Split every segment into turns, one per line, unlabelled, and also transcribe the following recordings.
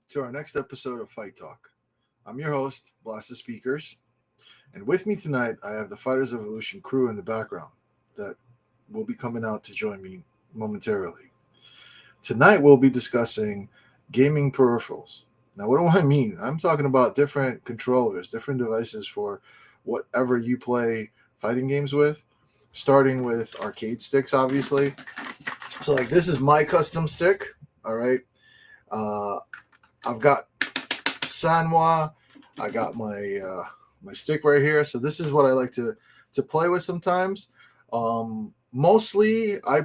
to our next episode of Fight Talk. I'm your host, Blazt The Speakerz, and with me tonight I have the Fighters Evolution crew in the background that will be coming out to join me momentarily. Tonight we'll be discussing gaming peripherals. Now, what do I mean? I'm talking about different controllers, different devices for whatever you play fighting games with, starting with arcade sticks, obviously. So, like, this is my custom stick, all right? I've got Sanwa. I got my stick right here. So this is what I like to play with sometimes. Mostly I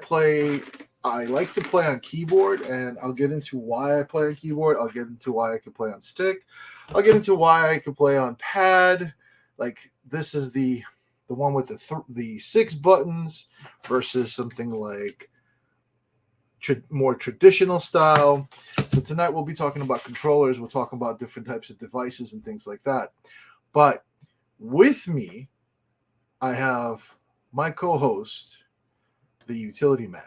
like to play on keyboard, and I'll get into why I play on keyboard. I'll get into why I can play on stick. I'll get into why I can play on pad. Like, this is the one with the 6 buttons versus something like more traditional style. So tonight we'll be talking about controllers. We'll talk about different types of devices and things like that. But with me, I have my co-host, the utility man.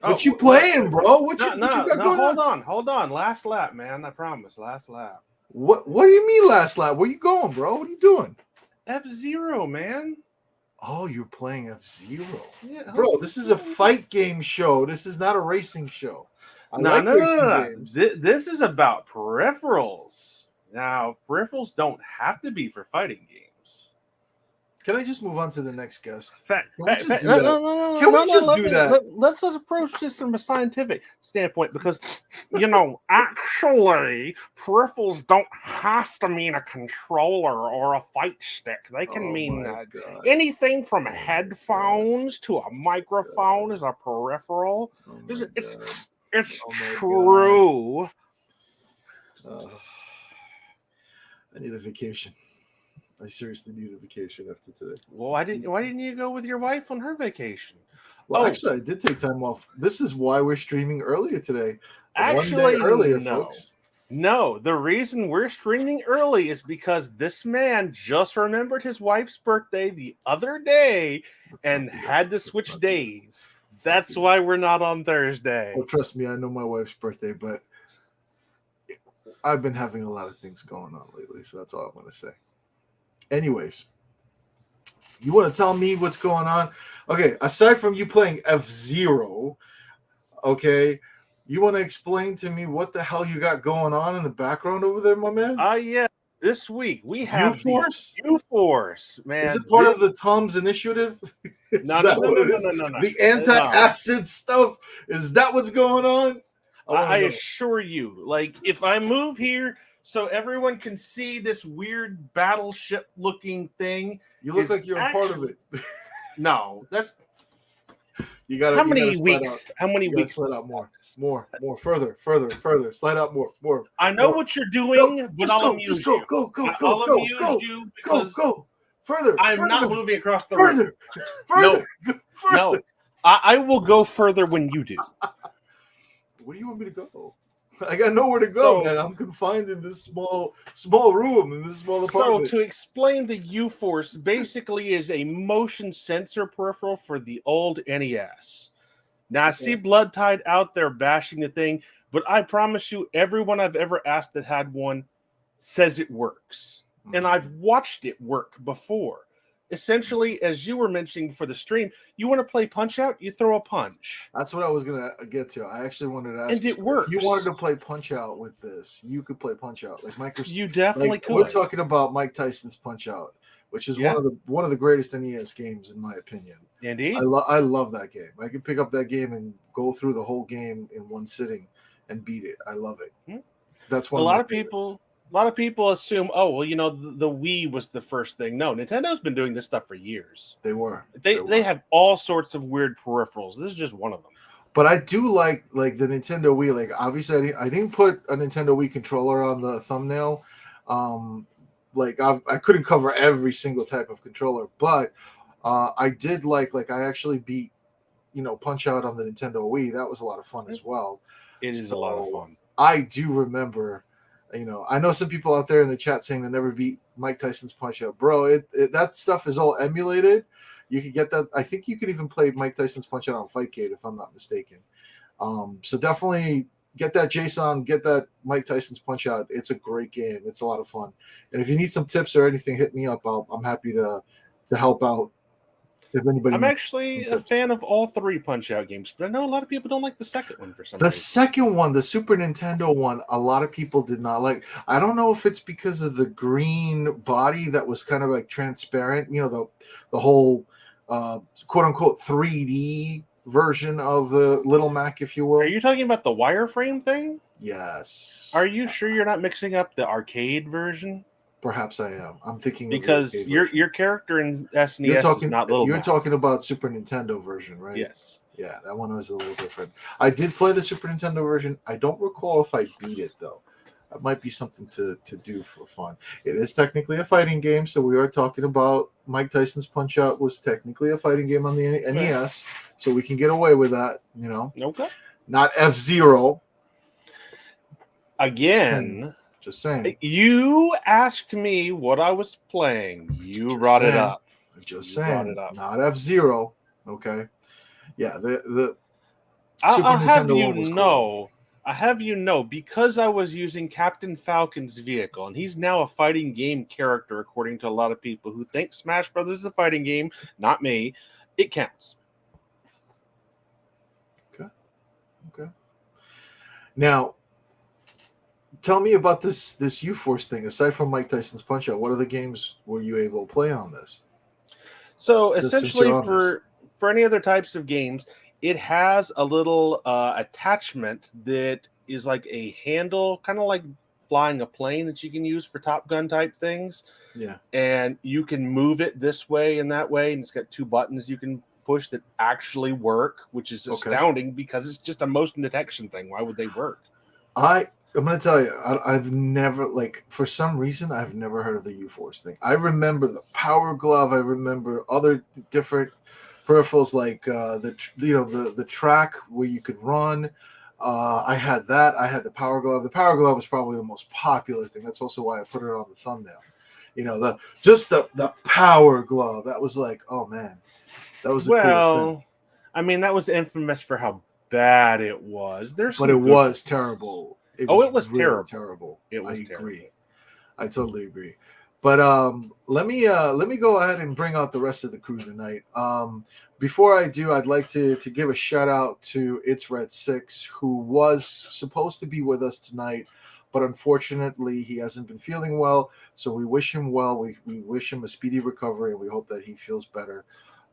What you playing, bro? What you got going on?
Hold on. Last lap, man. I promise. Last lap.
What do you mean last lap? Where you going, bro? What are you doing?
F-Zero, man.
Oh, you're playing F-Zero.
Yeah,
bro, this is a fight game show. This is not a racing show.
No. Games. This is about peripherals. Now, peripherals don't have to be for fighting games.
Can I just move on to the next guest?
Can we just do that? Let's approach this from a scientific standpoint, because, actually, peripherals don't have to mean a controller or a fight stick. They can mean anything from headphones to a microphone is a peripheral. It's true.
I need a vacation. I seriously need a vacation after today.
Well, why didn't you go with your wife on her vacation?
Well, actually, I did take time off. This is why we're streaming earlier today.
Actually, earlier,
folks.
No, the reason we're streaming early is because this man just remembered his wife's birthday the other day and had to switch days. That's why we're not on Thursday.
Well, trust me, I know my wife's birthday, but I've been having a lot of things going on lately, so that's all I'm going to say. Anyways, you want to tell me what's going on? Okay, aside from you playing F-Zero, okay, you want to explain to me what the hell you got going on in the background over there, my man?
Yeah. This week we have
U-Force?
U-Force, man.
Is it part of the Tom's initiative?
No.
The anti-acid stuff? Is that what's going on?
I assure you, like, if I move here so everyone can see this weird battleship-looking thing,
you look like you're a part of it.
No, that's.
You got
how many weeks? How many weeks?
Slide out more, further. Slide out more.
I know what you're doing, but I'll amuse you.
Go, further.
I'm not moving across the room.
Further.
No. I will go further when you do.
Where do you want me to go? I got nowhere to go, man. I'm confined in this small room, in this small apartment.
So to explain, the U-Force basically is a motion sensor peripheral for the old NES. Now, I see Blood Tide out there bashing the thing, but I promise you, everyone I've ever asked that had one says it works. And I've watched it work before. Essentially, as you were mentioning for the stream, you want to play Punch-Out, you throw a punch.
That's what I was going to get to. I actually wanted to ask
and it works.
If you wanted to play Punch-Out with this, you could play Punch-Out. Like Microsoft.
You definitely could.
We're talking about Mike Tyson's Punch-Out, which is one of the greatest NES games, in my opinion.
Indeed.
I love that game. I can pick up that game and go through the whole game in one sitting and beat it. I love it. That's one.
A lot of people assume, the Wii was the first thing. No, Nintendo's been doing this stuff for years. They have all sorts of weird peripherals. This is just one of them.
But I do like the Nintendo Wii. Like, obviously, I didn't put a Nintendo Wii controller on the thumbnail. I couldn't cover every single type of controller, but I did like I actually beat Punch-Out on the Nintendo Wii. That was a lot of fun as well.
It is a lot of fun.
I do remember. I know some people out there in the chat saying they never beat Mike Tyson's Punch-Out. Bro, that stuff is all emulated. You can get that. I think you can even play Mike Tyson's Punch-Out on Fightgate, if I'm not mistaken. So definitely, get that JSON, get that Mike Tyson's Punch Out. It's a great game. It's a lot of fun. And if you need some tips or anything, hit me up. I'm happy to help out. If anybody
I'm
needs
actually
some
a
tips.
fan of all 3 Punch-Out games, but I know a lot of people don't like the second one for some
The
reason.
second one, the Super Nintendo one, a lot of people did not like. I don't know if it's because of the green body that was kind of like transparent, the whole quote unquote 3D version of the Little Mac, if you will.
Are you talking about the wireframe thing?
Yes.
Are you sure you're not mixing up the arcade version?
Perhaps I am. I'm thinking
because
of the arcade version.
your character in SNES is not Little
You're
Mac.
talking about Super Nintendo version, right?
Yes.
Yeah, that one was a little different. I did play the Super Nintendo version. I don't recall if I beat it though. That might be something to do for fun. It is technically a fighting game, so we are talking about Mike Tyson's Punch Out was technically a fighting game on the NES, so we can get away with that,
Okay.
Not F-Zero.
Again,
just saying.
You asked me what I was playing. You brought it up.
Just saying. Not F-Zero. Okay. Yeah, the
I'll have you know. I have you know, because I was using Captain Falcon's vehicle, and he's now a fighting game character, according to a lot of people who think Smash Brothers is a fighting game. Not me. It counts.
Okay. Now, tell me about this U-Force thing. Aside from Mike Tyson's Punch Out, what other games were you able to play on this?
So essentially, for any other types of games, it has a little attachment that is like a handle, kind of like flying a plane that you can use for Top Gun type things.
Yeah.
And you can move it this way and that way, and it's got 2 buttons you can push that actually work, which is astounding because it's just a motion detection thing. Why would they work?
I'm going to tell you, I've never, for some reason, I've never heard of the U-Force thing. I remember the Power Glove. I remember other different peripherals like the track where you could run. I had that. I had the Power Glove. The Power Glove was probably the most popular thing. That's also why I put it on the thumbnail. The Power Glove. That was like, oh man, that was the coolest thing.
I mean, that was infamous for how bad it was.
But it was terrible.
It was
really
terrible.
It was agree. I totally agree. But let me go ahead and bring out the rest of the crew tonight. Before I do, I'd like to give a shout out to It's Red 6, who was supposed to be with us tonight, but unfortunately he hasn't been feeling well. So we wish him well. We wish him a speedy recovery, and we hope that he feels better.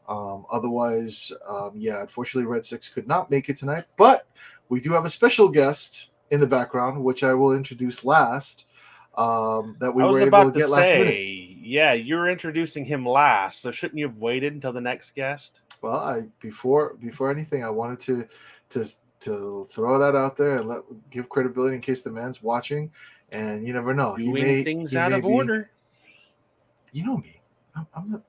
Otherwise, unfortunately, Red 6 could not make it tonight. But we do have a special guest in the background, which I will introduce last. That we were able to get last minute.
Yeah, you're introducing him last, so shouldn't you have waited until the next guest?
Well, before anything, I wanted to throw that out there and give credibility in case the man's watching, and you never know.
Doing things out of order.
You know me. I'm not,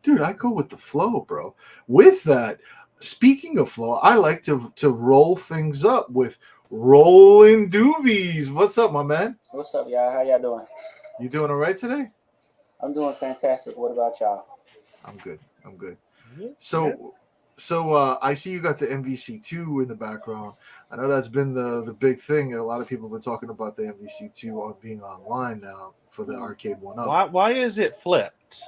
dude. I go with the flow, bro. With that, speaking of flow, I like to roll things up with Rolling Doobies. What's up, my man?
What's up, y'all? How y'all doing?
You doing all right today?
I'm doing fantastic. What about y'all?
I'm good. So I see you got the MVC2 in the background. I know that's been the big thing. A lot of people have been talking about the MVC2 on being online now for the arcade 1-up.
Why is it flipped?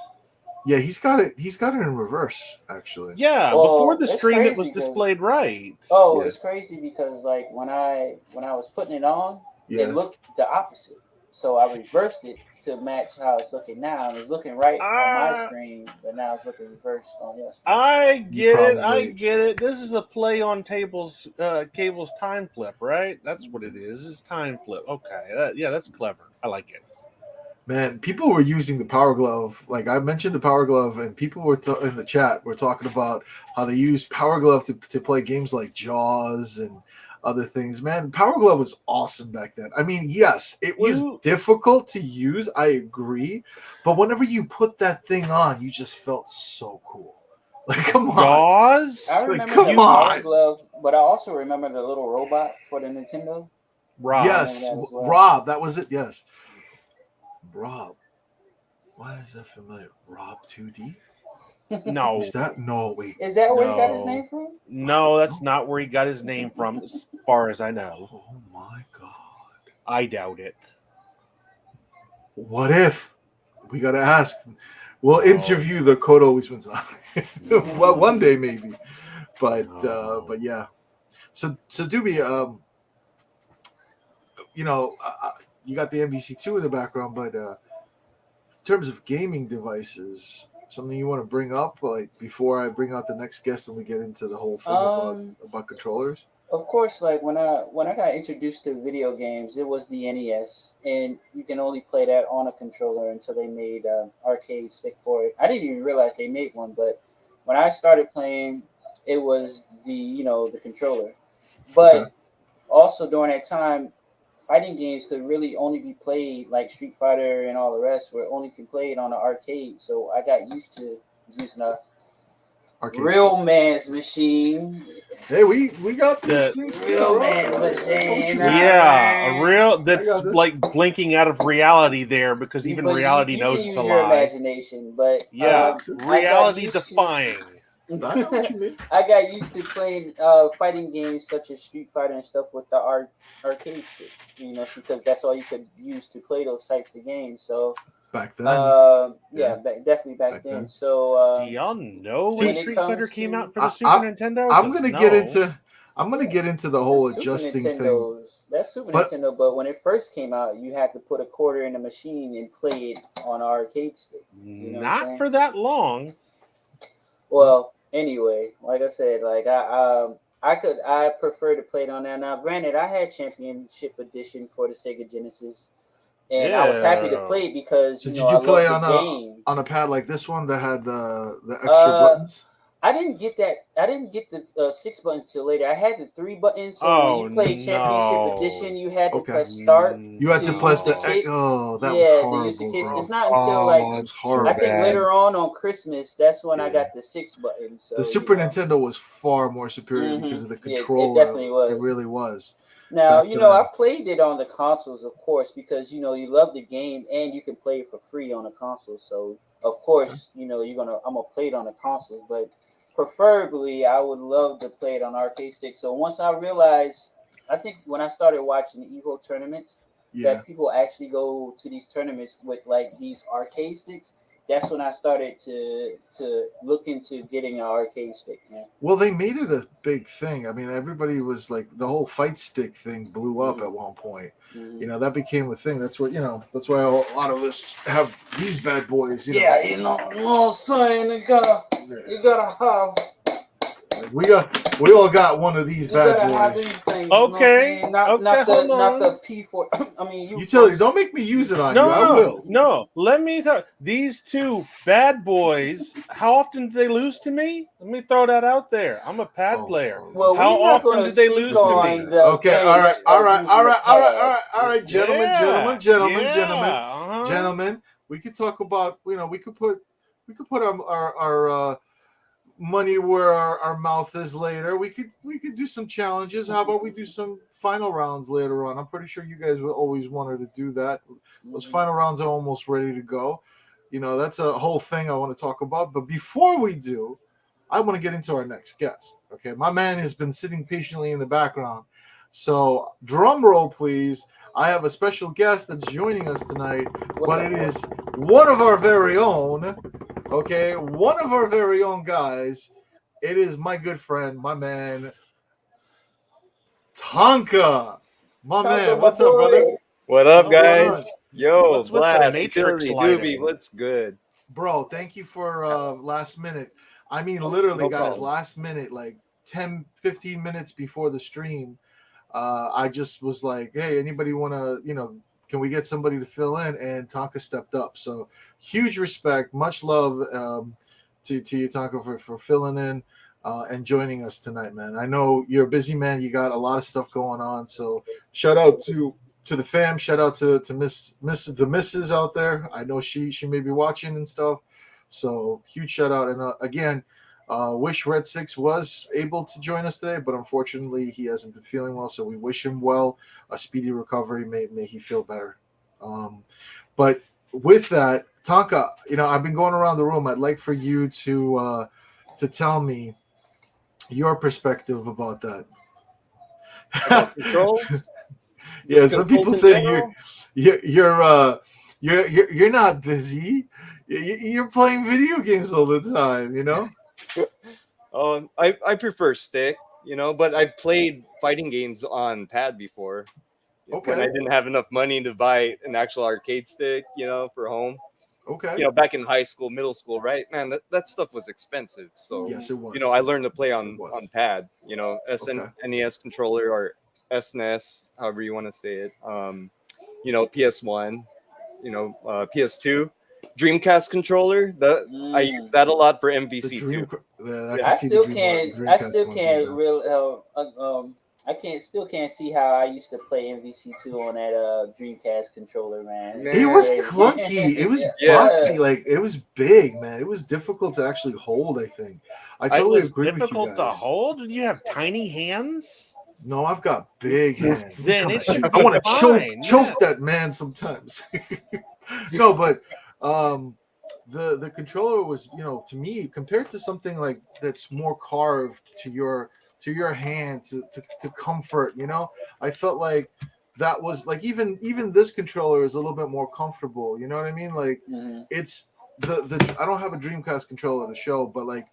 Yeah, he's got it in reverse, actually.
Yeah, before the stream it was displayed right.
Oh, yeah. It's crazy because like when I was putting it on, it looked the opposite. So I reversed it to match how it's looking now. And it's looking right on my screen, but now it's looking reversed on your screen.
I get it. This is a play on Cable's time flip, right? That's what it is. It's time flip. Okay, that's clever. I like it.
Man, people were using the Power Glove. Like I mentioned the Power Glove, and people were in the chat were talking about how they used Power Glove to play games like Jaws and other things. Man, Power Glove was awesome back then. I mean, yes, it was difficult to use. I agree. But whenever you put that thing on, you just felt so cool. Like, come on.
Jaws?
I remember the Power Glove, but I also remember the little robot for the Nintendo.
Rob. Yes, Rob. That was it. Yes. Rob. Why is that familiar? Rob 2D?
No.
Is that wait?
Is that where he got his
No.
name from?
No, that's not where he got his name from, as far as I know.
Oh my god!
I doubt it.
What if we gotta ask? We'll
No.
interview the Code Always Wins. Well, one day maybe, but yeah. So Doobie, you know, you got the MVC2 in the background, but in terms of gaming devices, something you want to bring up, like before I bring out the next guest and we get into the whole thing about controllers?
Of course, like when I got introduced to video games, it was the NES, and you can only play that on a controller until they made arcade stick for it. I didn't even realize they made one, but when I started playing, it was the controller. But also during that time, fighting games could really only be played, like Street Fighter and all the rest, where only can play it on an arcade. So I got used to using a real man's machine.
Hey, we got
the
real man's machine.
Yeah, a real that's like blinking out of reality there, because even reality knows it's a lie.
Your imagination, but
yeah, reality defying.
I got used to playing fighting games such as Street Fighter and stuff with the arcade stick, because that's all you could use to play those types of games. So
back then,
definitely back then. So
do y'all know when Street Fighter came out for the Super Nintendo?
I'm gonna get into the whole adjusting thing.
That's Super Nintendo, but when it first came out, you had to put a quarter in the machine and play it on an arcade stick.
Not for that long.
Well, anyway, like I said, like I prefer to play it on that. Now, granted, I had Championship Edition for the Sega Genesis, and I was happy to play it because
did you play on a pad like this one that had the extra buttons?
I didn't get that. I didn't get the 6 buttons till later. I had the 3 buttons. So when you played Championship Edition, you had to press start.
You had to press the kicks. Oh, that was horrible, bro.
It's not until I think later on Christmas, that's when I got the 6 buttons. So,
the Super Nintendo was far more superior because of the controller.
It definitely was.
It really was.
Now, I played it on the consoles, of course, because, you love the game and you can play it for free on the console. So, of course, I'm going to play it on the consoles, but preferably I would love to play it on arcade stick. So once I realized, I think when I started watching the Evo tournaments, that people actually go to these tournaments with like these arcade sticks, that's when I started to look into getting an arcade stick, man.
Well, they made it a big thing. I mean, everybody was like, the whole fight stick thing blew up at one point. That became a thing. That's what, that's why a lot of us have these bad boys.
Son, you gotta have.
We all got one of these bad boys.
Things,
okay.
Not the P4. I mean,
utility. Don't make me use it on you. I will.
No, let me tell you, these two bad boys, how often do they lose to me? Let me throw that out there. I'm a pad player.
Well,
how often do they lose to me?
Okay, all right, gentlemen. We could talk about, we could put our money where our mouth is later. We could do some challenges. How about we do some final rounds later on? I'm pretty sure you guys always wanted to do that. Those final rounds are almost ready to go. That's a whole thing I want to talk about. But before we do, I want to get into our next guest. Okay, my man has been sitting patiently in the background. So drum roll, please. I have a special guest that's joining us tonight, but it is one of our very own. Okay, one of our very own guys. It is my good friend, my man, Tonka. Man, what's up, brother?
What up, guys? Yo,
Blast,
Doobie, what's good?
Bro, thank you for last minute. I mean, literally, guys, last minute, like 10, 15 minutes before the stream, I just was like, hey, anybody want to, can we get somebody to fill in? And Tonka stepped up. So huge respect, much love to you, Tonka, for filling in and joining us tonight, man. I know you're a busy man. You got a lot of stuff going on. So shout out to the fam. Shout out to the missus out there. I know she may be watching and stuff. So huge shout out. And again, wish Red 6 was able to join us today, but unfortunately he hasn't been feeling well. So we wish him well, a speedy recovery. May he feel better. But with that, Tonka, I've been going around the room. I'd like for you to tell me your perspective about that.
About controls?
Yeah, some people say you're not busy. You're playing video games all the time,
I prefer stick, but I've played fighting games on pad before.
Okay.
When I didn't have enough money to buy an actual arcade stick, for home.
Okay.
Back in high school, middle school, right? Man, that stuff was expensive. So
yes, it was.
I learned to play on pad. SNES controller or SNES, however you want to say it. PS1, PS2. Dreamcast controller. I use that a lot for MVC too.
I still can't see how I used to play MVC2 on that Dreamcast controller, man.
It was clunky. It was boxy. Like, it was big, man. It was difficult to actually hold, I think. I totally agree with you guys.
Difficult to hold? Do you have tiny hands?
No, I've got big hands.
Then it should
I want to choke that man sometimes. No, but the controller was, to me, compared to something like that's more carved to your hand to comfort, I felt like that was like even this controller is a little bit more comfortable, you know what I mean? Like it's the I don't have a Dreamcast controller to show, but like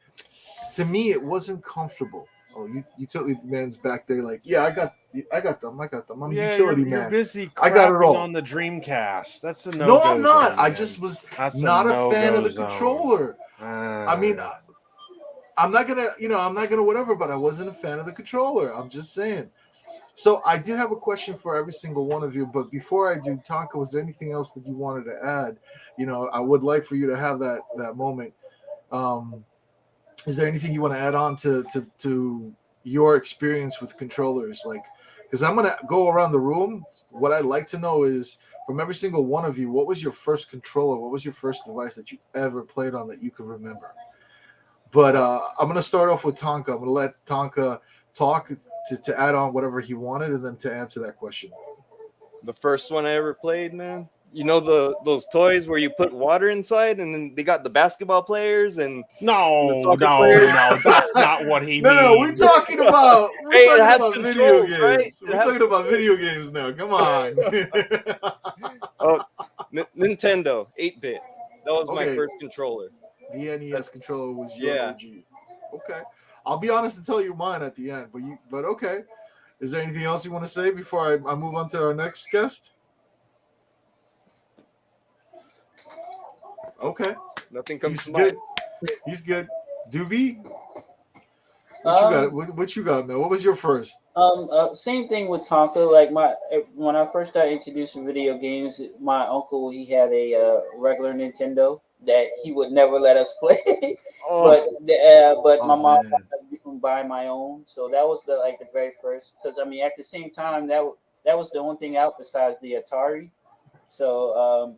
to me it wasn't comfortable. Oh, utility man's back there like, yeah, I got them. I'm a utility man.
You're busy
I got it all
on the Dreamcast. That's a
no. I'm not.
Zone,
I just was not a fan of the controller. I mean, I'm not gonna whatever, but I wasn't a fan of the controller. I'm just saying. So I did have a question for every single one of you, but before I do, Tonka, was there anything else that you wanted to add? I would like for you to have that moment. Is there anything you want to add on to your experience with controllers? Like, because I'm gonna go around the room. What I'd like to know is from every single one of you, what was your first controller? What was your first device that you ever played on that you could remember? But I'm gonna start off with Tonka. I'm gonna let Tonka talk to add on whatever he wanted, and then to answer that question.
The first one I ever played, man. Those toys where you put water inside, and then they got the basketball players and
no, that's not what he means.
No, we're talking about video games.
Right?
We're talking about video games now. Come on.
Nintendo 8-bit. That was my first controller.
The NES controller was your OG. Okay, I'll be honest and tell you mine at the end. But okay. Is there anything else you want to say before I move on to our next guest? Okay.
Nothing comes to
mind. He's good. Doobie? What you got, man? What was your first?
Same thing with Tonka. Like when I first got introduced to video games, my uncle, he had a regular Nintendo that he would never let us play. But my mom would buy my own. So that was the very first. Because I mean, at the same time, that was the only thing out besides the Atari. So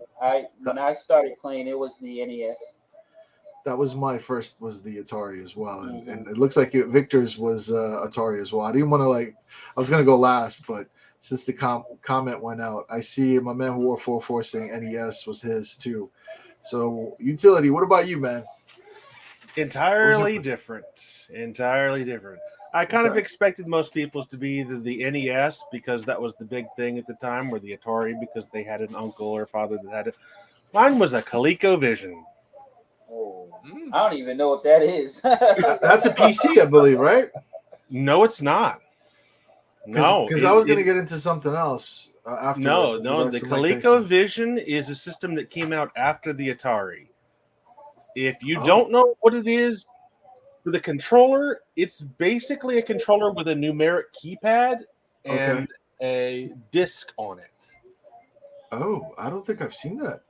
when I started playing, it was the NES.
That was my first, was the Atari as well, and it looks like Victor's was Atari as well. I didn't want to I was gonna go last, but since the comment went out, I see my man War 44 saying NES was his too. So utility, what about you, man?
Entirely different. I kind of expected most people to be either the NES because that was the big thing at the time, or the Atari because they had an uncle or father that had it. Mine was a ColecoVision.
Oh, I don't even know what that is.
That's a PC, I believe, right?
No, it's not. No,
because I was going to get into something else after.
No, the ColecoVision is a system that came out after the Atari. If you don't know what it is, for the controller, it's basically a controller with a numeric keypad and a disc on it.
Oh, I don't think I've seen that.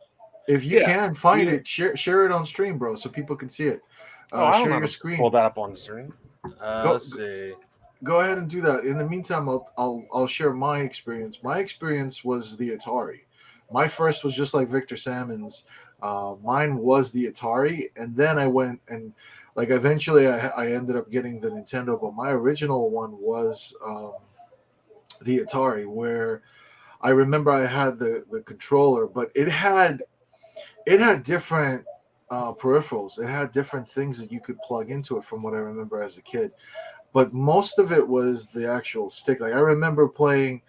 If you can find it, share it on stream, bro, so people can see it. Share your screen.
Pull that up on stream. Let's see.
Go ahead and do that. In the meantime, I'll share my experience. My experience was the Atari. My first was just like Victor Salmon's. Mine was the Atari, and then I went and eventually I ended up getting the Nintendo, but my original one was the Atari, where I remember I had the controller, but it had it had different peripherals. It had different things that you could plug into it, from what I remember as a kid. But most of it was the actual stick. Like I remember playing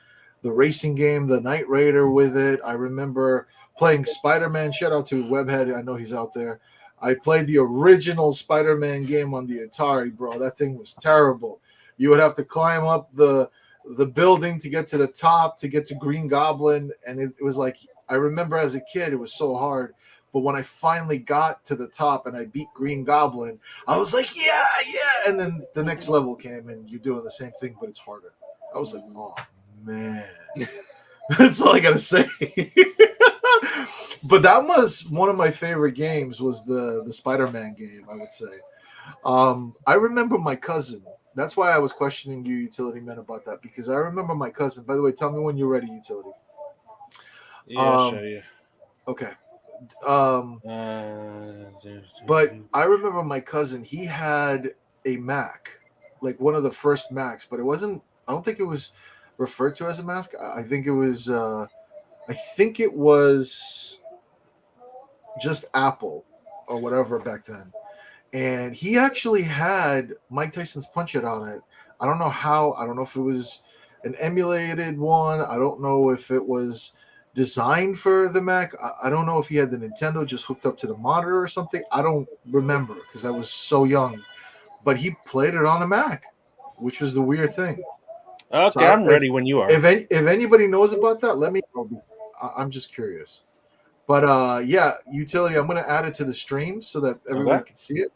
the racing game, the Knight Raider, with it. I remember playing Spider-Man. Shout out to Webhead. I know he's out there. I played the original Spider-Man game on the Atari, bro. That thing was terrible. You would have to climb up the building to get to the top to get to Green Goblin, and it was like, I remember as a kid it was so hard. But when I finally got to the top and I beat Green Goblin, I was like, yeah. And then the next level came and you're doing the same thing, but it's harder. I was like, oh man. That's all I gotta say. But that was one of my favorite games, was the Spider-Man game, I would say. I remember my cousin. That's why I was questioning you, Utility Man, about that, because I remember my cousin. By the way, tell me when you're ready, Utility.
Yeah, I'll show you.
Okay. But I remember my cousin, he had a Mac, like one of the first Macs, but it wasn't, I don't think it was referred to as a Mac. I think it was just Apple or whatever back then. And he actually had Mike Tyson's Punch It on it. I don't know how. I don't know if it was an emulated one. I don't know if it was designed for the Mac. I don't know if he had the Nintendo just hooked up to the monitor or something. I don't remember because I was so young. But he played it on the Mac, which was the weird thing.
Okay, so I'm ready when you are.
If anybody knows about that, let me know. I'm just curious. But yeah, Utility, I'm going to add it to the stream so that everyone can see it.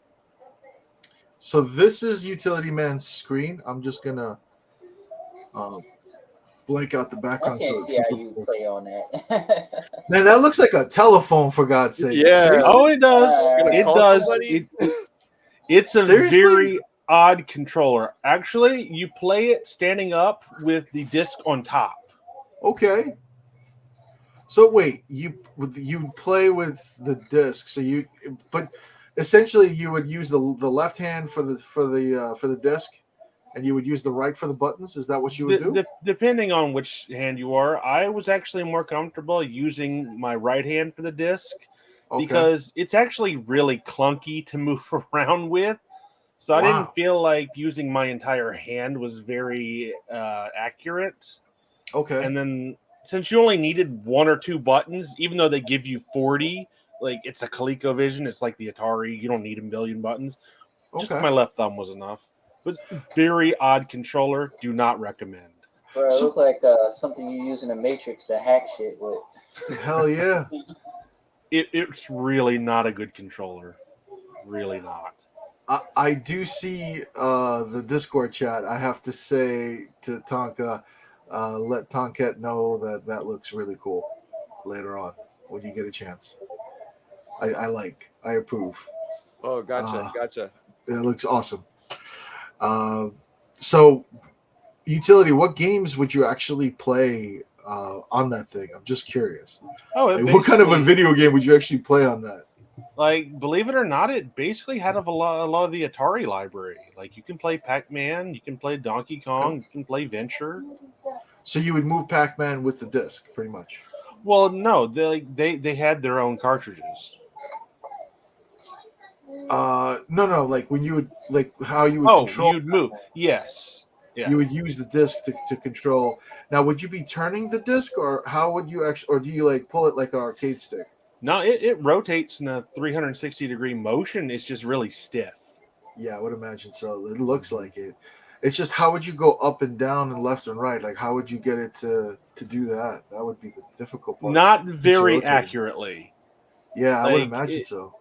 So this is Utility Man's screen. I'm just going to blank out the background.
I can't see how you play on that.
Man, that looks like a telephone, for God's sake.
Yeah. Seriously? Oh, it does. It does. It's a very odd controller. Actually, you play it standing up with the disc on top.
Okay. So wait, you play with the disc. So but essentially you would use the left hand for the disc, and you would use the right for the buttons. Is that what you would do?
Depending on which hand you are, I was actually more comfortable using my right hand for the disc because it's actually really clunky to move around with. So I didn't feel like using my entire hand was very accurate.
Okay.
And then since you only needed 1 or 2 buttons, even though they give you 40, like it's a ColecoVision, it's like the Atari. You don't need a million buttons. Just my left thumb was enough. But very odd controller. Do not recommend.
Bro, it looks like something you use in the Matrix to hack shit with.
Hell yeah.
It's really not a good controller. Really not.
I do see the Discord chat. I have to say to Tonka, let Tonket know that looks really cool later on when you get a chance. I approve.
Oh, gotcha.
It looks awesome. So, Utility, what games would you actually play on that thing? I'm just curious. What kind of a video game would you actually play on that?
Like, believe it or not, it basically had a lot of the Atari library. Like, you can play Pac-Man, you can play Donkey Kong, you can play Venture.
So you would move Pac-Man with the disc, pretty much.
Well, no, they had their own cartridges.
No, like when you would how you would control.
You'd move. Yes. Yeah.
You would use the disc to control. Now, would you be turning the disc, or how would you actually, or do you like pull it like an arcade stick?
No, it rotates in a 360-degree motion. It's just really stiff.
Yeah, I would imagine so. It looks like it. It's just, how would you go up and down and left and right? Like, how would you get it to do that? That would be the difficult part.
Not very accurately.
Yeah, I would imagine so.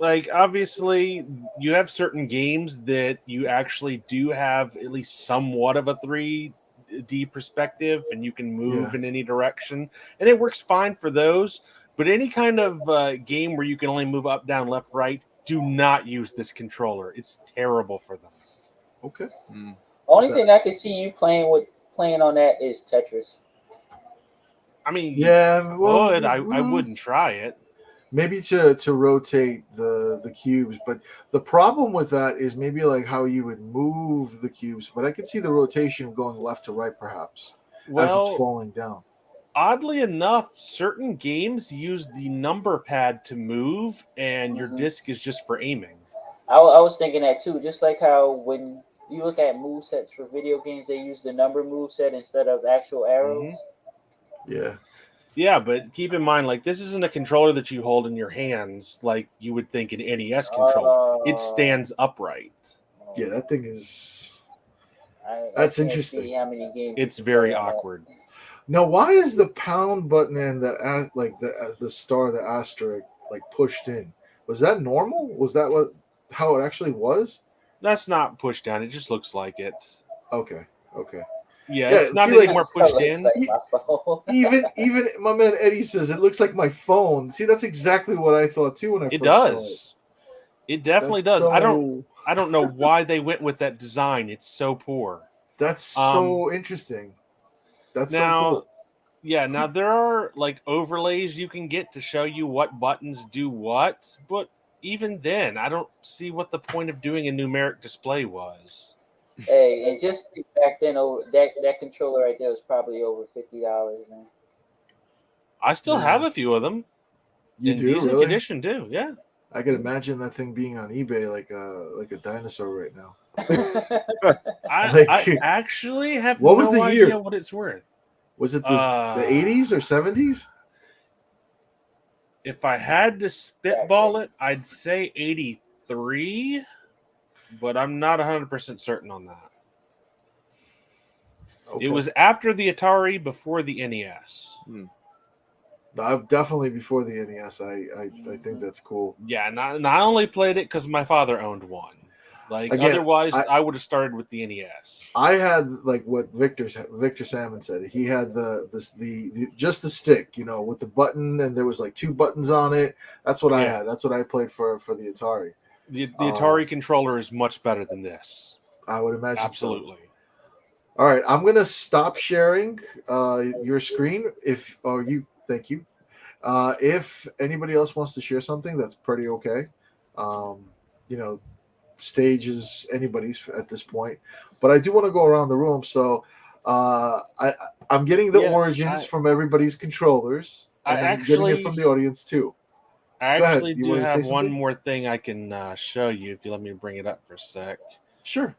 Like, obviously, you have certain games that you actually do have at least somewhat of a 3D perspective, and you can move in any direction, and it works fine for those. But any kind of game where you can only move up, down, left, right, do not use this controller. It's terrible for them.
Okay.
Only thing I can see you playing on that is Tetris.
I mean,
yeah, well,
I wouldn't try it.
Maybe to rotate the cubes, but the problem with that is maybe like how you would move the cubes. But I could see the rotation going left to right, perhaps, as it's falling down.
oddly enough, certain games use the number pad to move, and your disc is just for aiming.
I was thinking that too. Just like how when you look at move sets for video games, they use the number move set instead of actual arrows.
Yeah.
Yeah, but keep in mind, like, this isn't a controller that you hold in your hands like you would think an NES controller. It stands upright.
Yeah, that thing is...
That's
interesting.
See how many games
it's very awkward.
Now, why is the pound button and the star, the asterisk, like pushed in? Was that normal? Was that how it actually was?
That's not pushed down. It just looks like it.
Okay.
Yeah, it's not any more pushed in.
Like my phone.
even my man Eddie says it looks like my phone. See, that's exactly what I thought too when I first saw it.
It definitely does. I don't know why they went with that design. It's so poor.
That's so interesting. That's
now,
so cool.
Yeah, now there are like overlays you can get to show you what buttons do what, but even then, I don't see what the point of doing a numeric display was.
Hey, and just back then, that controller right there was probably over $50, man.
I still have a few of them.
You do,
decent
really?
condition too. Yeah.
I could imagine that thing being on eBay like a dinosaur right now.
I actually have
what was the
idea
year?
What it's worth.
Was it the 80s or 70s?
If I had to spitball it, I'd say 83, but I'm not 100% certain on that. Okay. It was after the Atari, before the NES.
Definitely before the NES. I think that's cool.
Yeah, and I only played it because my father owned one. Like, again, otherwise, I would have started with the NES.
I had like what Victor Salmon said. He had the just the stick, with the button, and there was like 2 buttons on it. That's what I had. That's what I played for the Atari.
The Atari controller is much better than this.
I would imagine.
Absolutely.
So. All right, I'm gonna stop sharing your screen. Thank you. If anybody else wants to share something, that's pretty okay. Stage is anybody's at this point, but I do want to go around the room. So I'm getting the origins from everybody's controllers, and I'm getting it from the audience too.
I actually do have one more thing I can show you if you let me bring it up for a sec.
Sure.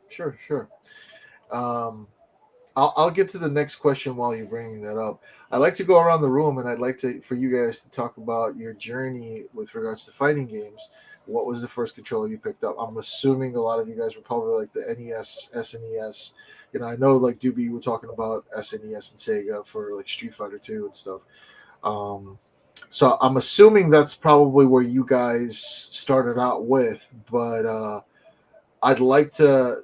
I'll get to the next question while you're bringing that up. I'd like to go around the room, and I'd like for you guys to talk about your journey with regards to fighting games. What was the first controller you picked up? I'm assuming a lot of you guys were probably like the NES, SNES. I know like Doobie, we're talking about SNES and Sega for like Street Fighter 2 and stuff. So I'm assuming that's probably where you guys started out with, but I'd like to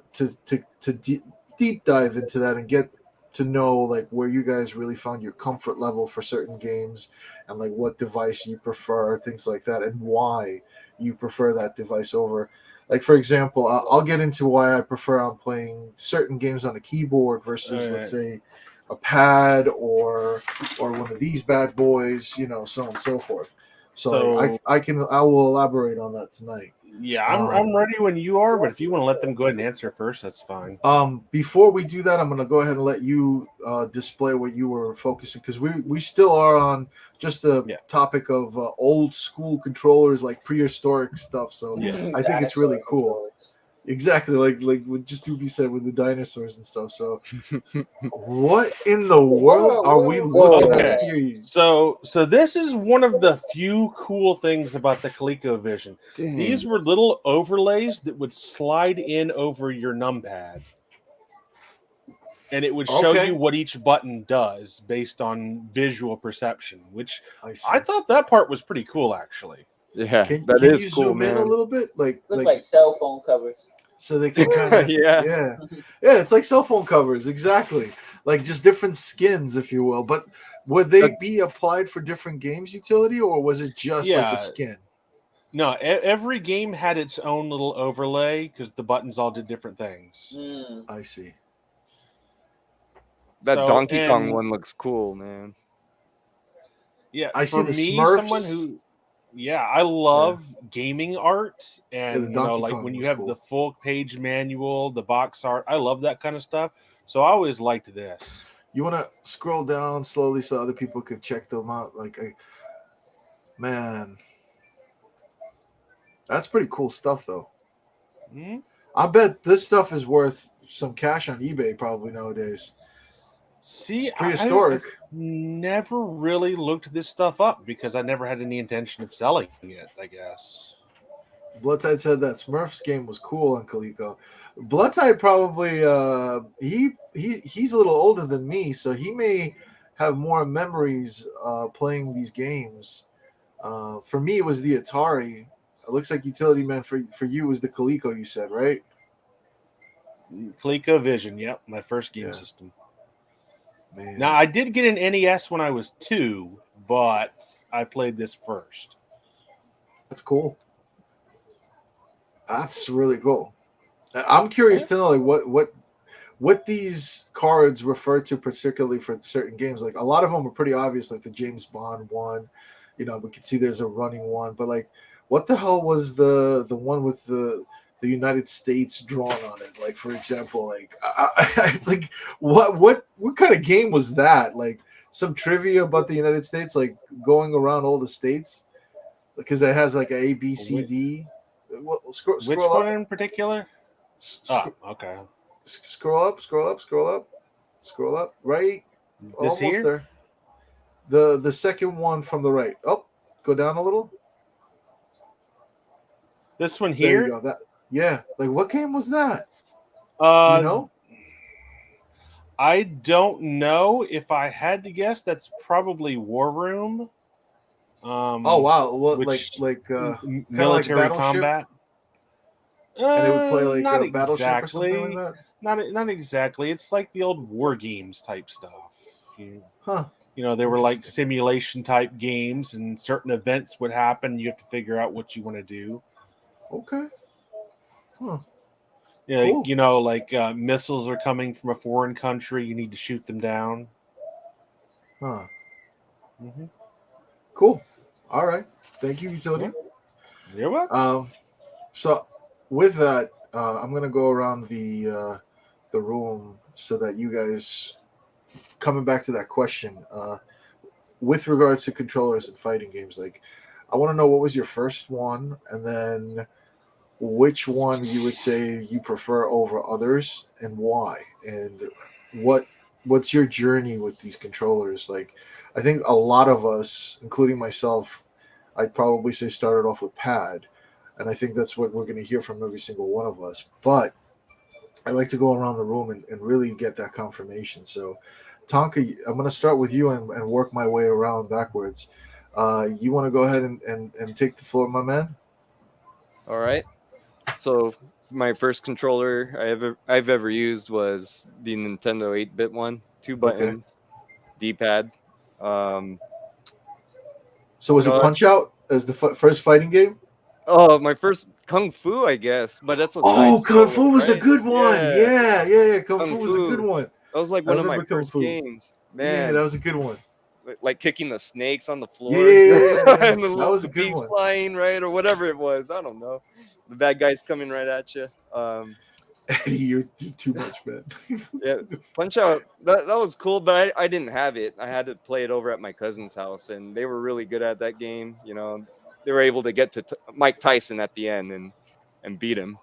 deep dive into that and get to know like where you guys really found your comfort level for certain games and like what device you prefer, things like that, and why you prefer that device over. Like, for example, I'll get into why I prefer on playing certain games on a keyboard versus, let's say, a pad or one of these bad boys, so on and so forth. So I will elaborate on that tonight.
Yeah, I'm ready when you are, but if you want to let them go ahead and answer first, that's fine.
Before we do that, I'm going to go ahead and let you display what you were focusing, because we still are on just the topic of old school controllers, like prehistoric stuff. So I think it's really cool. Exactly, like what just Doobie said with the dinosaurs and stuff. So, what in the world are we looking at here?
So this is one of the few cool things about the ColecoVision. Dang. These were little overlays that would slide in over your numpad, and it would show you what each button does based on visual perception. Which I thought that part was pretty cool, actually.
Yeah,
can
you
cool,
zoom
man. In a little bit, like
cell phone covers.
So they can kind of yeah, it's like cell phone covers, exactly. Like just different skins, if you will. But would they be applied for different games utility, or was it just like a skin?
No, every game had its own little overlay because the buttons all did different things.
I see.
That Donkey Kong one looks cool, man.
Yeah,
I see the Smurfs.
Someone who. Yeah, I love gaming art, and like when you have the full page manual, the box art. I love that kind of stuff, so I always liked this.
You want to scroll down slowly so other people could check them out. Man, that's pretty cool stuff, though.
Hmm?
I bet this stuff is worth some cash on eBay probably nowadays.
See,
Prehistoric.
I've never really looked this stuff up because I never had any intention of selling it, I guess.
Bloodtide said that Smurfs game was cool on Coleco. Bloodtide probably he's a little older than me, so he may have more memories playing these games. For me, it was the Atari. It looks like Utility Man for you was the Coleco. You said, right?
ColecoVision, yep, my first game
Yeah.
system.
Man,
Now, I did get an NES when I was 2, but I played this first.
that's cool. That's really cool. I'm curious to know like what these cards refer to, particularly for certain games. Like a lot of them are pretty obvious, like the James Bond one. You know, we can see there's a running one, but like, what the hell was the one with the United States drawn on it? Like, for example, like like what kind of game was that? Like some trivia about the United States, like going around all the states, because it has like a B C D. Scroll
Which
up.
one in particular?
Scroll
Okay.
Scroll up. Right,
This
almost
here?
there. The second one from the right. Oh, go down a little.
This one
There
here?
you go. That, yeah. Like, what game was that? Do
Uh,
you know?
I don't know. If I had to guess, that's probably War Room.
Oh wow. Well,
which
like kind of like
military
Battleship,
combat.
and it would play like
Not
a Battleship or something like
exactly.
that.
Not exactly. It's like the old war games type stuff.
Huh.
You know, they were like
Interesting.
simulation type games, and certain events would happen. You have to figure out what you want to do.
Okay. Huh.
Yeah,
Cool.
you know, like missiles are coming from a foreign country. You need to shoot them down.
Huh.
Mm-hmm.
Cool. All right. Thank you, Utility.
You're welcome.
So with that, I'm gonna go around the room so that you guys, coming back to that question, with regards to controllers and fighting games, like I want to know what was your first one, and then which one you would say you prefer over others, and why, and what's your journey with these controllers. Like, I think a lot of us, including myself, I'd probably say started off with pad, and I think that's what we're going to hear from every single one of us. But I like to go around the room and really get that confirmation. So, Tonka, I'm going to start with you and work my way around backwards. You want to go ahead and take the floor, my man?
All right. So my first controller I've ever used was the Nintendo 8-bit one, 2 buttons, D-pad.
So was it Punch Out as the first fighting game?
Oh, my first Kung Fu, I guess, but that's a
Oh,
side
Kung Fu
scroller,
was a
right?
good one. Yeah. Kung Fu
Kung
was a good
Fu.
one.
That was like
I
one of my
remember Kung
first
Fu.
games.
Yeah,
Man,
that was a good one.
like kicking the snakes on the floor.
Yeah.
And
That was a
the
good
bees
one.
flying, right? Or whatever it was. I don't know. The bad guys coming right at you.
You're too much, man.
Yeah, Punch Out, that was cool, but I didn't have it. I had to play it over at my cousin's house, and they were really good at that game. You know, they were able to get to Mike Tyson at the end and beat him.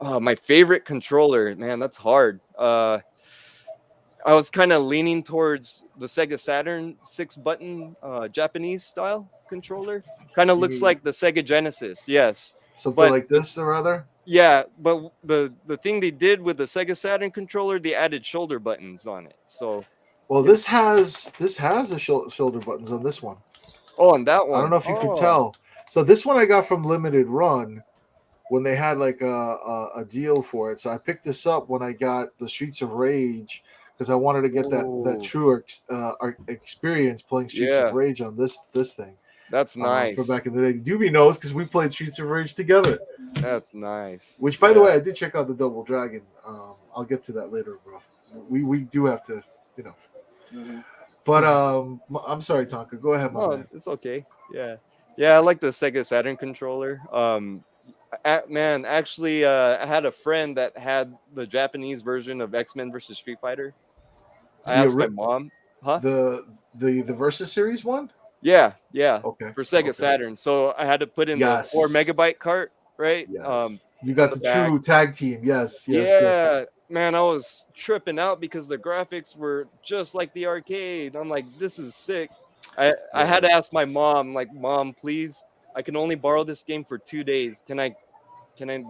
My favorite controller, man, that's hard. I was kind of leaning towards the Sega Saturn 6-button Japanese style controller. Kind of
You
looks
mean
like the Sega Genesis, yes.
something
But
like this, or rather?
yeah, but the thing they did with the Sega Saturn controller, they added shoulder buttons on it. So,
Well, this has a shoulder buttons on this one.
on that
I don't
one.
know if you can tell. So this one I got from Limited Run when they had like a deal for it. So I picked this up when I got the Streets of Rage because I wanted to get that true experience playing Streets of Rage on this thing.
That's nice.
For back in the day. Doobie knows because we played Streets of Rage together.
That's nice.
Which, by the way, I did check out the Double Dragon. I'll get to that later, bro. We do have to, you know.
Mm-hmm.
But I'm sorry, Tonka. Go ahead, my man.
It's okay. Yeah, I like the Sega Saturn controller. Man, actually, I had a friend that had the Japanese version of X-Men versus Street Fighter. I asked my mom, huh?
The Versus series one?
Yeah.
Okay.
For Sega Saturn. So I had to put in the 4 megabyte cart, right?
Yes. You got the true tag team. Yes.
Man, I was tripping out because the graphics were just like the arcade. I'm like, this is sick. I had to ask my mom, like, Mom, please, I can only borrow this game for 2 days. Can I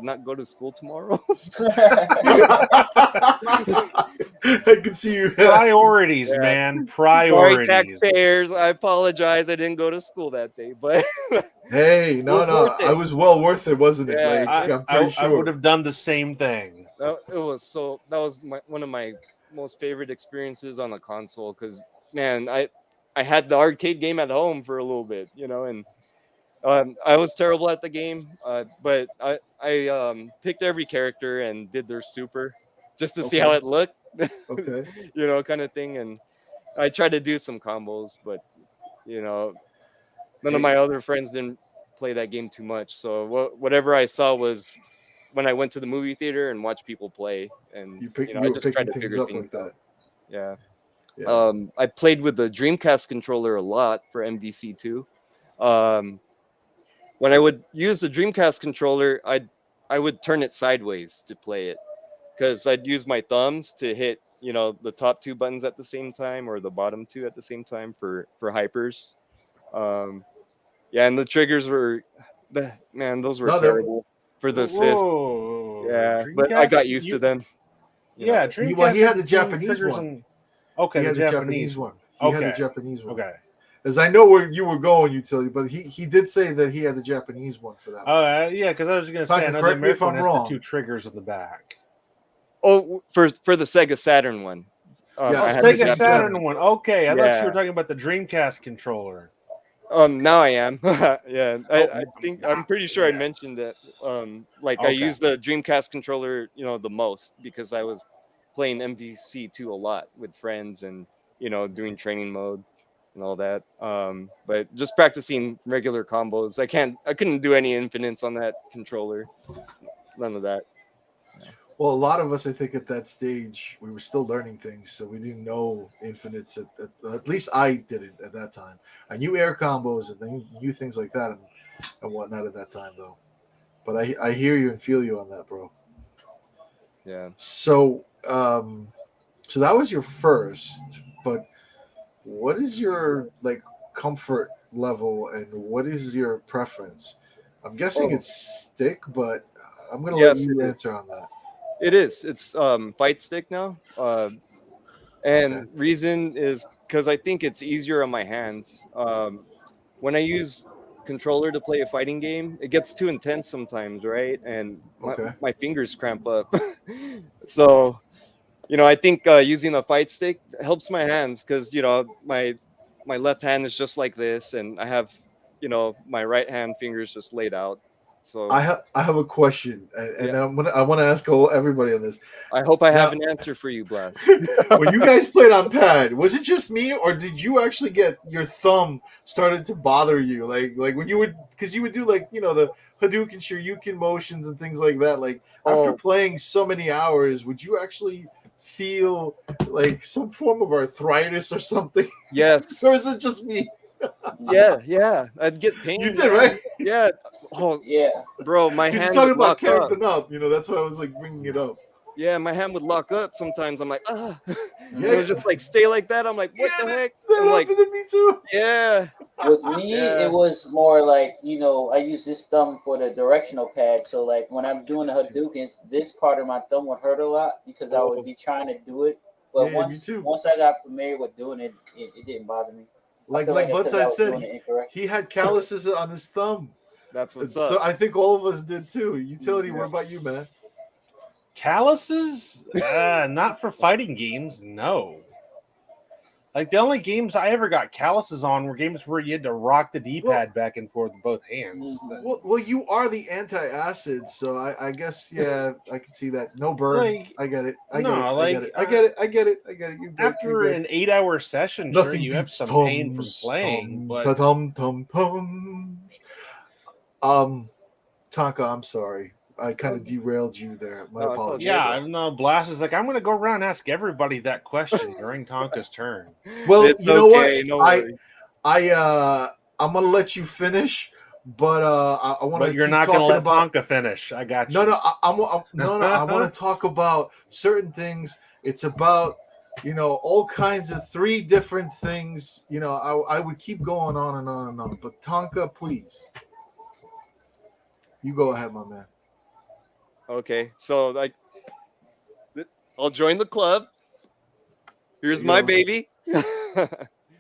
not go to school tomorrow?
I can see you.
Priorities, man. Priorities.
Sorry, taxpayers. I apologize. I didn't go to school that day, but
hey, no, I was well worth it, wasn't it?
Yeah,
like, I'm pretty sure.
I would have done the same thing.
That was one of my most favorite experiences on the console because, man, I had the arcade game at home for a little bit, and I was terrible at the game, but I picked every character and did their super just to see how it looked.
Okay.
Kind of thing. And I tried to do some combos, but none of my other friends didn't play that game too much. So whatever I saw was when I went to the movie theater and watched people play, and I just tried to figure things out. Yeah. I played with the Dreamcast controller a lot for MVC2. When I would use the Dreamcast controller, I would turn it sideways to play it because I'd use my thumbs to hit, the top 2 buttons at the same time or the bottom 2 at the same time for hypers. And the triggers were, those were terrible for the assist. Yeah, Dreamcast, but I got used to them.
Yeah,
Dreamcast. He had the Japanese one.
Okay,
the Japanese one. He had the Japanese one.
Okay.
As I know where you were going, Utility, but he did say that he had the Japanese one for that.
Oh, yeah, because I was going to say, I know the American one has the 2 triggers on the back.
Oh, for the Sega Saturn one.
Sega Saturn one. Okay, I thought you were talking about the Dreamcast controller.
Now I am. I think I'm pretty sure I mentioned that. I use the Dreamcast controller, the most because I was playing MVC2 a lot with friends and doing training mode and all that. But just practicing regular combos. I couldn't do any infinites on that controller. None of that.
Well, a lot of us, I think, at that stage, we were still learning things, so we didn't know infinites. At least I didn't at that time. I knew air combos and then knew things like that and whatnot at that time, though. But I hear you and feel you on that, bro.
Yeah.
So, so that was your first. But what is your comfort level and what is your preference? I'm guessing it's stick, but I'm gonna let you answer on that.
It is. It's fight stick now. And reason is because I think it's easier on my hands. When I use controller to play a fighting game, it gets too intense sometimes, right? And my fingers cramp up. So, I think using a fight stick helps my hands because, my left hand is just like this, and I have, my right hand fingers just laid out. So
I have a question, and I want to ask everybody on this.
I hope I have an answer for you, Blazt.
When you guys played on pad, was it just me, or did you actually get your thumb started to bother you? Like when you would, because you would do the Hadouken, Shoryuken motions and things like that. Like after playing so many hours, would you actually feel like some form of arthritis or something?
Yes.
Or is it just me?
Yeah. I'd get pain.
You did, right?
Yeah. Oh, yeah. Bro, my hand
talking about cramping up. That's why I was bringing it up.
Yeah, my hand would lock up sometimes. I'm like, Yeah. It was just stay like that. I'm like, what the heck?
That happened to me too.
Yeah.
With me, it was more I use this thumb for the directional pad. So when I'm doing the Hadoukens, this part of my thumb would hurt a lot because I would be trying to do it. But once I got familiar with doing it, it didn't bother me.
Like Bloodside said, he had calluses on his thumb.
That's what's
up. So I think all of us did too. Utility, what about you, man?
Calluses? Not for fighting games, no. The only games I ever got calluses on were games where you had to rock the D-pad back and forth with both hands.
Well, you are the anti-acid, so I guess, I can see that. No burn. I get it. I get it.
After an 8-hour session, sure, you have some pain from playing. But
Tonka, I'm sorry. I kind of derailed you there. My
No, it's all
apologies.
good.
Yeah, no, Blast is like, I'm going to go around and ask everybody that question during Tonka's turn.
Well,
It's
you know
okay,
what?
no worries.
I'm gonna let you finish, but I want to.
But you're
keep
not going to
talking
let
about.
Tonka finish. I got you.
No, no, no. I want to talk about certain things. It's about all kinds of 3 different things. I would keep going on and on and on. But Tonka, please, you go ahead, my man.
Okay, so like, I'll join the club. Here's
There you
my
go.
baby.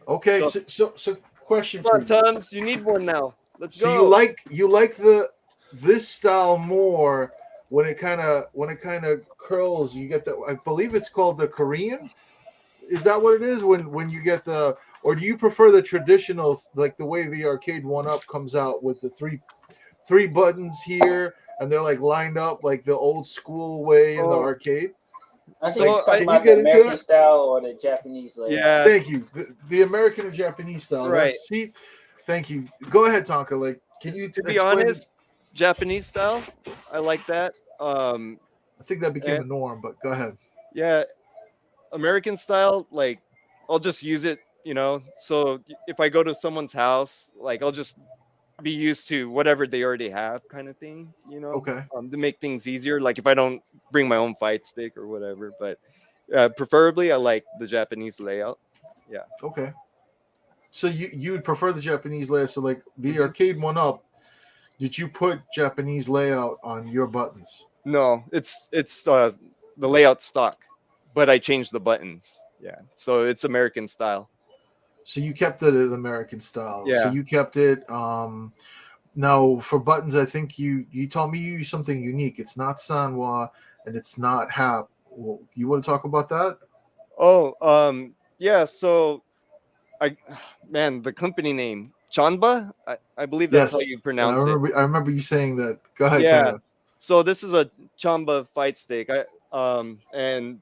Okay,
So-
so question
Come
for
on,
you.
Tums, you need one now. Let's
So
go.
you like this style more when it kind of curls. You get I believe it's called the Korean. Is that what it is when you get or do you prefer the traditional, like the way the arcade 1-up comes out with the three buttons here and they're like lined up like the old school way in the
Oh.
arcade?
I think
So
you're talking
can
about
you get
the
into
American
that?
style or the Japanese layout.
Yeah,
Thank you. The American or Japanese style.
Right.
See, thank you. Go ahead, Tonka. Like, can you
to be
explain
honest, Japanese style, I like that.
I think that became a
and-
norm, but go ahead.
Yeah, American style, like, I'll just use it, so if I go to someone's house, like, I'll just be used to whatever they already have, kind of thing,
Okay.
to make things easier, like if I don't bring my own fight stick or whatever. But preferably I like the Japanese layout.
Okay. So you would prefer the Japanese layout. So like the
Mhm.
arcade 1-up, did you put Japanese layout on your buttons?
No, it's the layout stock, but I changed the buttons. Yeah, so it's American style.
So you kept it an American style. So
Yeah.
you kept it. Now for buttons, I think you told me you use something unique. It's not Sanwa and it's not Hap. Well, you want to talk about that?
Oh, yeah. So the company name Chanba. I believe that's how
Yes.
you pronounce it.
I remember you saying that. Go ahead. Go
Yeah.
ahead.
So this is a Chamba fight stick. And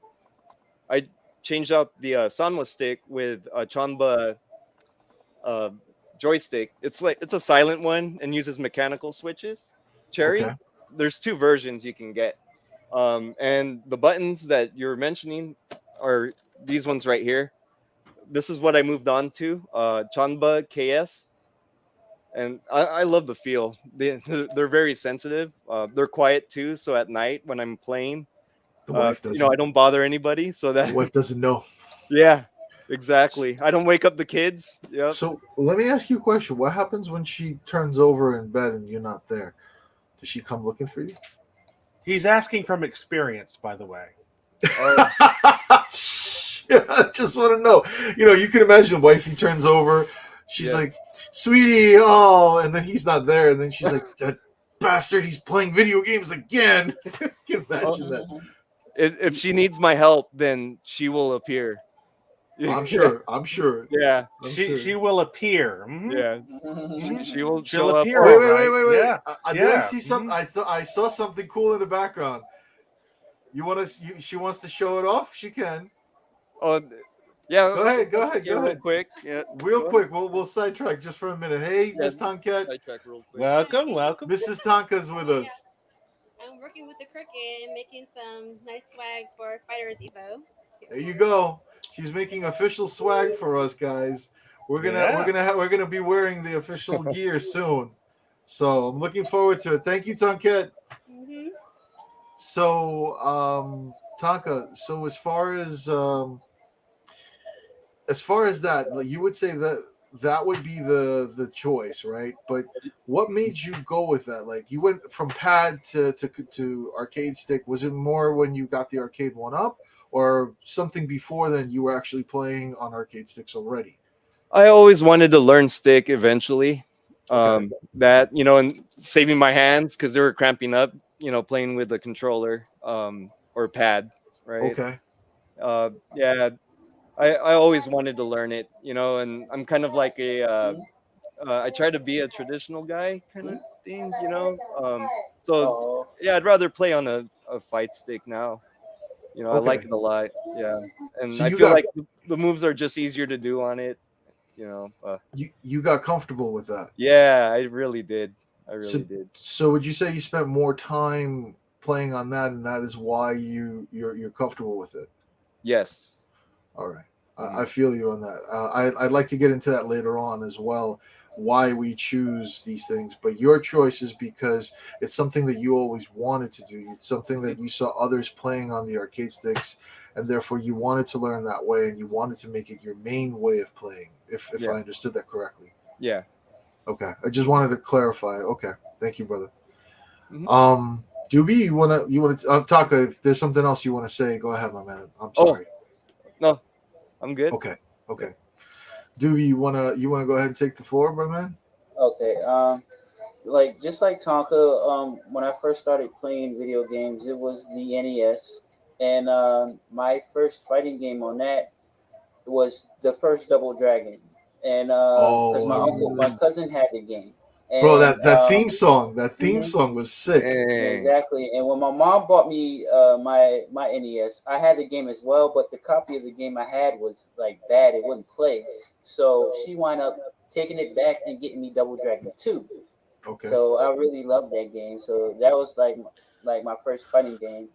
I changed out the Sanwa stick with a Chamba uh, joystick. It's a silent one and uses mechanical switches. Cherry.
Okay.
There's 2 versions you can get. And the buttons that you're mentioning are these ones right here. This is what I moved on to. Chanba KS. And I love the feel. They're very sensitive. They're quiet too. So at night when I'm playing,
The wife doesn't.
I don't bother anybody. So
The
that
wife doesn't know.
yeah, exactly. I don't wake up the kids. Yep.
So let me ask you a question. What happens when she turns over in bed and you're not there? Does she come looking for you?
He's asking from experience, by the way.
I just want to know. You can imagine wifey turns over. She's
Yeah.
like, sweetie, oh, and then he's not there. And then she's like, that bastard, he's playing video games again. Can you imagine that?
If she needs my help, then she will appear.
I'm sure. I'm sure.
Yeah.
I'm
She
sure.
will appear. Mhm.
Yeah. She will
She'll
show up.
appear.
Wait.
Yeah.
Did I
Yeah.
see something? I saw something cool in the background. You want to? She wants to show it off. She can.
Oh, yeah.
Go ahead. Go ahead.
Yeah,
Go
real
ahead.
quick. Yeah.
Real quick. We'll sidetrack just for a minute. Hey, Miss Tonka.
Sidetrack real quick.
Welcome.
Mrs. Tonka's with us.
I'm working with the Cricket and making some nice swag for FightersEvo.
There you go. She's making official swag for us, guys. We're gonna be wearing the official gear soon. So I'm looking forward to it. Thank you, Tonka.
Mm-hmm.
So, Tonka. So as far as that, like, you would say that would be the choice, right? But what made you go with that? Like, you went from pad to arcade stick. Was it more when you got the arcade 1-up, or something before then you were actually playing on arcade sticks already?
I always wanted to learn stick eventually.
Okay.
That, and saving my hands because they were cramping up, playing with the controller or pad, right?
Okay.
Yeah, I always wanted to learn it, and I'm kind of like I try to be a traditional guy kind of thing, so yeah, I'd rather play on a fight stick now. I like
Okay.
it a lot. Yeah, and
So
I
you
feel
got-
like the moves are just easier to do on it.
You got comfortable with that.
Yeah, I really did. I really did.
So would you say you spent more time playing on that, and that is why you're comfortable with it?
Yes.
All right. I feel you on that. I'd like to get into that later on as well, why we choose these things. But your choice is because it's something that you always wanted to do. It's something that you saw others playing on the arcade sticks, and therefore you wanted to learn that way, and you wanted to make it your main way of playing, if I understood that correctly.
Yeah.
Okay. I just wanted to clarify. Okay. Thank you, brother.
Mm-hmm.
Doobie, you wanna Tonka, if there's something else you want to say, go ahead, my man. I'm sorry.
No, I'm good.
Okay. Doobie, you wanna go ahead and take the floor, my man?
Okay. Like just like Tonka, when I first started playing video games, it was the NES, and my first fighting game on that was the first Double Dragon, and because my cousin had the game,
bro,
and
that theme song was sick.
Exactly. And when my mom bought me my NES, I had the game as well, but the copy of the game I had was like bad; it wouldn't play. So she wound up taking it back and getting me Double Dragon 2.
Okay.
So I really loved that game. So that was like my first fighting game.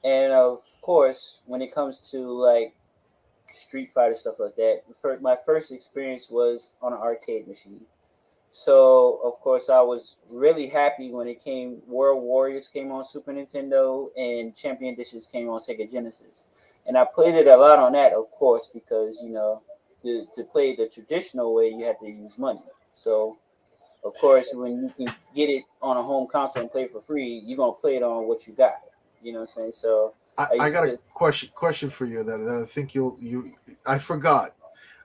And of course, when it comes to like Street Fighter stuff like that, my first experience was on an arcade machine. So of course I was really happy when it came. World Warriors came on Super Nintendo and Champion Dishes came on Sega Genesis, and I played it a lot on that, of course, because to play the traditional way you had to use money. So of course when you can get it on a home console and play it for free, you're gonna play it on what you got. You know what I'm saying? So
I got a question for you that I think I forgot.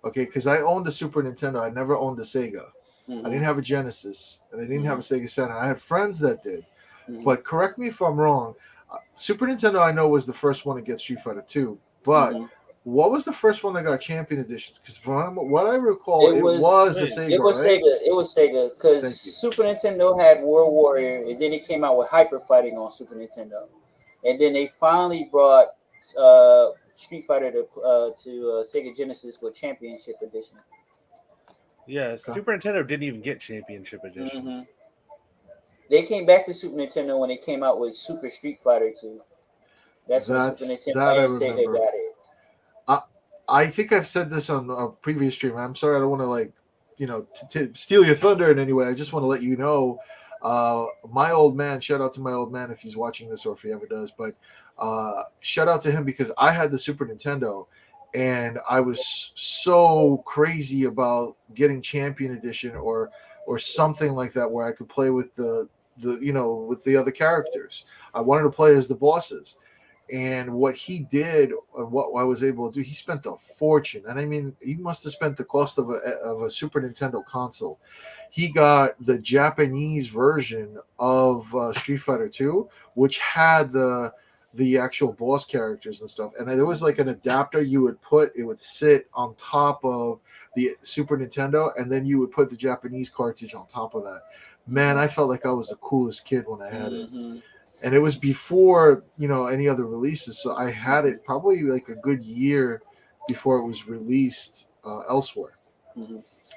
Okay, because I owned a Super Nintendo. I never owned a Sega. I didn't have a Genesis, and I didn't have a Sega Saturn. I had friends that did. But correct me if I'm wrong. Super Nintendo, I know, was the first one to get Street Fighter 2. But what was the first one that got Champion Editions? Because from what I recall, it was the Sega,
It was
right?
Sega. It was Sega because Super Nintendo had World Warrior, and then it came out with Hyper Fighting on Super Nintendo, and then they finally brought Street Fighter to Sega Genesis with Championship Edition.
Yeah, Super Nintendo didn't even get Championship Edition.
They came back to Super Nintendo when they came out with Super Street Fighter 2. That's when Super Nintendo and Sega got it.
I think I've said this on a previous stream. I'm sorry, I don't want to steal your thunder in any way. I just want to let you know, my old man. Shout out to my old man if he's watching this or if he ever does. But shout out to him because I had the Super Nintendo. And I was so crazy about getting Champion Edition or something like that where I could play with the with the other characters. I wanted to play as the bosses. And what he did, and what I was able to do, he spent a fortune. And I mean, he must have spent the cost of a Super Nintendo console. He got the Japanese version of Street Fighter 2, which had the actual boss characters and stuff. And there was like an adapter you would put, it would sit on top of the Super Nintendo, and then you would put the Japanese cartridge on top of that. Man, I felt like I was the coolest kid when I had it. And it was before, any other releases. So I had it probably like a good year before it was released elsewhere.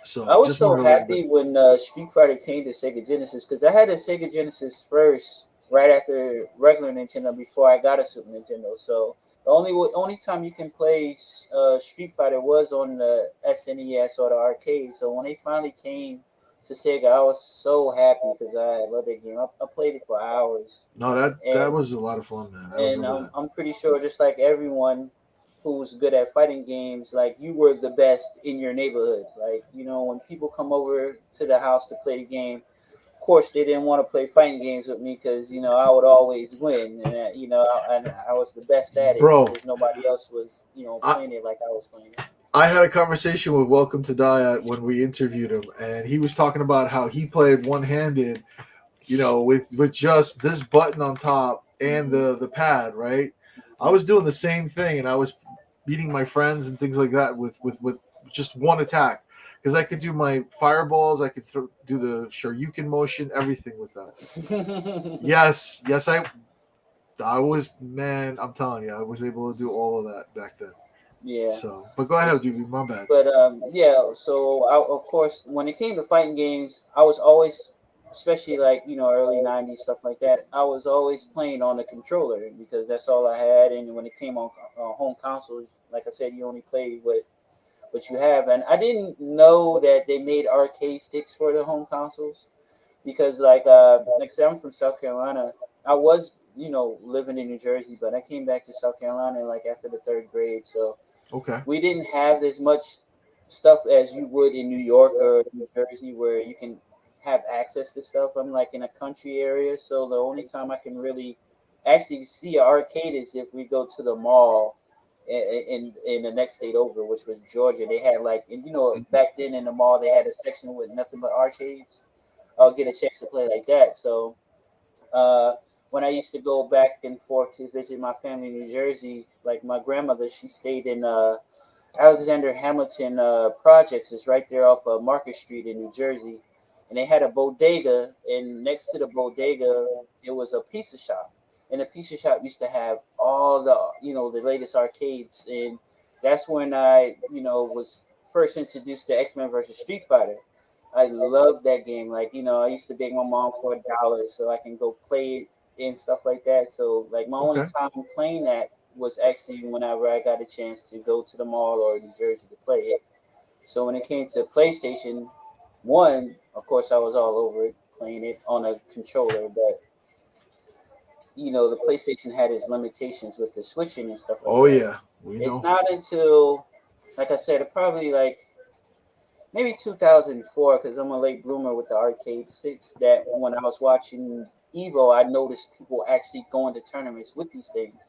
So
I was so happy when Street Fighter came to Sega Genesis because I had a Sega Genesis first, right after regular Nintendo, before I got a Super Nintendo. So the only time you can play Street Fighter was on the SNES or the arcade. So when they finally came to Sega, I was so happy because I love that game. I played it for hours.
No, that was a lot of fun, man.
And I'm pretty sure, just like everyone who's good at fighting games, like you were the best in your neighborhood. Like when people come over to the house to play the game, of course they didn't want to play fighting games with me because I would always win, and I was the best at it because nobody else was playing it like I was playing it.
I had a conversation with Welcome to Diet when we interviewed him, and he was talking about how he played one-handed, with just this button on top and the pad, right? I was doing the same thing, and I was beating my friends and things like that with just one attack because I could do my fireballs, I could do the Shoryuken motion, everything with that. yes, I was, man. I'm telling you, I was able to do all of that back then.
Yeah.
So, but go ahead, Doobie. My bad.
But yeah. So of course, when it came to fighting games, I was always especially like early '90s stuff like that, I was always playing on the controller because that's all I had. And when it came on home consoles, like I said, you only play what you have. And I didn't know that they made arcade sticks for the home consoles because like I said, I'm from South Carolina. I was living in New Jersey, but I came back to South Carolina like after the third grade, so
Okay.
we didn't have as much stuff as you would in New York or New Jersey where you can have access to stuff. I'm like in a country area, so the only time I can really actually see an arcade is if we go to the mall in the next state over, which was Georgia. They had like, and back then in the mall they had a section with nothing but arcades. I'll get a chance to play like that. So uh, when I used to go back and forth to visit my family in New Jersey, like my grandmother, she stayed in Alexander Hamilton Projects is right there off of Market Street in New Jersey, and they had a bodega, and next to the bodega it was a pizza shop, and the pizza shop used to have all the the latest arcades, and that's when I was first introduced to X-Men versus Street Fighter. I loved that game. Like I used to beg my mom for $1 so I can go play it and stuff like that. So like my only
Okay.
time playing that was actually whenever I got a chance to go to the mall or New Jersey to play it. So when it came to PlayStation One, of course I was all over it, playing it on a controller. But the PlayStation had its limitations with the switching and stuff like
Oh
that.
yeah, we
It's
know.
not until, like I said, probably like maybe 2004, because I'm a late bloomer with the arcade sticks. That when I was watching Evo, I noticed people actually going to tournaments with these things.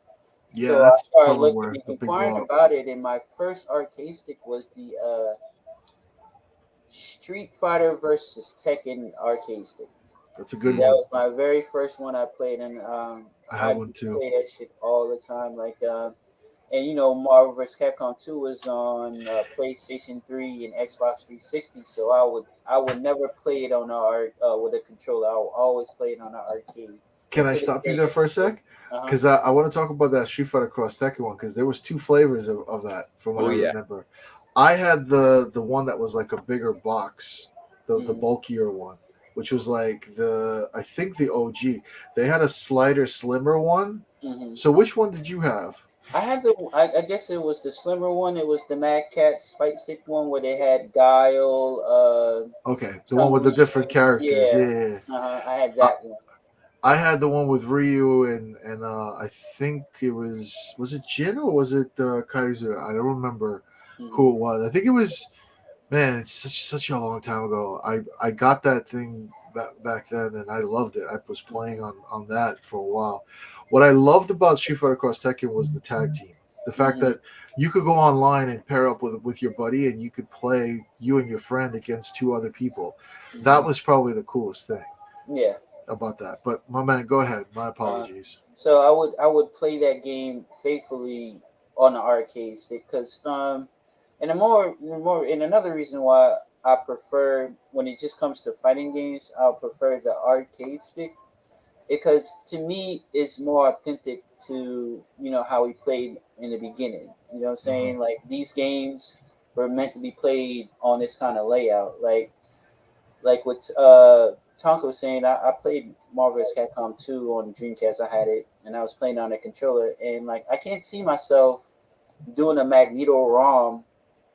Yeah,
So I
that's
started
probably
looking
where
and
the big
inquiring
blow up.
about it, and my first arcade stick was the Street Fighter versus Tekken arcade stick.
That's a good
That
one.
was my very first one I played, and
I
I
have one too.
play that shit all the time. And Marvel vs. Capcom 2 was on PlayStation 3 and Xbox 360, so I would never play it on with a controller. I would always play it on an arcade.
Can
And
I
to this
stop you
day,
there for a sec?
uh-huh.
Because I want to talk about that Street Fighter Cross Tekken one because there was two flavors of that from what
Oh
I
yeah.
remember. I had the one that was like a bigger box, the
hmm
bulkier one, which was like I think the OG. They had a slider slimmer one.
hmm
So which one did you have?
I guess it was the slimmer one. It was the Mad Catz fight stick one where they had Guile,
Okay, the one
Chun
with the
Li.
different characters.
Yeah,
Yeah, yeah, yeah.
I had
I,
that one.
I had the one with Ryu and I think it was it Jin or was it Kaiser? I don't remember
hmm
who it was. I think it was. Man, it's such a long time ago. I got that thing back then, and I loved it. I was playing on that for a while. What I loved about Street Fighter Cross Tekken was the tag team. The fact
hmm
that you could go online and pair up with your buddy, and you could play you and your friend against two other people. That
hmm
was probably the coolest thing
Yeah.
about that. But my man, go ahead. My
Uh,
apologies.
so I would play that game faithfully on the arcade stick because and and another reason why I prefer when it just comes to fighting games, I prefer the arcade stick because to me it's more authentic to how we played in the beginning. You know what I'm
Hmm.
saying? Like these games were meant to be played on this kind of layout. Like what Tonka was saying, I played Marvel vs. Capcom 2 on the Dreamcast. I had it, and I was playing on a controller, and like I can't see myself doing a Magneto ROM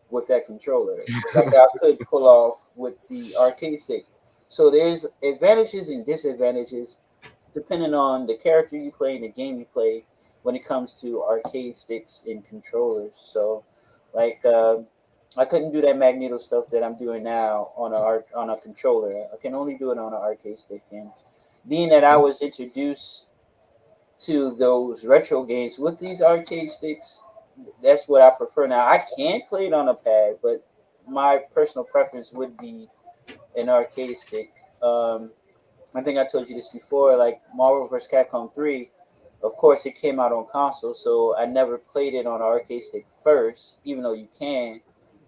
with that controller, like I could pull off with the arcade stick. So there's advantages and disadvantages depending on the character you play and the game you play when it comes to arcade sticks and controllers. So, like, I couldn't do that Magneto stuff that I'm doing now on a controller. I can only do it on an arcade stick. And being that I was introduced to those retro games with these arcade sticks, that's what I prefer. Now I can play it on a pad, but my personal preference would be an arcade stick. I think I told you this before. Like Marvel vs. Capcom 3, of course, it came out on console, so I never played it on arcade stick first, even though you can.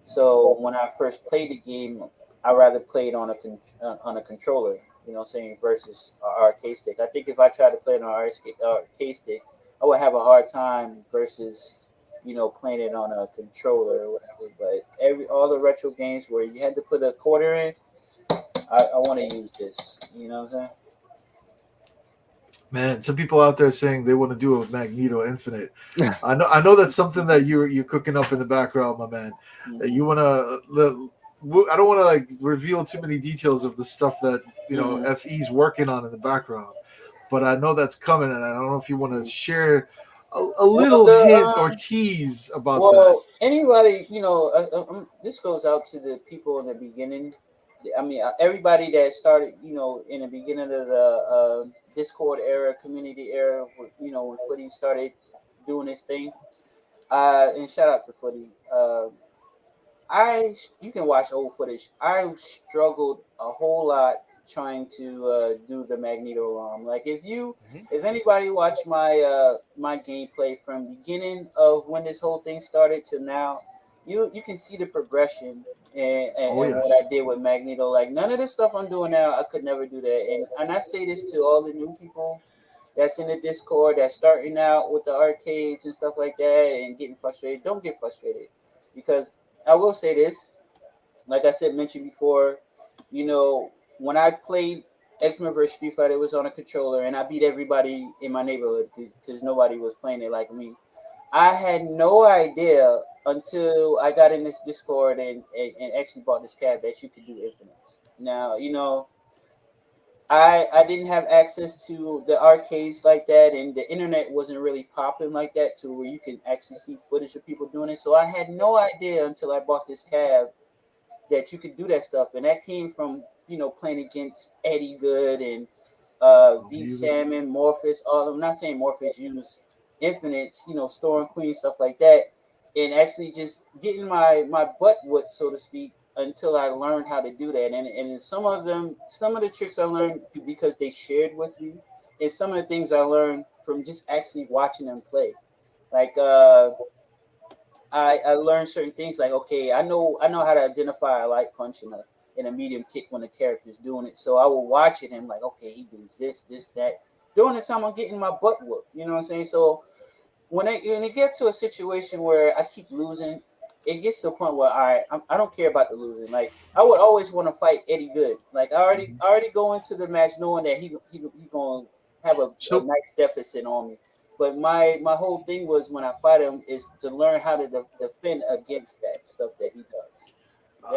So when I first played the game, I rather play it on a controller. You know, what I'm saying versus a arcade stick. I think if I tried to play it on arcade stick, I would have a hard time versus playing it on a controller or whatever. But all the retro games where you had to put a quarter in, I want to use this. You know what I'm saying?
Man, some people out there saying they want to do a Magneto Infinite. I know that's something that you're cooking up in the background, my man. You want to. I don't want to like reveal too many details of the stuff that FE's working on in the background, but I know that's coming, and I don't know if you want to share a little hint or tease about that.
Well, anybody, this goes out to the people in the beginning. I mean, everybody that started, in the beginning of the Discord era, community era, when Footy started doing this thing. And shout out to Footy. You can watch old footage. I struggled a whole lot trying to do the Magneto ROM. Like if anybody watched my my gameplay from beginning of when this whole thing started to now, you can see the progression and what I did with Magneto. Like none of this stuff I'm doing now, I could never do that. And I say this to all the new people that's in the Discord that's starting out with the arcades and stuff like that and getting frustrated. Don't get frustrated, because I will say this, like I mentioned before, when I played X-Men vs. Street Fighter, it was on a controller, and I beat everybody in my neighborhood because nobody was playing it like me. I had no idea until I got in this Discord and actually bought this cab that you could do infinites. Now, I didn't have access to the arcades like that, and the internet wasn't really popping like that to where you can actually see footage of people doing it. So I had no idea until I bought this cab that you could do that stuff, and that came from playing against Eddie Good and V Salmon, Morpheus. I'm not saying Morpheus used infinites, Storm Queen, stuff like that, and actually just getting my butt whooped, so to speak, until I learned how to do that. And some of the tricks I learned because they shared with me, and some of the things I learned from just actually watching them play. Like I learned certain things like, okay, I know how to identify a light punch and a medium kick when the character's doing it. So I will watch it and I'm like, okay, he does this, that. During the time I'm getting my butt whooped, you know what I'm saying? So when it gets to a situation where I keep losing, it gets to a point where I don't care about the losing. Like I would always want to fight Eddie Good. Like I already go into the match knowing that he gonna have a nice deficit on me. But my whole thing was when I fight him is to learn how to defend against that stuff that he does.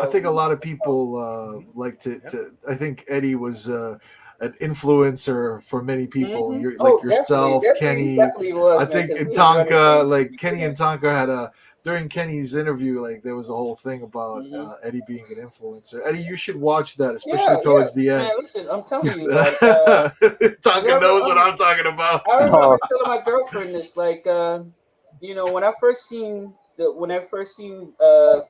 I think a lot of people like to. I think Eddie was an influencer for many people. Like yourself, Kenny.
Definitely was,
I think Tonka, like Kenny and Tonka had during Kenny's interview, like there was a whole thing about Eddie being an influencer. Eddie, you should watch that, especially towards the end.
Man, listen, I'm telling you, like,
Tonka knows what I'm talking about.
I remember telling my girlfriend this, like, when I first seen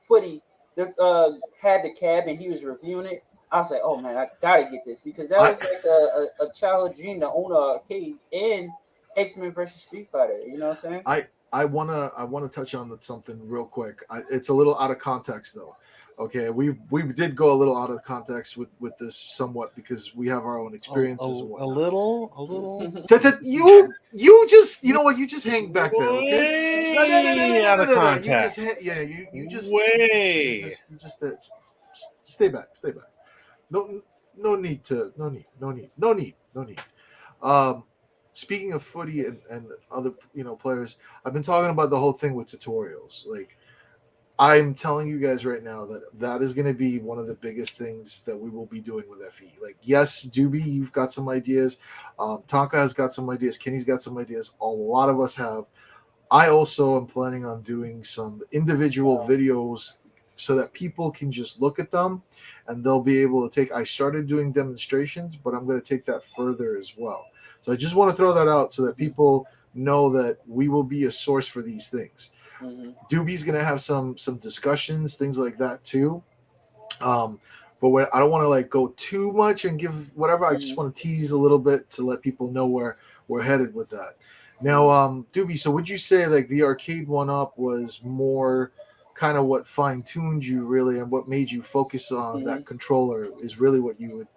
Footy had the cab and he was reviewing it, I was like, oh man, I gotta get this, because that was like a childhood dream to own an arcade and X-Men versus Street Fighter. You know what I'm saying?
I wanna touch on something real quick. It's a little out of context though. Okay, we did go a little out of context with this somewhat because we have our own experiences.
A little.
You just what, you just hang back there. Okay,
no, out of context.
You just stay back. No need. Speaking of Footy and other players, I've been talking about the whole thing with tutorials. Like, I'm telling you guys right now that is going to be one of the biggest things that we will be doing with FE. Like, yes, Doobie, you've got some ideas. Tonka has got some ideas. Kenny's got some ideas. A lot of us have. I also am planning on doing some individual videos so that people can just look at them and they'll be able to take. I started doing demonstrations, but I'm going to take that further as well. So I just want to throw that out so that people know that we will be a source for these things. Doobie's going to have some discussions, things like that too. But I don't want to like go too much and give whatever. I just want to tease a little bit to let people know where we're headed with that. Now, Doobie, so would you say like the arcade 1-up was more kind of what fine-tuned you really and what made you focus on that controller is really what you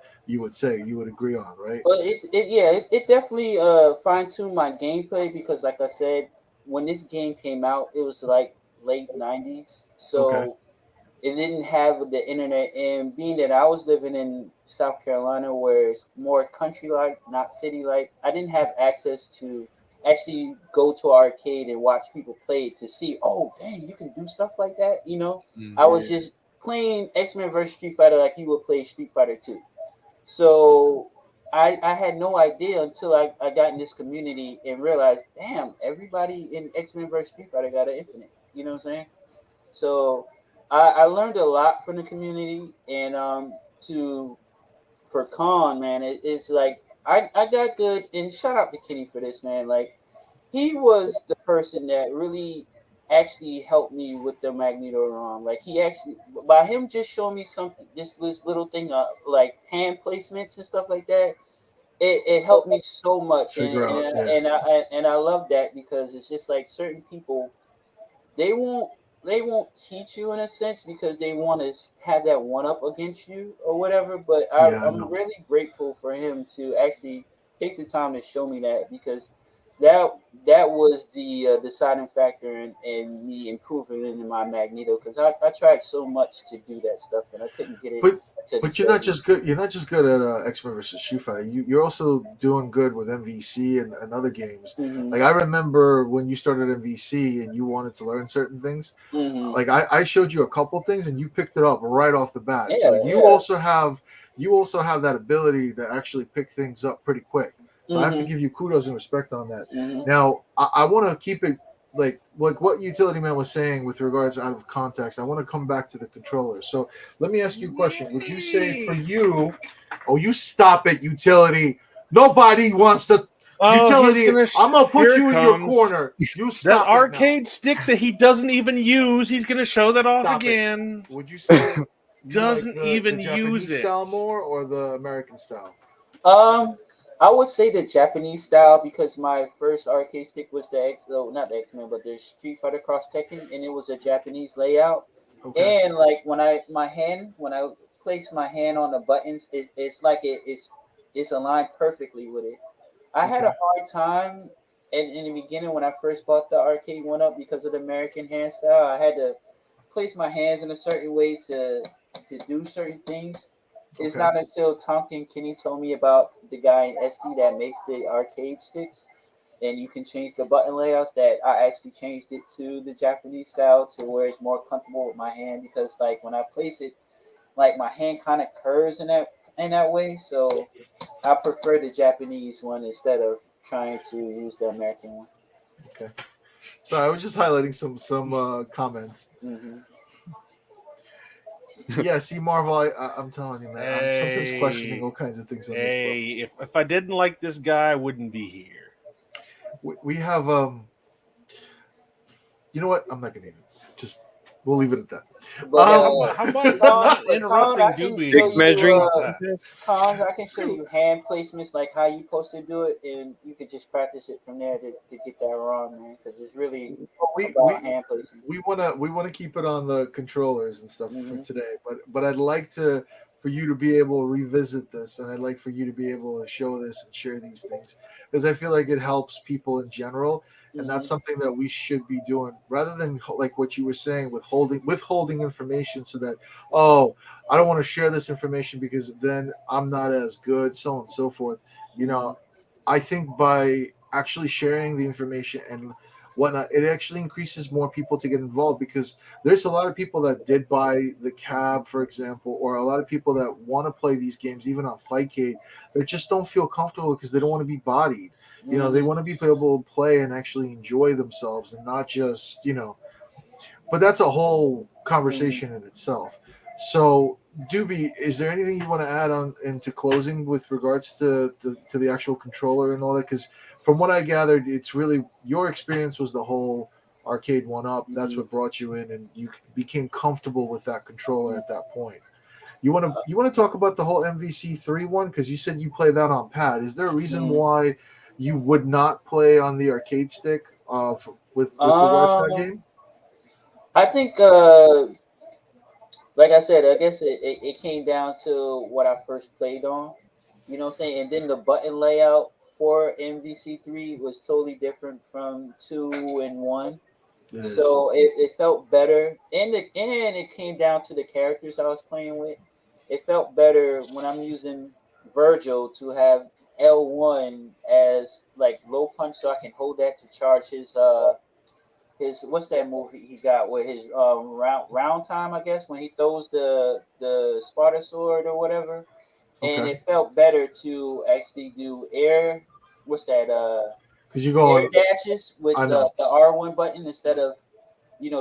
would say, you would agree on, right?
Well, it definitely fine-tuned my gameplay because, like I said, when this game came out, it was like late 90s. So it didn't have the internet, and being that I was living in South Carolina where it's more country like, not city like, I didn't have access to actually go to an arcade and watch people play to see, oh dang, you can do stuff like that, you know. I was just playing X-Men versus Street Fighter like you would play Street Fighter 2. So I had no idea until I got in this community and realized, damn, everybody in X-Men versus Street Fighter got an infinite. You know what I'm saying? So I learned a lot from the community, and to for Khan, man, it's like I got good, and shout out to Kenny for this, man. Like, he was the person that really actually helped me with the Magneto ROM. Like, he actually, by him just showing me something, this little thing, like hand placements and stuff like that, it helped me so much, and I love that, because it's just like certain people, they won't teach you in a sense because they want to have that one up against you or whatever. But I'm really grateful for him to actually take the time to show me that, because that was the deciding factor in me improving in my Magneto, because I tried so much to do that stuff and I couldn't get it.
But you're not just good. You're not just good at X-Men versus Street Fighter. You're also doing good with MVC and other games.
Mm-hmm.
Like, I remember when you started MVC and you wanted to learn certain things.
Mm-hmm.
Like, I showed you a couple things and you picked it up right off the bat.
Yeah,
so you also have that ability to actually pick things up pretty quick. So I have to give you kudos and respect on that. Now I want to keep it like what Utility Man was saying with regards out of context. I want to come back to the controller. So let me ask you a question. Would you say for you? Oh, you stop it, Utility. Nobody wants to. Utility. I'm gonna put you in your corner. You stop
that arcade stick that he doesn't even use. He's gonna show that off again.
Would you say
doesn't
like
even
the
use
Japanese
it
style more or the American style?
I would say the Japanese style, because my first arcade stick was not the X-Men, but the Street Fighter Cross Tekken, and it was a Japanese layout. Okay. And like when I place my hand on the buttons, it's like it's aligned perfectly with it. I had a hard time in the beginning when I first bought the arcade one up because of the American hand style. I had to place my hands in a certain way to do certain things. It's not until Tonka and Kenny told me about the guy in SD that makes the arcade sticks, and you can change the button layouts, that I actually changed it to the Japanese style to where it's more comfortable with my hand, because like when I place it, like my hand kind of curves in that way. So I prefer the Japanese one instead of trying to use the American one.
Okay. So I was just highlighting some comments.
Mm-hmm.
Yeah, see, Marvel, I'm telling you, man, I'm sometimes questioning all kinds of things on this.
If I didn't like this guy, I wouldn't be here.
We have you know what? I'm not gonna even we'll leave it at that.
But,
how about not interrupting Doobie?
Measuring
Cons, I can show you hand placements, like how you supposed to do it, and you could just practice it from there to get that wrong, man. Because it's really about hand placement.
We wanna keep it on the controllers and stuff for today, but I'd like for you to be able to revisit this, and I'd like for you to be able to show this and share these things, because I feel like it helps people in general. And that's something that we should be doing, rather than like what you were saying, withholding information, so that, oh, I don't want to share this information because then I'm not as good, so on and so forth. You know, I think by actually sharing the information and whatnot, it actually increases more people to get involved, because there's a lot of people that did buy the cab, for example, or a lot of people that want to play these games, even on Fightcade, that just don't feel comfortable because they don't want to be bodied. You know, they want to be able to play and actually enjoy themselves, and not just, but that's a whole conversation in itself. So, Doobie, is there anything you want to add on into closing with regards to the actual controller and all that? Because from what I gathered, it's really your experience was the whole arcade one-up. That's what brought you in, and you became comfortable with that controller at that point. You want to talk about the whole MVC3 one, because you said you play that on pad. Is there a reason why you would not play on the arcade stick with regards to that game?
I think, like I said, I guess it came down to what I first played on. You know what I'm saying? And then the button layout for MVC3 was totally different from 2 and 1. So it felt better, and it came down to the characters I was playing with. It felt better when I'm using Virgil to have L1 as like low punch, so I can hold that to charge his what's that move he got with his round time, I guess, when he throws the Sparta sword or whatever. And it felt better to actually do air. What's that?
Because you go
air dashes with the R1 button instead of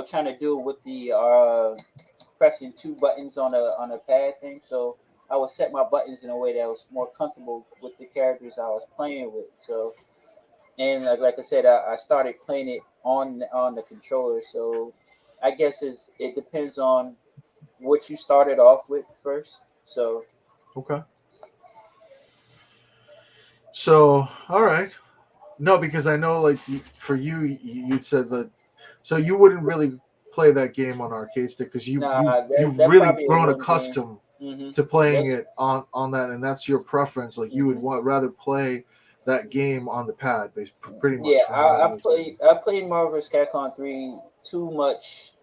trying to do it with the pressing two buttons on a pad thing. So I would set my buttons in a way that was more comfortable with the characters I was playing with. So and like I said, I started playing it on the controller. So I guess it depends on what you started off with first. So
okay. So all right. No, because I know, like, for you, you'd said that, so you wouldn't really play that game on arcade stick because you've really grown accustomed to playing it on that, and that's your preference. Like, you would rather play that game on the pad, pretty much.
Yeah, I played Marvel vs. Capcom 3 too much.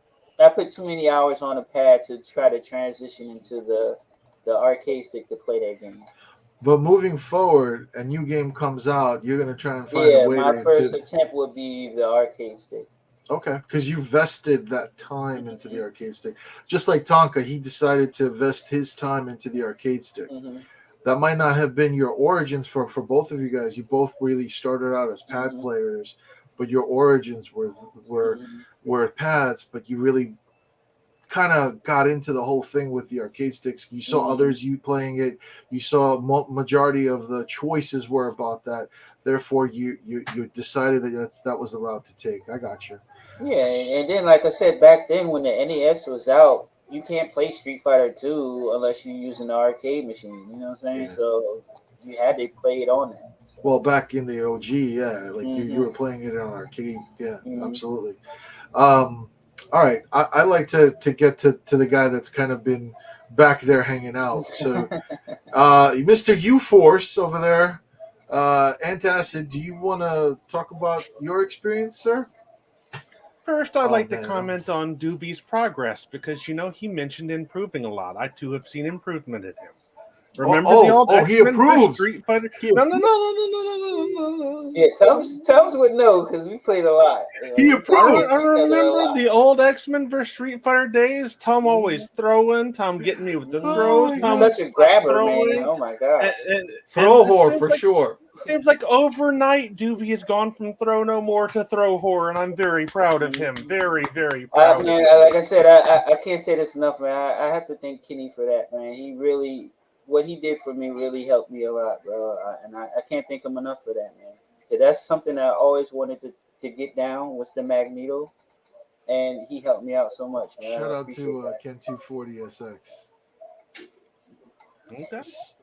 I put too many hours on the pad to try to transition into the arcade stick to play that game.
But moving forward, a new game comes out, you're gonna try and find a way to.
Yeah, my first attempt would be the arcade stick.
Okay, because you vested that time into the arcade stick. Just like Tonka, he decided to vest his time into the arcade stick. That might not have been your origins for both of you guys. You both really started out as pad players, but your origins were pads, but you really kind of got into the whole thing with the arcade sticks. You saw others you playing it. You saw majority of the choices were about that. Therefore, you decided that was the route to take. I got you.
Yeah, and then like I said, back then when the NES was out, you can't play Street Fighter 2 unless you're using the arcade machine. You know what I'm saying? Yeah. So you had to play it on that. So.
Well, back in the OG, yeah, like you were playing it on arcade. Yeah, absolutely. All right, I like to get to the guy that's kind of been back there hanging out. So, Mr. U-Force over there, Antacid, do you want to talk about your experience, sir?
First, I'd like to comment on Doobie's progress because, he mentioned improving a lot. I, too, have seen improvement in him. Remember the old X-Men Street Fighter? No.
Yeah, Tums would know because we played a lot.
He approved. I remember the old X-Men vs. Street Fighter days. Tom always throwing. Tom getting me with the throws.
Tom such a grabber, man. Oh my gosh.
Throw whore for sure.
Seems like overnight Doobie has gone from throw no more to throw whore, and I'm very proud of him. Very, very proud.
Man, like I said, I can't say this enough, man. I have to thank Kenny for that, man. He really. What he did for me really helped me a lot, bro. And I can't thank him enough for that, man. That's something I always wanted to get down was the Magneto, and he helped me out so much, man.
Shout out to Ken 240SX. Okay.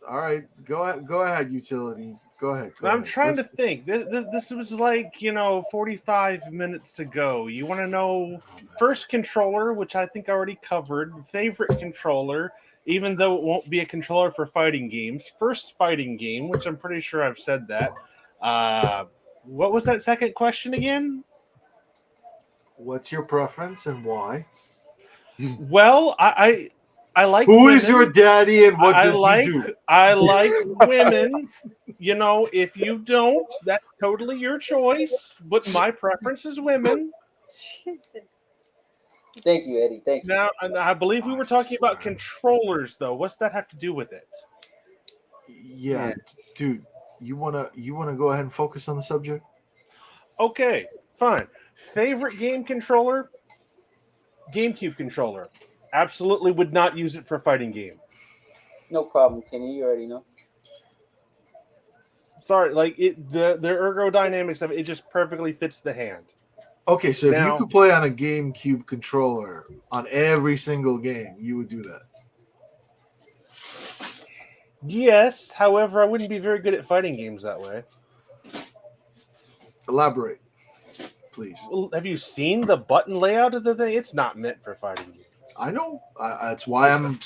All right, go ahead, Utility. Go ahead.
I'm trying to think. This was like 45 minutes ago. You want to know first controller, which I think I already covered. Favorite controller. Even though it won't be a controller for fighting games. First fighting game, which I'm pretty sure I've said that. What was that second question again?
What's your preference and why?
Well, I like
Who
women.
Is your daddy and what does he do?
I like women. If you don't, that's totally your choice. But my preference is women.
Thank you, Eddie. Thank you.
Now, I believe we were talking about controllers, though. What's that have to do with it?
Yeah, dude, you wanna go ahead and focus on the subject?
Okay, fine. Favorite game controller? GameCube controller. Absolutely would not use it for fighting game.
No problem, Kenny. You already know.
Sorry, the ergodynamics of it just perfectly fits the hand.
Okay, so if you could play on a GameCube controller on every single game, you would do that?
Yes, however, I wouldn't be very good at fighting games that way.
Elaborate, please.
Well, have you seen the button layout of the thing? It's not meant for fighting games.
I know. That's why I'm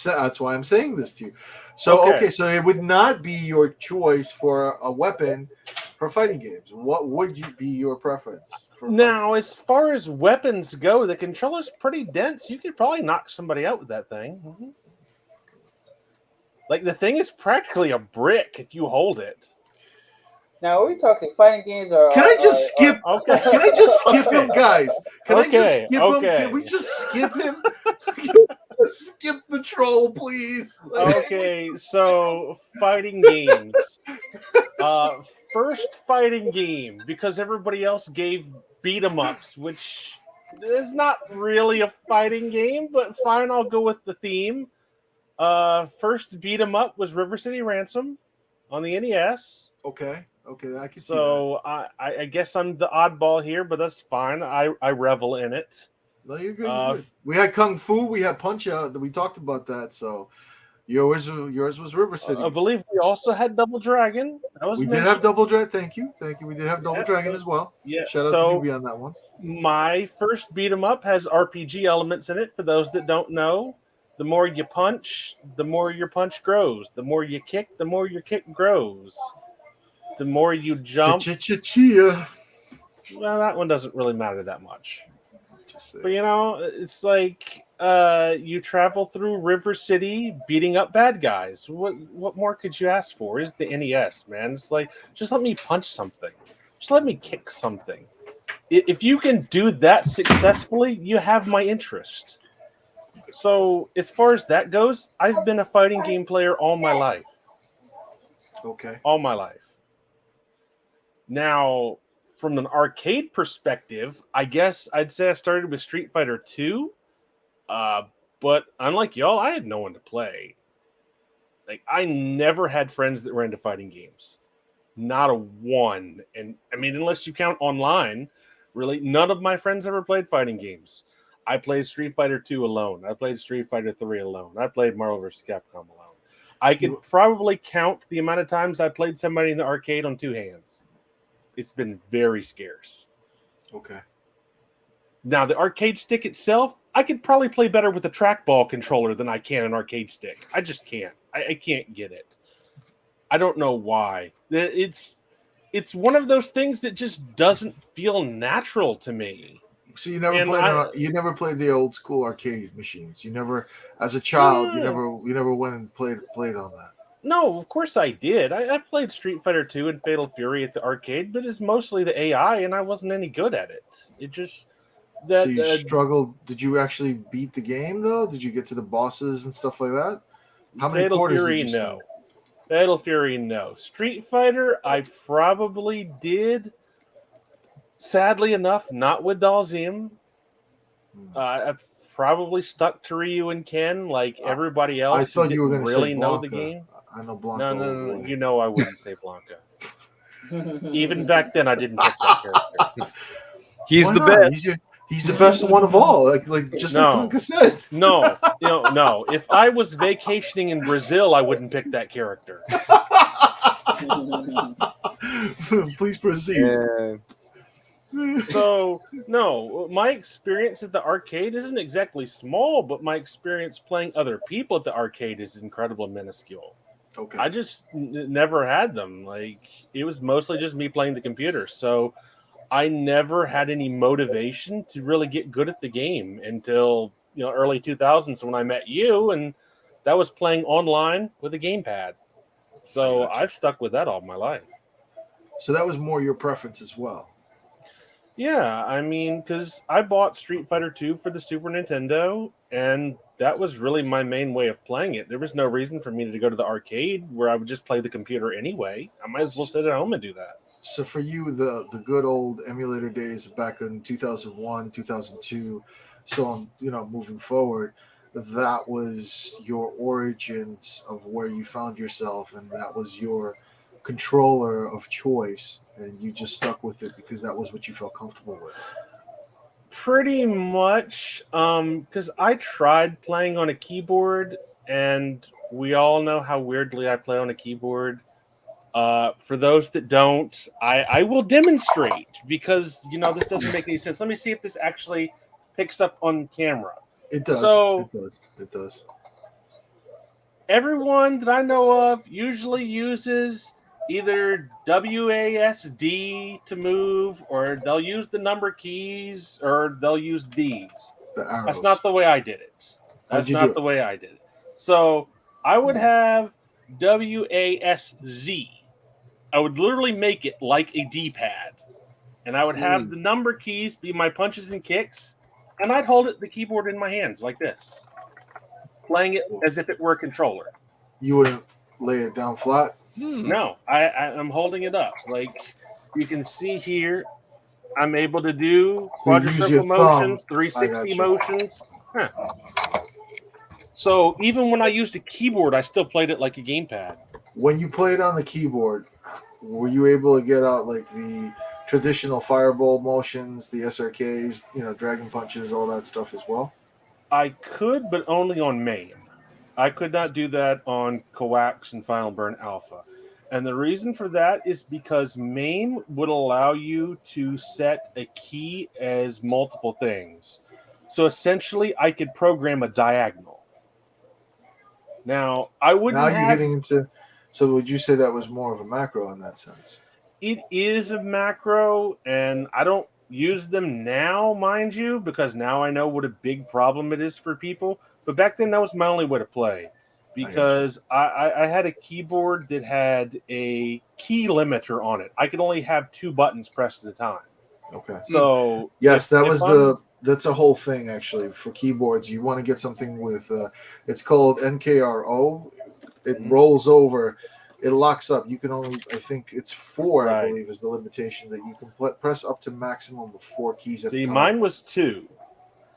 saying this to you. So okay, so it would not be your choice for a weapon for fighting games. What would be your preference
Now, as far as weapons go, the controller's pretty dense. You could probably knock somebody out with that thing. Mm-hmm. Like, the thing is practically a brick if you hold it.
Now, are we talking fighting games or?
Can I just skip?
Okay.
Can I just skip him, guys? Can I just skip him?
Okay.
Can we just skip him? Skip the troll, please.
Okay, so fighting games. First fighting game, because everybody else gave beat 'em ups, which is not really a fighting game, but fine, I'll go with the theme. First beat 'em up was River City Ransom on the NES.
Okay, I can see
So I guess I'm the oddball here, but that's fine. I revel in it.
No, you're good. You're good. We had Kung Fu. We had Punch Out. We talked about that. So yours was River City.
I believe we also had Double Dragon.
We did have Double Dragon. Thank you. We did have Double Dragon as well.
Yeah.
Shout out to Doobie on that one.
My first beat 'em up has RPG elements in it. For those that don't know, the more you punch, the more your punch grows. The more you kick, the more your kick grows. The more you jump. Well, that one doesn't really matter that much. But you know, it's like you travel through River City beating up bad guys. What more could you ask for? Is the NES, man? It's like, just let me punch something. Just let me kick something. If you can do that successfully, you have my interest. So as far as that goes, I've been a fighting game player all my life.
Okay.
All my life. Now, from an arcade perspective, I guess I'd say I started with Street Fighter 2. But unlike y'all, I had no one to play. Like, I never had friends that were into fighting games. Not a one. And I mean, unless you count online, really, none of my friends ever played fighting games. I played Street Fighter 2 alone. I played Street Fighter 3 alone. I played Marvel vs. Capcom alone. I could probably count the amount of times I played somebody in the arcade on two hands. It's been very scarce.
Okay.
Now, the arcade stick itself, I could probably play better with a trackball controller than I can an arcade stick. I just can't. I can't get it. I don't know why. It's one of those things that just doesn't feel natural to me.
So you never played the old school arcade machines. You never, as a child, you never went and played on that.
No, of course I did. I played Street Fighter 2 and Fatal Fury at the arcade, but it's mostly the AI, and I wasn't any good at it. It just
so you struggled. Did you actually beat the game though? Did you get to the bosses and stuff like that? How many quarters did you spend?
Fatal Fury, no. Street Fighter, I probably did. Sadly enough, not with Dalzium. I probably stuck to Ryu and Ken like everybody else.
I thought you were going to
really
say
know
Blanca.
the game.
I know Blanca.
No. You know I wouldn't say Blanca. Even back then, I didn't pick that character.
He's the best.
He's the best one of all. Like Tonka said.
No. If I was vacationing in Brazil, I wouldn't pick that character.
Please proceed.
Yeah.
So, no, my experience at the arcade isn't exactly small, but my experience playing other people at the arcade is incredibly minuscule.
Okay.
I just never had them. Like, it was mostly just me playing the computer. So I never had any motivation to really get good at the game until, early 2000s when I met you, and that was playing online with a gamepad. So I've stuck with that all my life.
So that was more your preference as well.
Yeah, I mean, because I bought Street Fighter 2 for the Super Nintendo, and that was really my main way of playing it. There was no reason for me to go to the arcade where I would just play the computer anyway. I might as well sit at home and do that.
So for you, the good old emulator days back in 2001, 2002, so on, moving forward, that was your origins of where you found yourself, and that was your controller of choice, and you just stuck with it because that was what you felt comfortable with.
Pretty much, because I tried playing on a keyboard, and we all know how weirdly I play on a keyboard. For those that don't, I will demonstrate because this doesn't make any sense. Let me see if this actually picks up on camera.
It does.
So,
it does.
Everyone that I know of usually uses either WASD to move, or they'll use the number keys, or they'll use these.
The arrows.
That's not the way I did it. That's not the way I did it. So I would have WASZ. I would literally make it like a D-pad. And I would have the number keys be my punches and kicks, and I'd hold the keyboard in my hands like this, playing it as if it were a controller.
You wouldn't lay it down flat?
No, I'm holding it up. Like you can see here, I'm able to do quadricircle motions, 360 motions. Huh. So even when I used a keyboard, I still played it like a gamepad.
When you played on the keyboard, were you able to get out like the traditional fireball motions, the SRKs, dragon punches, all that stuff as well?
I could, but only on MAME. I could not do that on Coax and Final Burn Alpha. And the reason for that is because MAME would allow you to set a key as multiple things. So essentially, I could program a diagonal. Now, I wouldn't
Now you're getting into... So would you say that was more of a macro in that sense?
It is a macro, and I don't use them now, mind you, because now I know what a big problem it is for people. But back then, that was my only way to play, because I had a keyboard that had a key limiter on it. I could only have 2 buttons pressed at a time. Okay. So
yes, that's a whole thing actually for keyboards. You want to get something with it's called NKRO. It rolls over. It locks up. You can only, I think it's 4, I believe, is the limitation that you can press up to maximum of 4 keys at a time.
Mine was 2.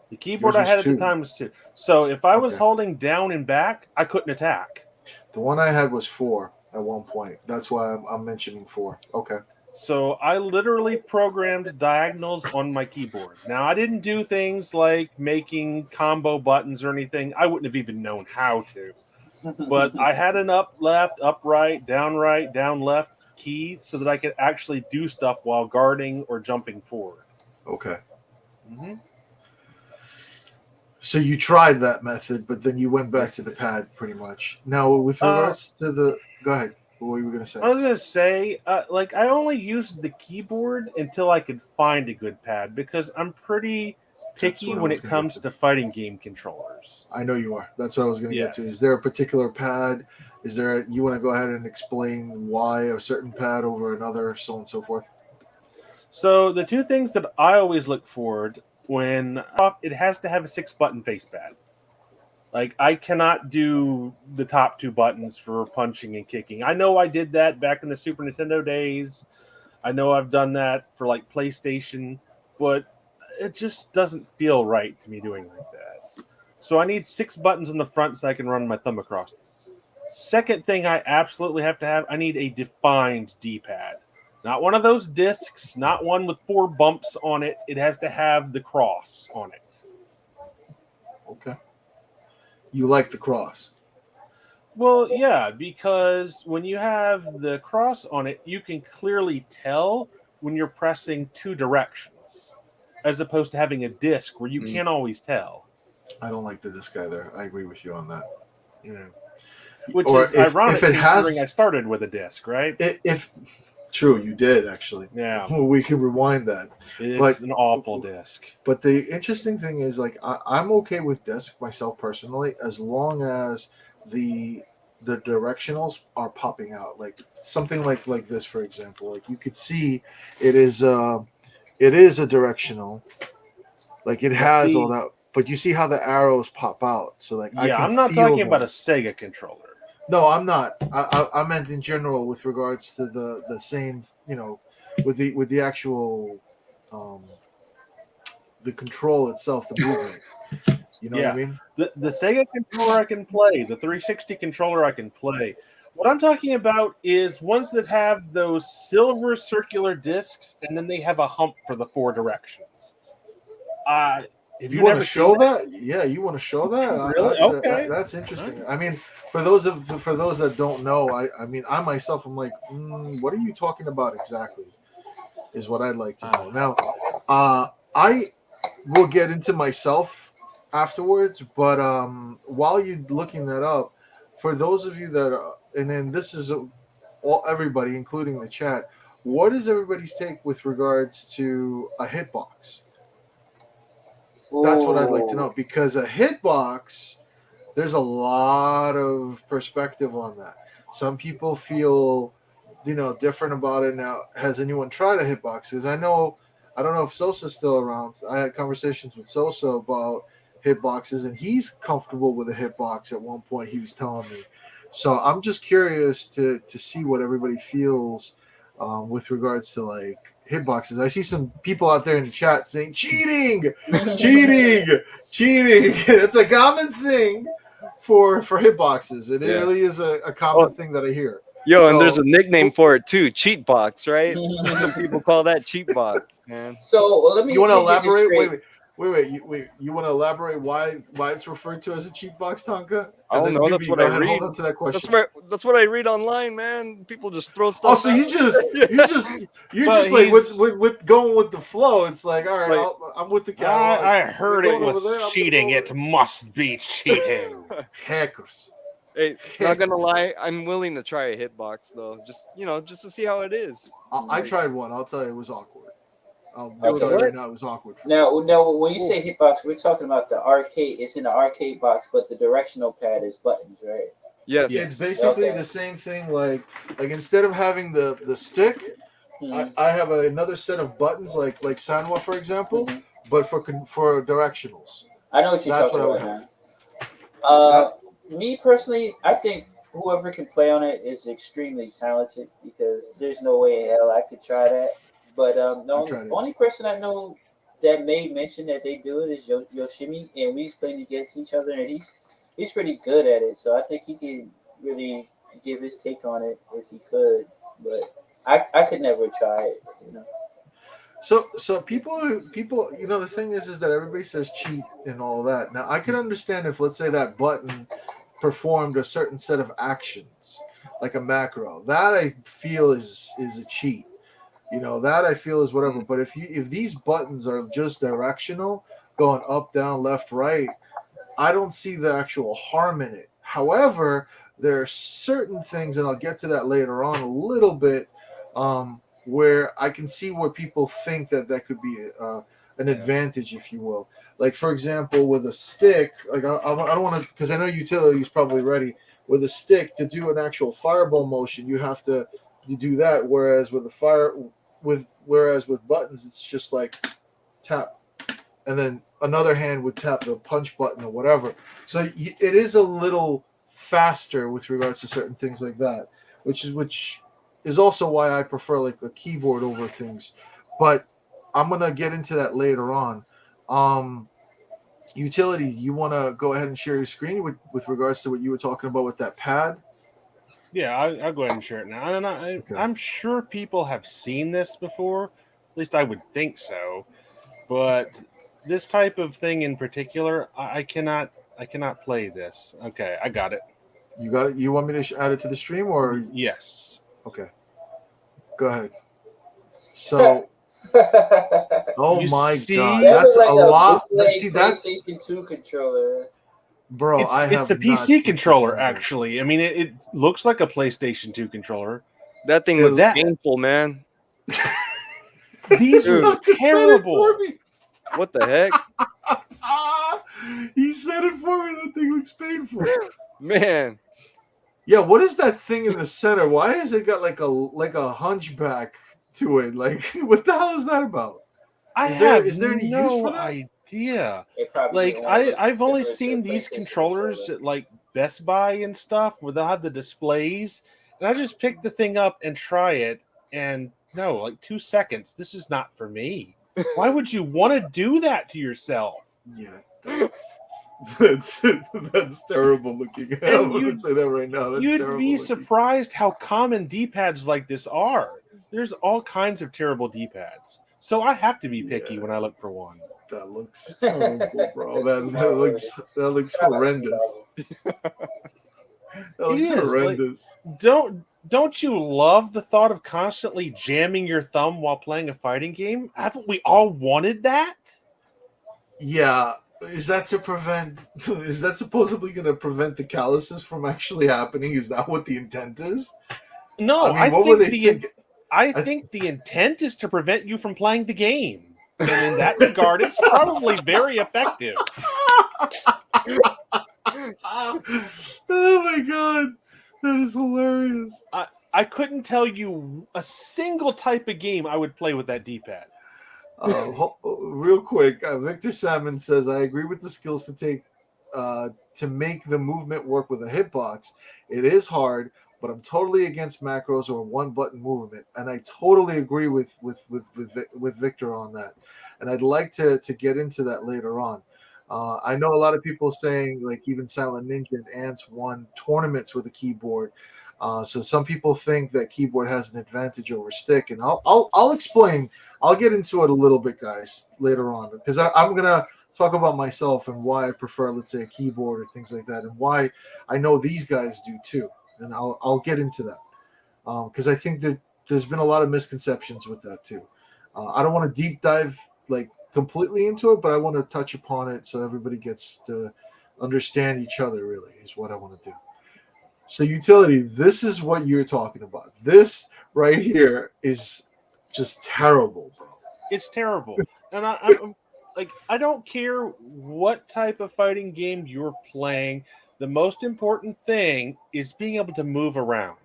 The keyboard I had at the time was 2. So if I was holding down and back, I couldn't attack.
The one I had was 4 at one point. That's why I'm mentioning 4. Okay.
So I literally programmed diagonals on my keyboard. Now, I didn't do things like making combo buttons or anything. I wouldn't have even known how to. But I had an up, left, right, down left key so that I could actually do stuff while guarding or jumping forward.
Okay. So you tried that method, but then you went back to the pad pretty much. Now, with regards to the... Go ahead. What were you going to say?
I was going to say, I only used the keyboard until I could find a good pad, because I'm pretty... picky when it comes to fighting game controllers.
I know you are. That's what I was going to get to. Is there a particular pad? Is there? You want to go ahead and explain why a certain pad over another, so on and so forth?
So the 2 things that I always look for when it has to have a 6-button face pad. Like I cannot do the top 2 buttons for punching and kicking. I know I did that back in the Super Nintendo days. I know I've done that for like PlayStation, but it just doesn't feel right to me doing like that. So I need 6 buttons in the front so I can run my thumb across. Second thing I absolutely have to have, I need a defined D-pad. Not one of those discs, not one with 4 bumps on it. It has to have the cross on it.
Okay. You like the cross?
Well, yeah, because when you have the cross on it, you can clearly tell when you're pressing 2 directions, as opposed to having a disc where you can't always tell.
I don't like the disc either. I agree with you on that.
Yeah. Which is ironic considering I started with a disc, right?
True, you did actually.
Yeah.
We can rewind that.
It's an awful disc.
But the interesting thing is, like, I'm okay with disc myself personally, as long as the directionals are popping out. Like something like this, for example. Like you could see it is a directional, like it has all that, but you see how the arrows pop out. So like,
I'm not talking about a Sega controller.
No, I'm not. I meant in general with regards to the same, with the actual, the control itself, the movement. You know what I mean?
The Sega controller I can play. The 360 controller I can play. What I'm talking about is ones that have those silver circular discs, and then they have a hump for the 4 directions. If
you want to show that? Yeah, you want to show that?
Really? Okay.
That's interesting. Right. I mean, for those that don't know, I myself, I'm like, what are you talking about exactly? Is what I'd like to know. Now, I will get into myself afterwards, but while you're looking that up, for those of you that are, and then this is everybody, including the chat, what is everybody's take with regards to a hitbox? That's what I'd like to know, because a hitbox, there's a lot of perspective on that. Some people feel, different about it. Now, has anyone tried a hitbox? Because I don't know if Sosa's still around. I had conversations with Sosa about hitboxes, and he's comfortable with a hitbox at one point, he was telling me. So I'm just curious to see what everybody feels with regards to like hitboxes. I see some people out there in the chat saying cheating. It's a common thing for hitboxes. It really is a common thing that I hear.
Yo, and there's a nickname for it too, cheat box, right? Some people call that cheat box, man.
So let me.
You want to elaborate? Wait. You want to elaborate why it's referred to as a cheat box, Tonka?
I don't know. That's what I read.
Hold on to that question.
That's what I read online, man. People just throw stuff.
Oh, so you just like with going with the flow. It's like, all right, I'm with the guy.
I heard it was cheating. It must be cheating.
Hackers.
Hey, not gonna lie, I'm willing to try a hitbox though. Just to see how it is.
I tried one. I'll tell you, it was awkward. I'll tell you right now, it was awkward.
Now, when you say hitbox, we're talking about the arcade. It's in the arcade box, but the directional pad is buttons, right?
Yes.
It's basically the same thing. Like instead of having the stick, I have another set of buttons, like Sanwa, for example, but for directionals.
I know what you're talking about now. Me personally, I think whoever can play on it is extremely talented, because there's no way in hell I could try that. But the only person I know that made mention that they do it is Yoshimi, and we playing against each other, and he's pretty good at it. So I think he can really give his take on it if he could. But I could never try it,
So people, the thing is that everybody says cheat and all that. Now I can understand if, let's say, that button performed a certain set of actions, like a macro. That I feel is a cheat. That I feel is whatever. But if these buttons are just directional, going up, down, left, right, I don't see the actual harm in it. However, there are certain things, and I'll get to that later on a little bit, where I can see where people think that could be an advantage, if you will. Like, for example, with a stick, like I don't want to, because I know Utility is probably ready. With a stick, to do an actual fireball motion, you do that. Whereas with buttons, it's just like tap, and then another hand would tap the punch button or whatever. So it is a little faster with regards to certain things like that, which is also why I prefer like the keyboard over things. But I'm gonna get into that later on. Utility, you want to go ahead and share your screen with regards to what you were talking about with that pad?
Yeah, I'll go ahead and share it now. I'm sure people have seen this before. At least I would think so. But this type of thing in particular, I cannot play this. Okay, I got it.
You got it? You want me to add it to the stream, or?
Yes.
Okay. Go ahead. So, oh my God, that's a lot. See, that's
PlayStation 2 controller.
Bro,
it's a PC controller, actually. I mean, it looks like a PlayStation 2 controller.
That thing looks painful, man.
These are terrible.
What the heck?
He said it for me. That thing looks painful.
Man.
Yeah, what is that thing in the center? Why has it got like a hunchback to it? Like, what the hell is that about? Is there any use for that?
Idea. Like, I've only seen these controllers at like Best Buy and stuff where they'll have the displays, and I just pick the thing up and try it, and no, like 2 seconds. This is not for me. Why would you want to do that to yourself?
Yeah, that's terrible looking. I'm going to say that right now. That's
you'd
terrible
be
looking.
surprised how common D-pads like this are. There's all kinds of terrible D-pads. So I have to be picky when I look for one.
That looks terrible, bro. That looks horrendous. That looks horrendous.
Like, don't you love the thought of constantly jamming your thumb while playing a fighting game? Haven't we all wanted that?
Yeah. Is that supposedly going to prevent the calluses from actually happening? Is that what the intent is?
No,
I mean, what were they thinking?
I think the intent is to prevent you from playing the game. And in that regard, it's probably very effective.
Oh my god, that is hilarious.
I couldn't tell you a single type of game I would play with that D-pad.
Real quick, Victor Salmon says, I agree with the skills to make the movement work with a hitbox. It is hard, but I'm totally against macros or one button movement, and I totally agree with Victor on that. And I'd like to get into that later on. I know a lot of people saying, like, even Silent Ninja and Ants won tournaments with a keyboard. So some people think that keyboard has an advantage over stick, and I'll explain. I'll get into it a little bit, guys, later on, because I'm gonna talk about myself and why I prefer, let's say, a keyboard or things like that, and why I know these guys do too. And I'll get into that because I think that there's been a lot of misconceptions with that too. I don't want to deep dive like completely into it, but I want to touch upon it so everybody gets to understand each other. Really, is what I want to do. So utility, this is what you're talking about. This right here is just terrible, bro.
It's terrible. And I'm like, I don't care what type of fighting game you're playing. The most important thing is being able to move around.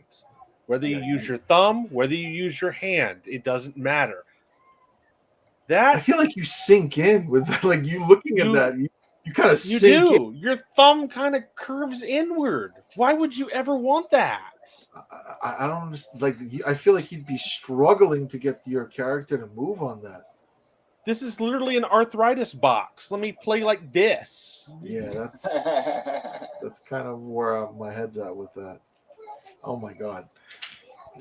Whether you use your thumb, whether you use your hand, it doesn't matter.
I feel like you sink in with like you looking at that. You kind of sink in.
Your thumb kind of curves inward. Why would you ever want that?
I don't understand. Like, I feel like you'd be struggling to get your character to move on that.
This is literally an arthritis box. Let me play like this.
Yeah, that's kind of where my head's at with that. Oh my god.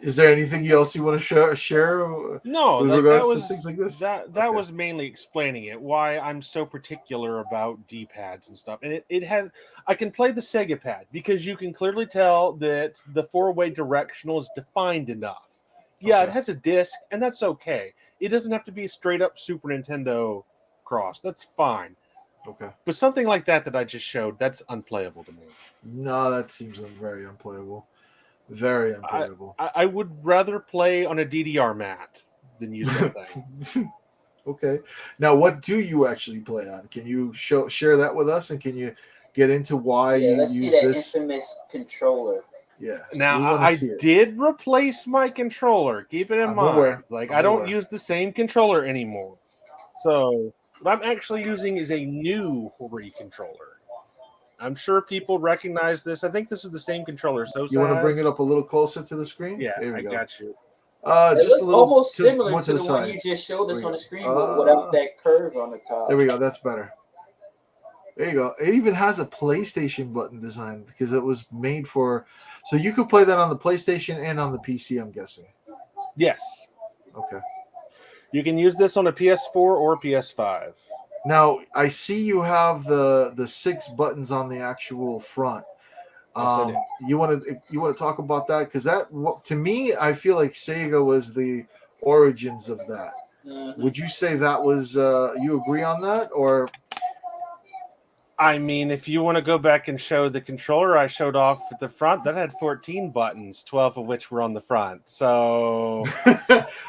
Is there anything else you want to share?
No,
with regards to things like this?
That was mainly explaining it. Why I'm so particular about D-pads and stuff. And it has. I can play the Sega pad because you can clearly tell that the 4-way directional is defined enough. Yeah, It has a disc, and that's okay. It doesn't have to be a straight up Super Nintendo cross. That's fine.
Okay.
But something like that I just showed, that's unplayable to me.
No, that seems very unplayable. Very unplayable.
I would rather play on a DDR mat than use that thing.
Okay. Now, what do you actually play on? Can you share that with us, and can you get into why you
let's
use
see that
this
infamous controller.
Yeah.
Now, I did replace my controller. Keep it in mind. I don't use the same controller anymore. So, what I'm actually using is a new Hori controller. I'm sure people recognize this. I think this is the same controller. So
you want to bring it up a little closer to the screen?
Yeah, I got you.
Just a little almost similar to the one you just showed us on the screen, but without that curve on the top.
There we go. That's better. There you go. It even has a PlayStation button design because it was made for. So you could play that on the PlayStation and on the PC, I'm guessing.
Yes.
Okay.
You can use this on a PS4 or PS5.
Now, I see you have the 6 buttons on the actual front. You want to talk about that? Because that, to me, I feel like Sega was the origins of that. Mm-hmm. Would you say that was, you agree on that? Or...
I mean, if you want to go back and show the controller I showed off at the front, that had 14 buttons, 12 of which were on the front. So,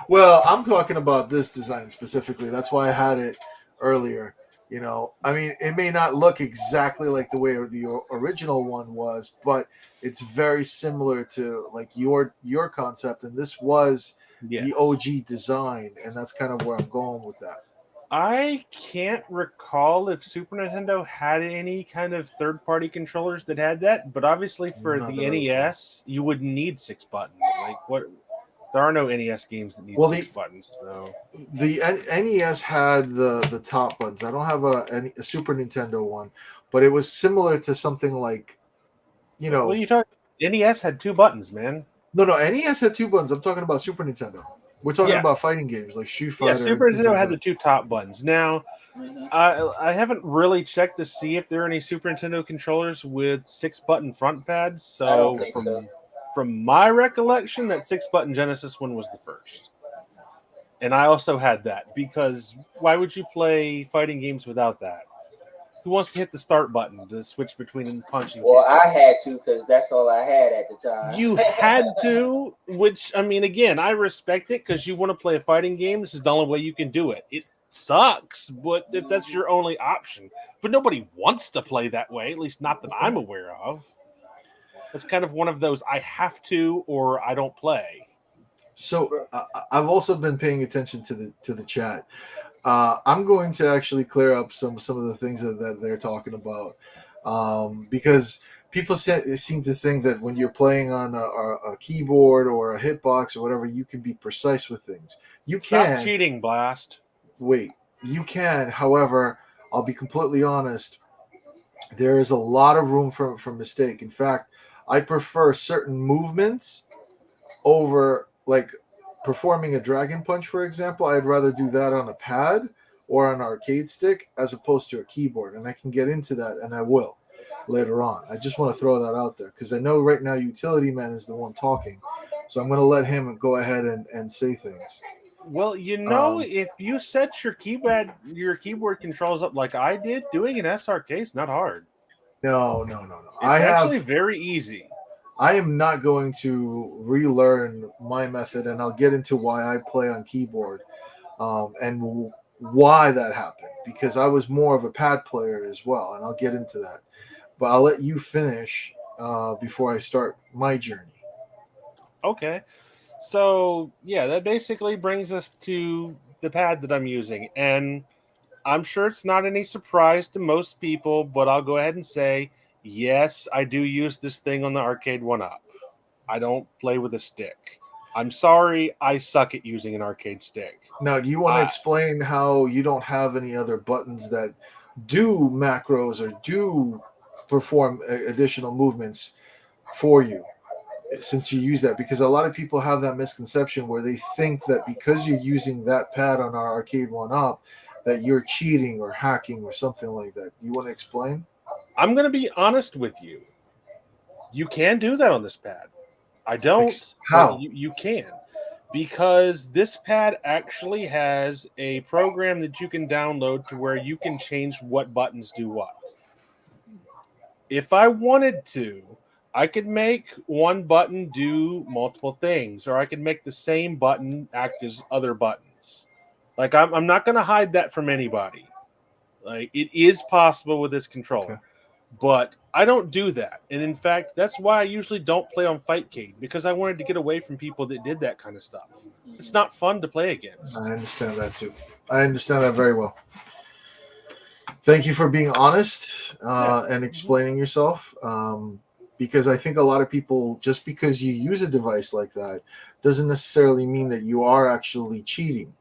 well, I'm talking about this design specifically. That's why I had it earlier. You know, I mean, it may not look exactly like the way the original one was, but it's very similar to like your concept. And this was the OG design, and that's kind of where I'm going with that.
I can't recall if Super Nintendo had any kind of third-party controllers that had that, but obviously for the NES, you would need 6 buttons. Like what? There are no NES games that need 6 buttons. So
the NES had the top buttons. I don't have a Super Nintendo one, but it was similar to something like, you know.
Well, you talk. NES had 2 buttons, man.
No, NES had 2 buttons. I'm talking about Super Nintendo. We're talking about fighting games like Street Fighter.
Yeah, Super Nintendo had the 2 top buttons. Now, I haven't really checked to see if there are any Super Nintendo controllers with 6-button front pads. So
I don't think so.
From my recollection, that 6-button Genesis one was the first. And I also had that because why would you play fighting games without that? Who wants to hit the start button to switch between punching?
Well, I had to because that's all I had at the time.
You had to, which, I mean, again, I respect it because you want to play a fighting game. This is the only way you can do it. It sucks, but if that's your only option. But nobody wants to play that way, at least not that I'm aware of. It's kind of one of those I have to or I don't play.
So I've also been paying attention to the chat. I'm going to actually clear up some of the things that they're talking about, because people seem to think that when you're playing on a keyboard or a hitbox or whatever, you can be precise with things. You can.
Stop cheating, Blast.
Wait, you can. However, I'll be completely honest. There is a lot of room for mistake. In fact, I prefer certain movements over, like, performing a dragon punch, for example. I'd rather do that on a pad or an arcade stick as opposed to a keyboard, and I can get into that, and I will later on. I just want to throw that out there because I know right now Utility Man is the one talking, so I'm going to let him go ahead and say things.
Well, if you set your keyboard controls up like I did, doing an SRK is not hard.
No.
It's actually very easy.
I am not going to relearn my method, and I'll get into why I play on keyboard, and why that happened, because I was more of a pad player as well, and I'll get into that. But I'll let you finish before I start my journey.
Okay. So, yeah, that basically brings us to the pad that I'm using, and I'm sure it's not any surprise to most people, but I'll go ahead and say, yes, I do use this thing on the arcade 1-up. I don't play with a stick. I'm sorry, I suck at using an arcade stick.
Now, do you want to explain how you don't have any other buttons that do macros or do perform additional movements for you, since you use that? Because a lot of people have that misconception where they think that because you're using that pad on our arcade 1-up, that you're cheating or hacking or something like that. You want to explain?
I'm going to be honest with you. You can do that on this pad. I don't.
How?
You can. Because this pad actually has a program that you can download to where you can change what buttons do what. If I wanted to, I could make one button do multiple things, or I could make the same button act as other buttons. Like, I'm not going to hide that from anybody. Like, it is possible with this controller. Okay. But I don't do that. And in fact, that's why I usually don't play on Fightcade, because I wanted to get away from people that did that kind of stuff. It's not fun to play against.
I understand that too. I understand that very well. Thank you for being honest and explaining yourself. Because I think a lot of people, just because you use a device like that, doesn't necessarily mean that you are actually cheating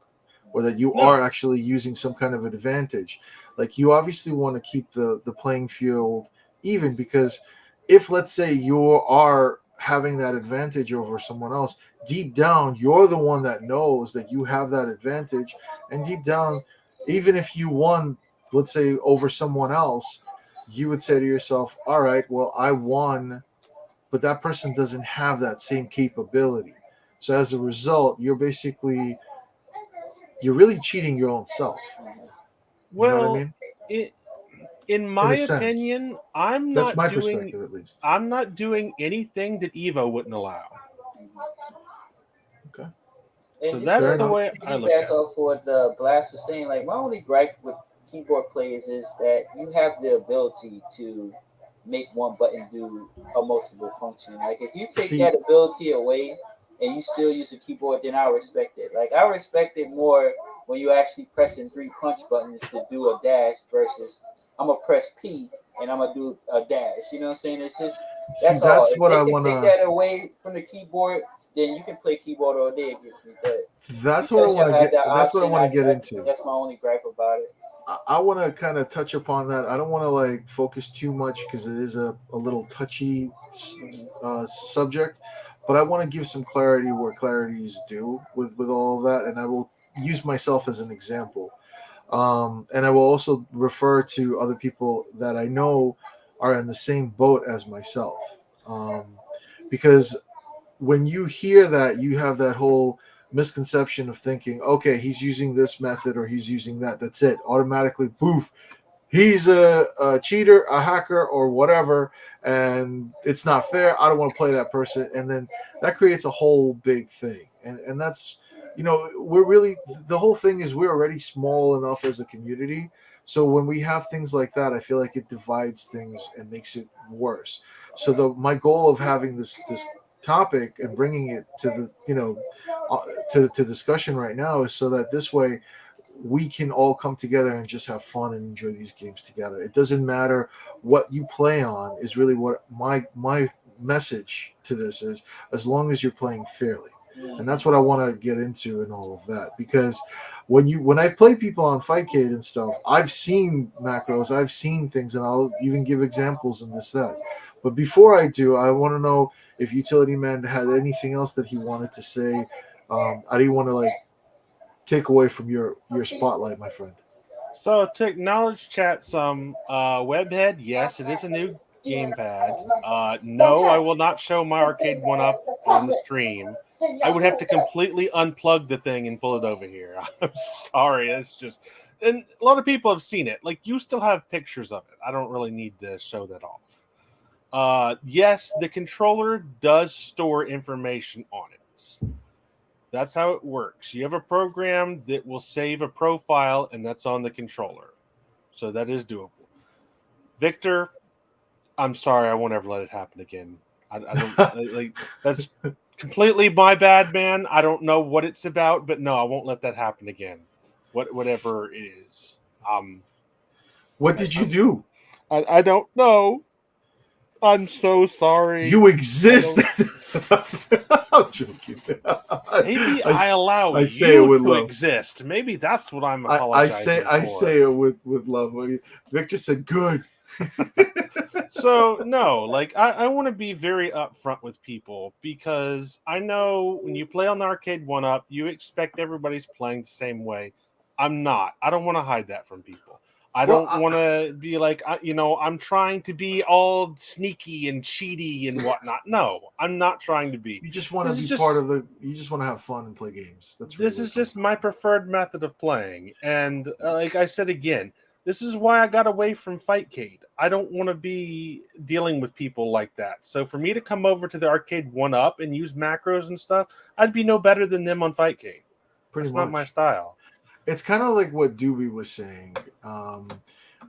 or that you are actually using some kind of advantage. Like, you obviously want to keep the playing field even, because if, let's say, you are having that advantage over someone else, deep down, you're the one that knows that you have that advantage. And deep down, even if you won, let's say, over someone else, you would say to yourself, all right, well, I won, but that person doesn't have that same capability. So as a result, you're really cheating your own self.
Well,
you know what I mean?
In my opinion,
that's my perspective, at least.
I'm not doing anything that Evo wouldn't allow.
Okay.
And
so that's the way I look at it.
Off what the Blast was saying, like, my only gripe with keyboard players is that you have the ability to make one button do a multiple function. Like, if you take that ability away and you still use a keyboard, then I respect it. Like, I respect it more when you actually pressing 3 punch buttons to do a dash versus I'm gonna press P and I'm gonna do a dash. You know what I'm saying? It's just that's all. If
what
they
I
can
want to
take that away from the keyboard, then you can play keyboard all day against me. But
that's what I want to get. That's what I want to get into.
That's my only gripe about it.
I want to kind of touch upon that. I don't want to like focus too much because it is a little touchy subject, but I want to give some clarity where clarity is due with all of that, and I will use myself as an example. And I will also refer to other people that I know are in the same boat as myself. Because when you hear that, you have that whole misconception of thinking, okay, he's using this method or he's using that. That's it. Automatically, poof, he's a cheater, a hacker, or whatever, and it's not fair. I don't want to play that person, and then that creates a whole big thing, and that's, we're really, the whole thing is we're already small enough as a community. So when we have things like that, I feel like it divides things and makes it worse. So my goal of having this topic and bringing it to the to discussion right now is so that this way we can all come together and just have fun and enjoy these games together. It doesn't matter what you play on, is really what my message to this is, as long as you're playing fairly. And that's what I want to get into and all of that, because when I've played people on Fightcade and stuff, I've seen macros, I've seen things, and I'll even give examples in this that. But before I do, I want to know if Utility Man had anything else that he wanted to say. I didn't want to take away from your spotlight, my friend.
So to acknowledge chat some, Webhead, yes, it is a new gamepad. No, I will not show my arcade one up on the stream. I would have to completely unplug the thing and pull it over here. I'm sorry, it's just, and a lot of people have seen it. Like, you still have pictures of it. I don't really need to show that off. Yes, the controller does store information on it. That's how it works. You have a program that will save a profile, and that's on the controller. So that is doable. Victor, I'm sorry, I won't ever let it happen again. I don't like, that's completely my bad, man. I don't know what it's about, but no, I won't let that happen again. Whatever it is.
What did you do?
I don't know. I'm so sorry.
You exist. I'm joking.
Maybe I allow
I say
you
it with
to
love.
exist. Maybe that's what I'm apologizing for.
I say it with love. Victor said good.
So no, like I want to be very upfront with people, because I know when you play on the arcade one up, you expect everybody's playing the same way. I'm not. I don't want to hide that from people. I don't want to be like, I'm trying to be all sneaky and cheaty and whatnot. No, I'm not trying to be.
You just want to be part of the. You just want to have fun and play games.
This is just my preferred method of playing, and like I said again, this is why I got away from Fightcade. I don't want to be dealing with people like that. So for me to come over to the arcade one up and use macros and stuff, I'd be no better than them on Fightcade. That's not my style.
It's kind of like what Doobie was saying,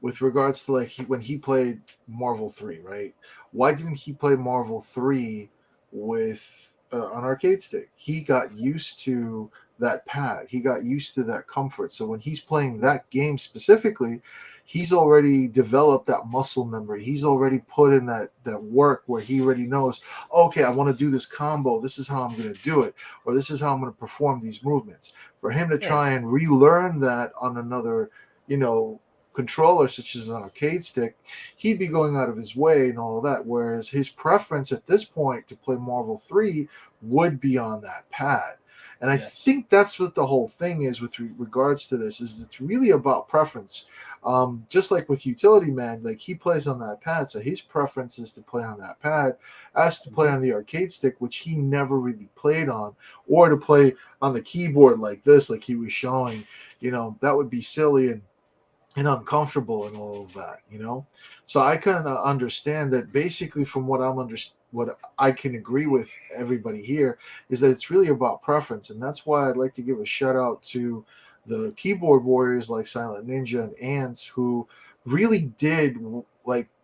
with regards to when he played Marvel 3, right? Why didn't he play Marvel 3 with an arcade stick? He got used to that pad. He got used to that comfort. So when he's playing that game specifically, he's already developed that muscle memory. He's already put in that work where he already knows, okay, I want to do this combo. This is how I'm going to do it, or this is how I'm going to perform these movements. For him to try and relearn that on another, controller such as an arcade stick, he'd be going out of his way and all of that. Whereas his preference at this point to play Marvel 3 would be on that pad. And I think that's what the whole thing is with regards to this, is it's really about preference. Just like with Utility Man, like he plays on that pad, so his preference is to play on that pad as to play on the arcade stick, which he never really played on, or to play on the keyboard like this, like he was showing. That would be silly and uncomfortable and all of that, So I kind of understand that. Basically, from what what I can agree with everybody here is that it's really about preference, and that's why I'd like to give a shout out to the keyboard warriors like Silent Ninja and Ants, who really did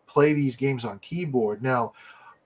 play these games on keyboard. Now,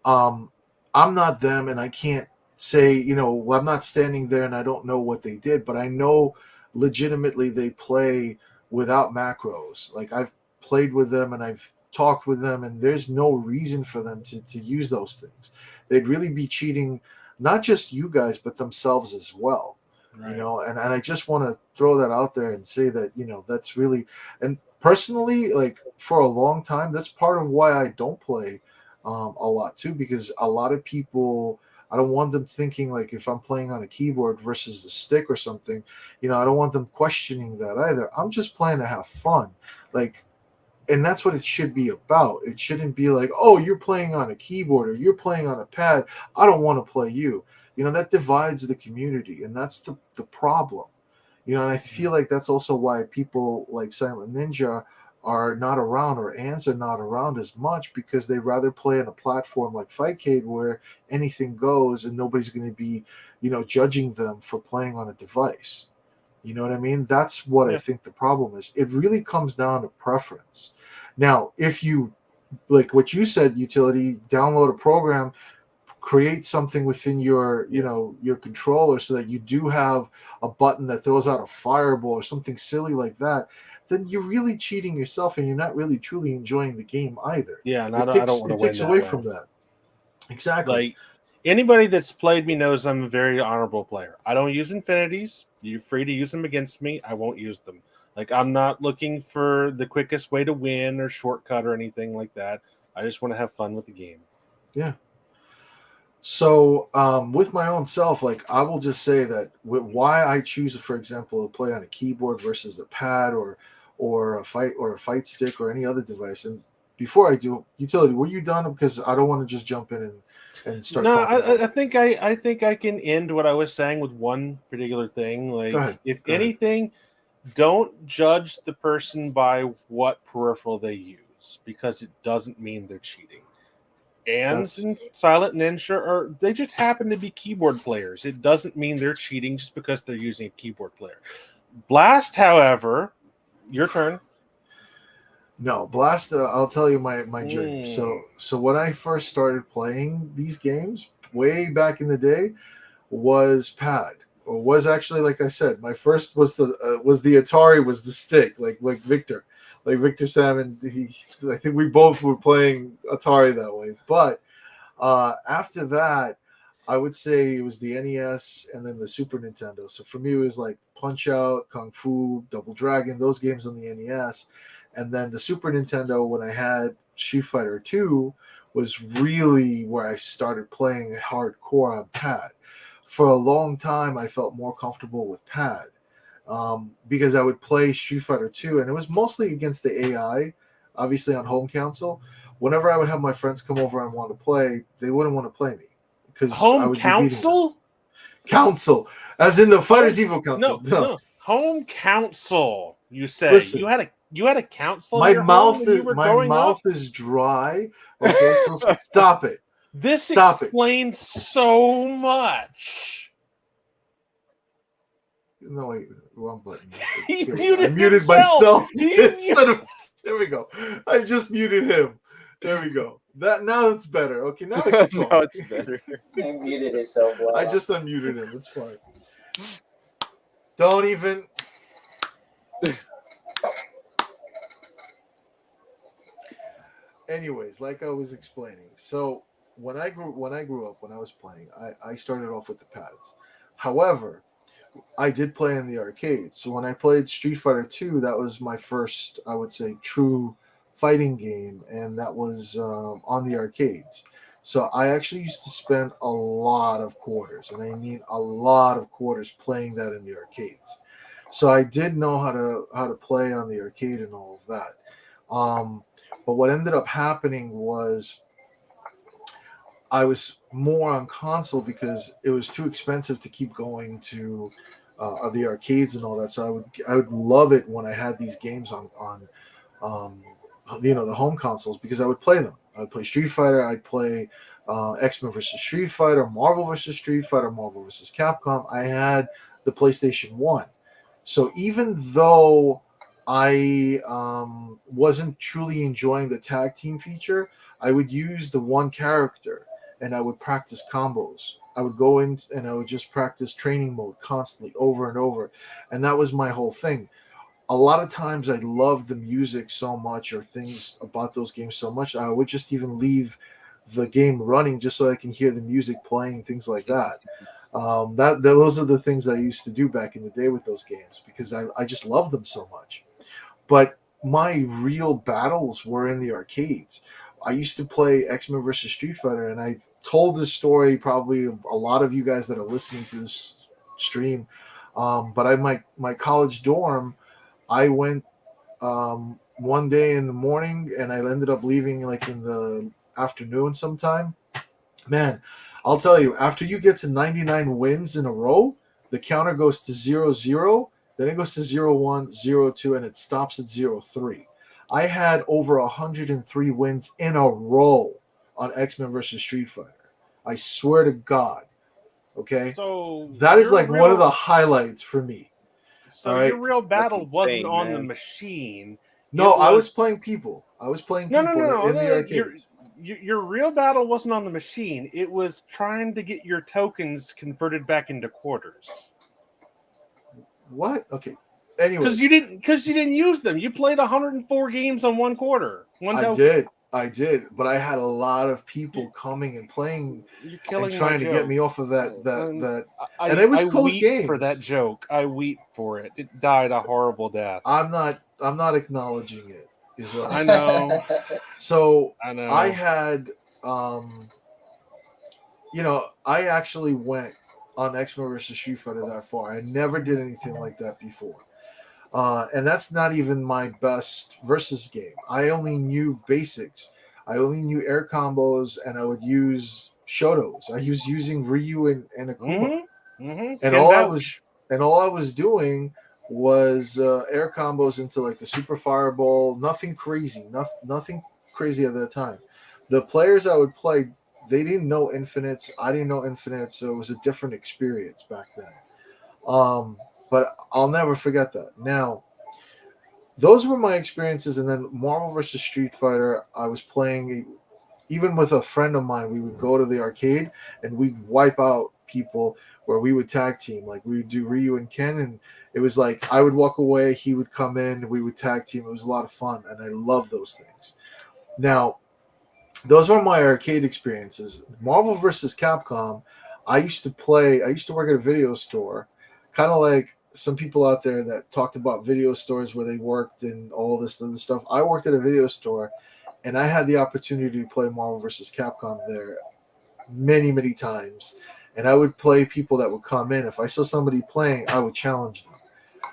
I'm not them, and I can't say, I'm not standing there and I don't know what they did, but I know legitimately they play without macros. Like, I've played with them and I've talked with them, and there's no reason for them to use those things. They'd really be cheating not just you guys but themselves as well. Right. And I just want to throw that out there and say that that's really, and personally, like, for a long time, that's part of why I don't play a lot too, because a lot of people, I don't want them thinking like if I'm playing on a keyboard versus the stick or something, I don't want them questioning that either. I'm just playing to have fun. And that's what it should be about. It shouldn't be like, oh, you're playing on a keyboard or you're playing on a pad, I don't want to play you. That divides the community, and that's the problem. And I feel like that's also why people like Silent Ninja are not around, or aunts are not around as much, because they rather play on a platform like Fightcade where anything goes and nobody's going to be, judging them for playing on a device. You know what I mean? That's what I think the problem is. It really comes down to preference. Now, if you, like what you said, utility, download a program, create something within your your controller so that you do have a button that throws out a fireball or something silly like that, then you're really cheating yourself, and you're not really truly enjoying the game either.
Yeah, and
I don't want to win. It takes away from that. Exactly.
Like, anybody that's played me knows I'm a very honorable player. I don't use infinities. You're free to use them against me. I won't use them. Like, I'm not looking for the quickest way to win or shortcut or anything like that. I just want to have fun with the game. Yeah.
So with my own self, like, I will just say that why I choose, for example, to play on a keyboard versus a pad or a fight stick or any other device. And before I do, utility, were you done? Because I don't want to just jump in and start talking.
I think I can end what I was saying with one particular thing. Like, Go ahead. Don't judge the person by what peripheral they use, because it doesn't mean they're cheating. And Silent Ninja they just happen to be keyboard players. It doesn't mean they're cheating just because they're using a keyboard player. Blast, however, your turn.
No, Blast, I'll tell you my journey. So when I first started playing these games way back in the day was pad, or was actually, like I said, my first was the Atari, was the stick, like Victor. Like Victor Salmon, I think we both were playing Atari that way. But after that, I would say it was the NES and then the Super Nintendo. So for me, it was like Punch Out, Kung Fu, Double Dragon, those games on the NES. And then the Super Nintendo, when I had Street Fighter 2, was really where I started playing hardcore on pad. For a long time, I felt more comfortable with pad. Because I would play Street Fighter 2, and it was mostly against the AI, obviously on home console. Whenever I would have my friends come over and want to play, they wouldn't want to play me because I would
console?
Council, as in the FightersEvo console.
No. Home console. You say.
Listen,
you had a console.
My mouth is dry. Okay, so stop it.
This explains so much.
No, wait, wrong button.
I
muted myself instead of. There we go. I just muted him. There we go. Now it's better. Okay, now I can talk.
Now it's better.
He muted himself. Wow.
I just unmuted him. It's fine. Don't even. Anyways, like I was explaining, so when I grew up, when I was playing, I started off with the pads. However, I did play in the arcades. So when I played Street Fighter 2, that was my first, I would say, true fighting game, and that was on the arcades. So I actually used to spend a lot of quarters, and I mean a lot of quarters, playing that in the arcades. So I did know how to play on the arcade and all of that. But what ended up happening was I was more on console because it was too expensive to keep going to the arcades and all that. So I would love it when I had these games on the home consoles, because I would play them. I would play Street Fighter. I'd play X-Men versus Street Fighter, Marvel versus Street Fighter, Marvel versus Capcom. I had the PlayStation 1. So even though I wasn't truly enjoying the tag team feature, I would use the one character and I would practice combos. I would go in and I would just practice training mode constantly over and over. And that was my whole thing. A lot of times I loved the music so much, or things about those games so much, I would just even leave the game running just so I can hear the music playing, things like that. Those are the things I used to do back in the day with those games, because I just loved them so much. But my real battles were in the arcades. I used to play X-Men versus Street Fighter, and I told this story, probably a lot of you guys that are listening to this stream. But my college dorm, I went one day in the morning, and I ended up leaving like in the afternoon sometime. Man, I'll tell you, after you get to 99 wins in a row, the counter goes to 0-0, then it goes to 0-1, 0-2, and it stops at 0-3. I had over 103 wins in a row on X-Men versus Street Fighter. I swear to God. Okay,
So
that is like one of the highlights for me.
So
all
your
right,
real battle wasn't
insane,
on the
man.
machine.
no,
It
I was
was
playing people. I was playing
no,
people in the arcades.
Your real battle wasn't on the machine. It was trying to get your tokens converted back into quarters.
What? Okay. Anyway,
because you didn't use them. You played 104 games on one quarter.
I did, but I had a lot of people coming and playing
You're
and
killing
trying
my
to get
joke.
me off of that, and
I
it was
I
close
weep
games.
for that joke. I weep for it. It died a horrible death.
I'm not acknowledging it. Is what
I
I'm
know.
So
I know.
I had, I actually went on X-Men versus Street Fighter that far. I never did anything like that before. And that's not even my best versus game. I only knew basics. I only knew air combos, and I would use Shotos. I was using Ryu and Akuma, and all I was doing was air combos into like the Super Fireball. Nothing crazy. Nothing crazy at that time. The players I would play, they didn't know infinites. I didn't know infinites, so it was a different experience back then. But I'll never forget that. Now, those were my experiences, and then Marvel vs. Street Fighter, I was playing, even with a friend of mine, we would go to the arcade and we'd wipe out people where we would tag team. Like we would do Ryu and Ken, and it was like I would walk away, he would come in, we would tag team. It was a lot of fun, and I love those things. Now, those were my arcade experiences. Marvel vs. Capcom, I used to work at a video store, kind of like some people out there that talked about video stores where they worked and all this other stuff. I worked at a video store, and I had the opportunity to play Marvel vs. Capcom there many, many times. And I would play people that would come in. If I saw somebody playing, I would challenge them.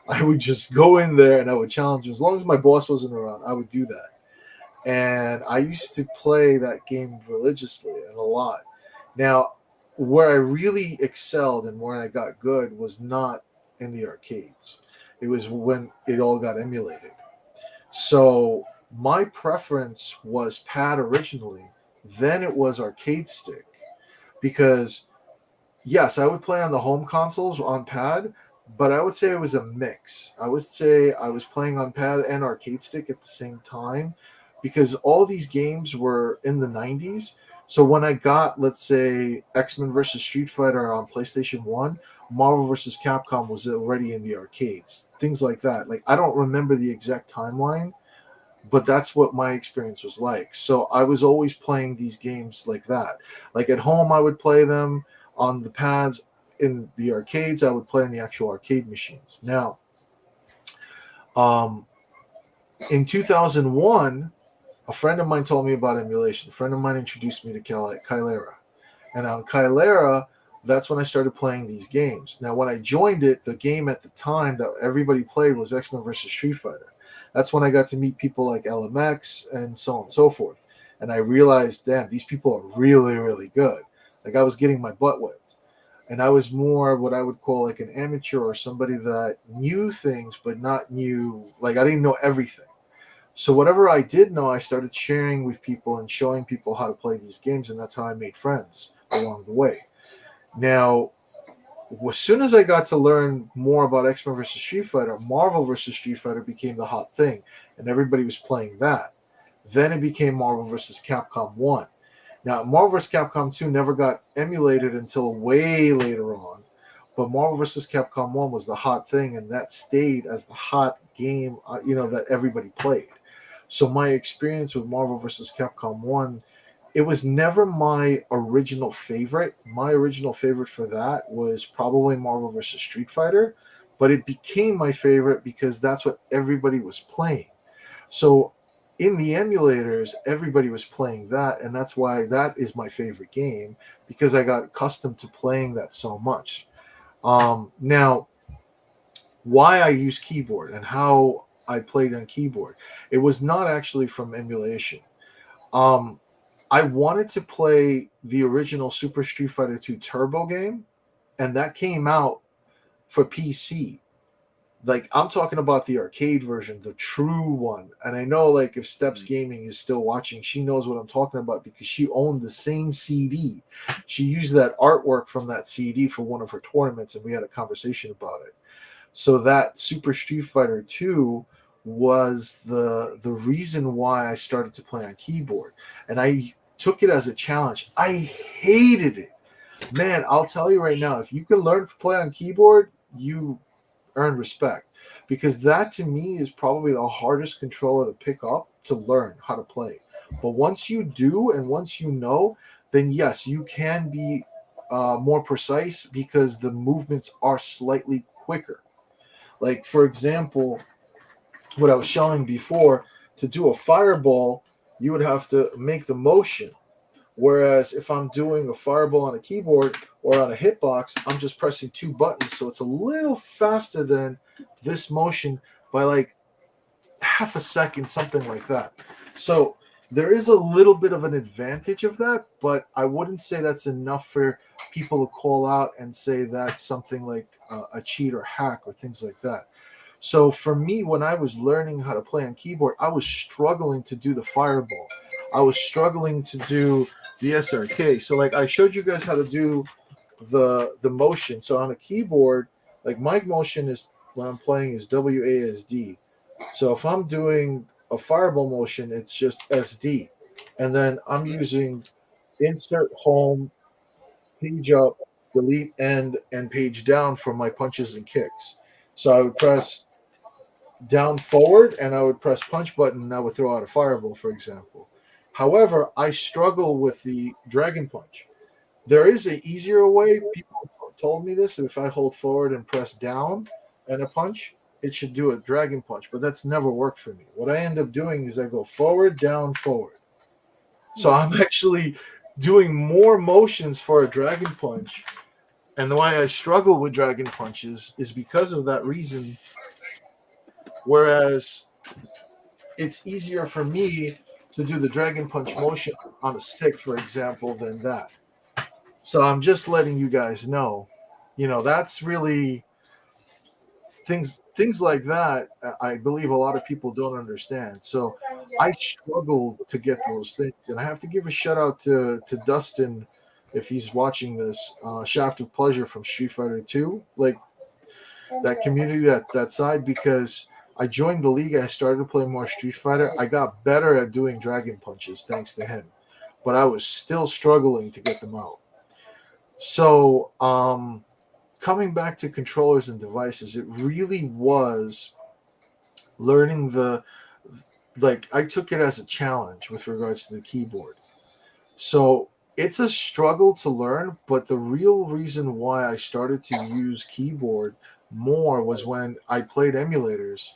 I would just go in there and I would challenge them. As long as my boss wasn't around, I would do that. And I used to play that game religiously and a lot. Now, where I really excelled and where I got good was not in the arcades. It was when it all got emulated. So my preference was pad originally, then it was arcade stick. Because yes, I would play on the home consoles on pad, but I would say it was a mix. I would say I was playing on pad and arcade stick at the same time because all these games were in the 90s. So when I got, let's say, X-Men versus Street Fighter on PlayStation 1, Marvel versus Capcom was already in the arcades. Things like that. Like I don't remember the exact timeline, but that's what my experience was like. So I was always playing these games like that. Like at home, I would play them on the pads. In the arcades, I would play in the actual arcade machines. Now, in 2001, a friend of mine told me about emulation. A friend of mine introduced me to Kylera. And on Kylera, that's when I started playing these games. Now, when I joined it, the game at the time that everybody played was X-Men versus Street Fighter. That's when I got to meet people like LMX and so on and so forth. And I realized, damn, these people are really, really good. Like I was getting my butt whipped. And I was more what I would call like an amateur or somebody that knew things, but not knew, like I didn't know everything. So whatever I did know, I started sharing with people and showing people how to play these games. And that's how I made friends along the way. Now, as soon as I got to learn more about X-Men versus Street Fighter, Marvel versus Street Fighter became the hot thing, and everybody was playing that. Then it became Marvel versus Capcom 1. Now, Marvel vs. Capcom 2 never got emulated until way later on, but Marvel vs. Capcom 1 was the hot thing, and that stayed as the hot game, that everybody played. So my experience with Marvel vs. Capcom 1, it was never my original favorite. My original favorite for that was probably Marvel vs. Street Fighter, but it became my favorite because that's what everybody was playing. So in the emulators, everybody was playing that, and that's why that is my favorite game because I got accustomed to playing that so much. Now, why I use keyboard and how I played on keyboard, it was not actually from emulation. I wanted to play the original Super Street Fighter 2 Turbo game, and that came out for PC. Like, I'm talking about the arcade version, the true one. And I know, like, if Steps Gaming is still watching, she knows what I'm talking about because she owned the same CD. She used that artwork from that CD for one of her tournaments, and we had a conversation about it. So that Super Street Fighter 2 was the reason why I started to play on keyboard. And I took it as a challenge. I hated it. Man, I'll tell you right now, if you can learn to play on keyboard, you earn respect, because that to me is probably the hardest controller to pick up to learn how to play. But once you do and once you know, then yes, you can be more precise because the movements are slightly quicker. Like, for example, what I was showing before, to do a fireball, you would have to make the motion. Whereas if I'm doing a fireball on a keyboard or on a hitbox, I'm just pressing two buttons. So it's a little faster than this motion by like half a second, something like that. So there is a little bit of an advantage of that, but I wouldn't say that's enough for people to call out and say that's something like a cheat or hack or things like that. So for me, when I was learning how to play on keyboard, I was struggling to do the fireball. I was struggling to do the SRK. So like I showed you guys how to do the motion. So on a keyboard, like my motion is when I'm playing is WASD. So if I'm doing a fireball motion, it's just SD. And then I'm using insert home, page up, delete end, and page down for my punches and kicks. So I would press down forward and I would press punch button and I would throw out a fireball, for example. However, I struggle with the dragon punch. There is an easier way. People told me this. If I hold forward and press down and a punch, it should do a dragon punch, but that's never worked for me. What I end up doing is I go forward, down, forward. So I'm actually doing more motions for a dragon punch. And the way I struggle with dragon punches is because of that reason. Whereas it's easier for me to do the dragon punch motion on a stick, for example, than that. So I'm just letting you guys know, that's really things like that. I believe a lot of people don't understand. So I struggle to get those things, and I have to give a shout out to Dustin if he's watching this. Shaft of Pleasure from Street Fighter 2, like that community, that side, because I joined the league. I started to play more Street Fighter. I got better at doing dragon punches thanks to him, but I was still struggling to get them out. So, coming back to controllers and devices, it really was learning I took it as a challenge with regards to the keyboard. So it's a struggle to learn, but the real reason why I started to use keyboard more was when I played emulators.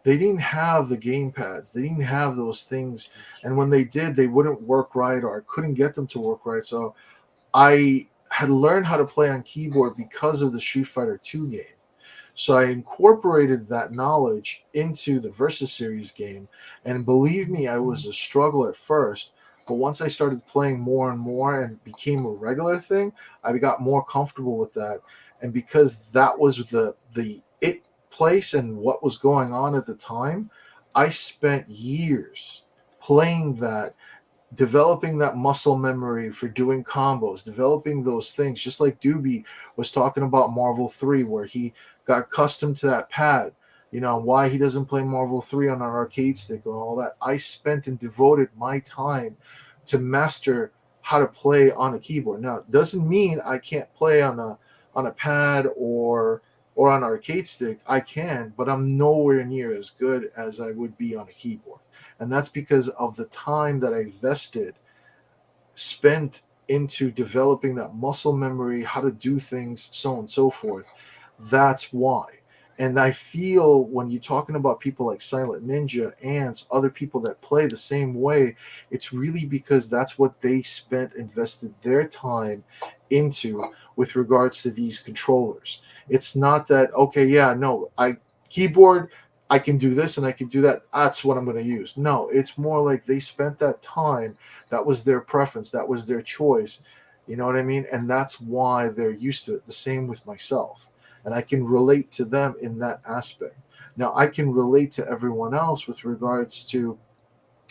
They didn't have the gamepads. They didn't have those things. And when they did, they wouldn't work right, or I couldn't get them to work right. So I had learned how to play on keyboard because of the Street Fighter 2 game. So I incorporated that knowledge into the Versus Series game. And believe me, I was a struggle at first. But once I started playing more and more and became a regular thing, I got more comfortable with that. And because that was the it place and what was going on at the time, I spent years playing that, developing that muscle memory for doing combos, developing those things, just like Doobie was talking about Marvel 3, where he got accustomed to that pad, why he doesn't play Marvel 3 on an arcade stick and all that. I spent and devoted my time to master how to play on a keyboard. Now, it doesn't mean I can't play on a pad or on an arcade stick. I can, but I'm nowhere near as good as I would be on a keyboard. And that's because of the time that I spent into developing that muscle memory, how to do things, so on and so forth. That's why. And I feel when you're talking about people like Silent Ninja, Ants, other people that play the same way, it's really because that's what they invested their time into with regards to these controllers. It's not that, okay, yeah, no, keyboard, I can do this and I can do that. That's what I'm going to use. No, it's more like they spent that time. That was their preference. That was their choice. You know what I mean? And that's why they're used to it. The same with myself. and I can relate to them in that aspect. Now I can relate to everyone else with regards to,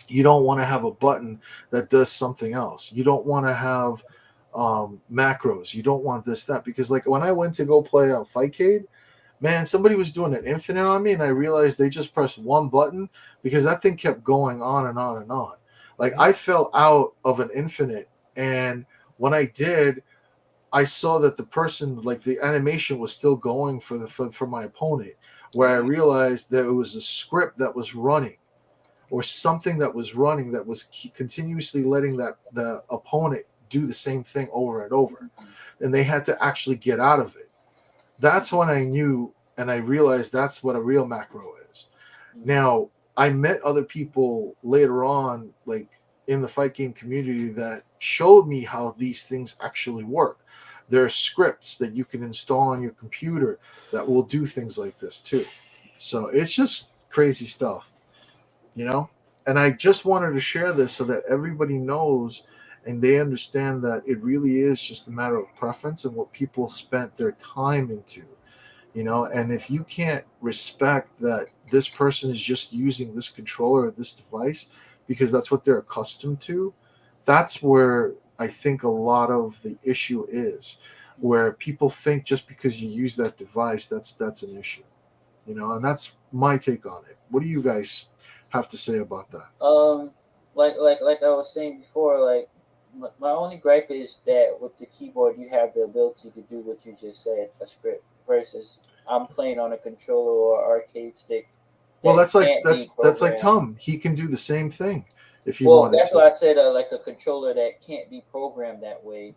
you don't want to have a button that does something else. You don't want to have macros. You don't want this, that, because like when I went to go play on Fightcade, man, somebody was doing an infinite on me, and I realized they just pressed one button because that thing kept going on and on and on. Like I fell out of an infinite, and when I did, I saw that the person, like the animation was still going for my opponent, where I realized that it was a script that was running, or something that was running that was continuously letting the opponent do the same thing over and over, and they had to actually get out of it. That's when I knew, and I realized that's what a real macro is. Now, I met other people later on, like in the fight game community, that showed me how these things actually work. There are scripts that you can install on your computer that will do things like this too. So it's just crazy stuff, you know? And I just wanted to share this so that everybody knows and they understand that it really is just a matter of preference and what people spent their time into, you know? And if you can't respect that this person is just using this controller or this device because that's what they're accustomed to, that's where I think a lot of the issue is, where people think just because you use that device, that's an issue, you know? And that's my take on it. What do you guys have to say about that?
Like I was saying before, like my only gripe is that with the keyboard you have the ability to do what you just said, a script, versus I'm playing on a controller or arcade stick.
Well, that's like Tom. He can do the same thing if he wanted to.
That's why I said like a controller that can't be programmed that way.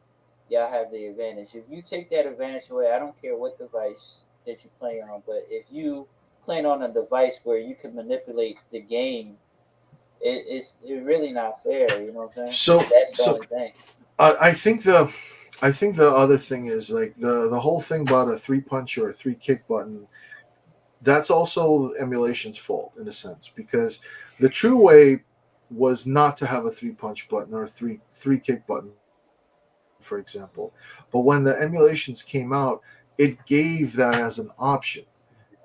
Y'all have the advantage. If you take that advantage away, I don't care what device that you're playing on, but if you playing on a device where you can manipulate the game, it's really not fair. You know what I'm saying?
So
that's the only thing.
I think the other thing is like the whole thing about a 3-punch or a 3-kick button. That's also emulation's fault in a sense, because the true way was not to have a 3-punch button or a 3-kick button, for example. But when the emulations came out, it gave that as an option.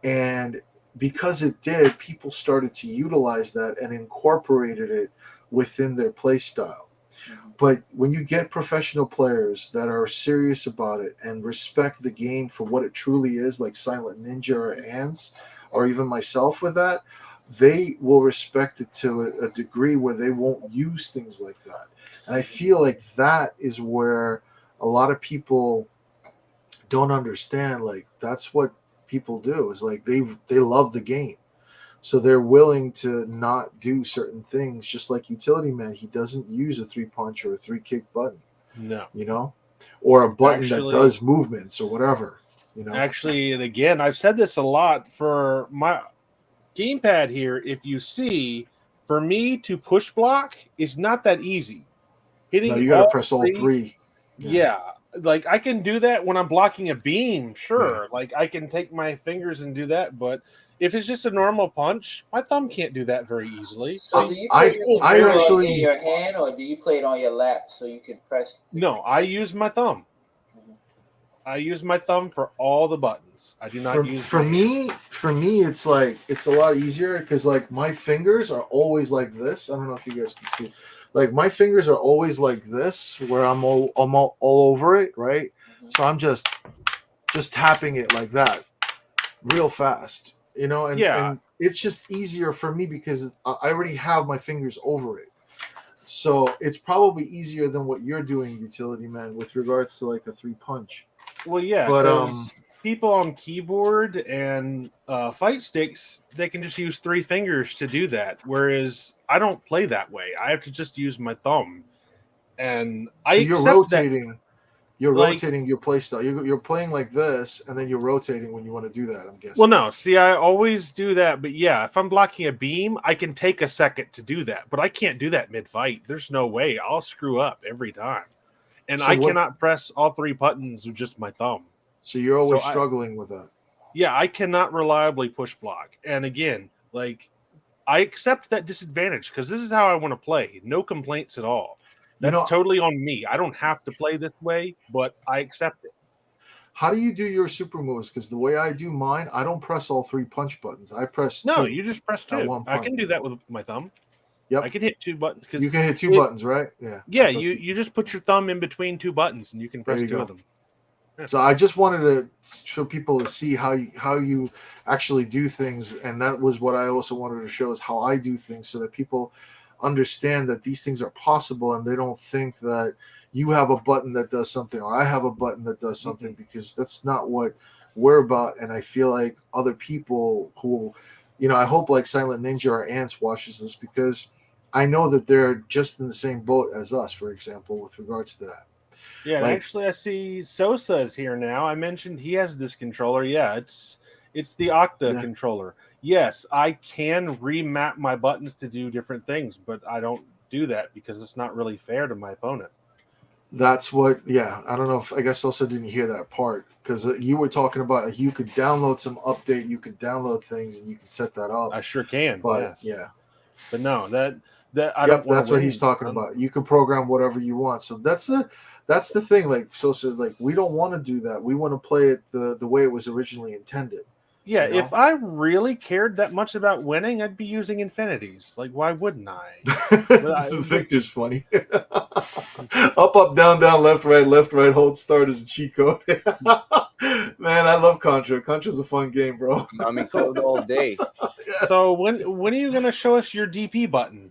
And because it did, people started to utilize that and incorporated it within their play style. But when you get professional players that are serious about it and respect the game for what it truly is, like Silent Ninja or Ants, or even myself with that, they will respect it to a degree where they won't use things like that. And I feel like that is where a lot of people don't understand. Like, that's what people do, is like they love the game. So they're willing to not do certain things, just like Utility Man. He doesn't use a 3-punch or a 3-kick button.
No.
You know? Or a button that does movements or whatever. You know?
Actually, and again, I've said this a lot for my gamepad here. If you see, for me to push block is not that easy.
No, you got to press all three.
Yeah. Like I can do that when I'm blocking a beam, sure. Yeah. Like I can take my fingers and do that, but if it's just a normal punch, my thumb can't do that very easily.
So do you play it in your hand, or do you play it on your lap so you can press?
No, I use my thumb. I use my thumb for all the buttons. I do not use.
For me, it's like it's a lot easier because like my fingers are always like this. I don't know if you guys can see. Like my fingers are always like this, where I'm all over it, right? So I'm just tapping it like that, real fast, you know. And it's just easier for me because I already have my fingers over it. So it's probably easier than what you're doing, Utility Man, with regards to like a 3-punch.
Well, yeah, but people on keyboard and fight sticks, they can just use 3 fingers to do that. Whereas I don't play that way. I have to just use my thumb. And so
you're rotating. You're rotating your play style. You're playing like this, and then you're rotating when you want to do that, I'm guessing.
Well, no. See, I always do that. But yeah, if I'm blocking a beam, I can take a second to do that. But I can't do that mid-fight. There's no way. I'll screw up every time. And so I cannot press all 3 buttons with just my thumb.
So you're always struggling with that.
Yeah, I cannot reliably push block. And again, like, I accept that disadvantage because this is how I want to play. No complaints at all. That's totally on me. I don't have to play this way, but I accept it.
How do you do your super moves? Because the way I do mine, I don't press all 3 punch buttons. I press 2.
No, you just press
at
2.
one
I
point.
can do that with my thumb.
Yep.
I can hit 2 buttons because
You can hit 2 buttons, right? Yeah.
Yeah, you just put your thumb in between 2 buttons and you can press 2 of them. Yeah.
So I just wanted to show people to see how you actually do things, and that was what I also wanted to show is how I do things, so that people understand that these things are possible, and they don't think that you have a button that does something or I have a button that does something, because that's not what we're about. And I feel like other people who, I hope like Silent Ninja or Ants watches this, because I know that they're just in the same boat as us, for example, with regards to that.
Yeah, and actually I see Sosa is here now. I mentioned he has this controller. Yeah, it's the Octa controller. Yes, I can remap my buttons to do different things, but I don't do that because it's not really fair to my opponent.
That's what, I don't know if, I guess also didn't hear that part, because you were talking about you could download some update, you could download things, and you can set that up.
I sure can,
but
but no, that I don't.
That's what he's talking about. You can program whatever you want. So that's the thing. Like Sosa, like we don't want to do that. We want to play it the way it was originally intended.
Yeah, if I really cared that much about winning, I'd be using infinities. Like, why wouldn't I?
Victor's funny. Up, down, left, right, hold start is a cheat code. Man, I love Contra. Contra's a fun game, bro.
I mean, code all day.
Yes. So when are you going to show us your DP button?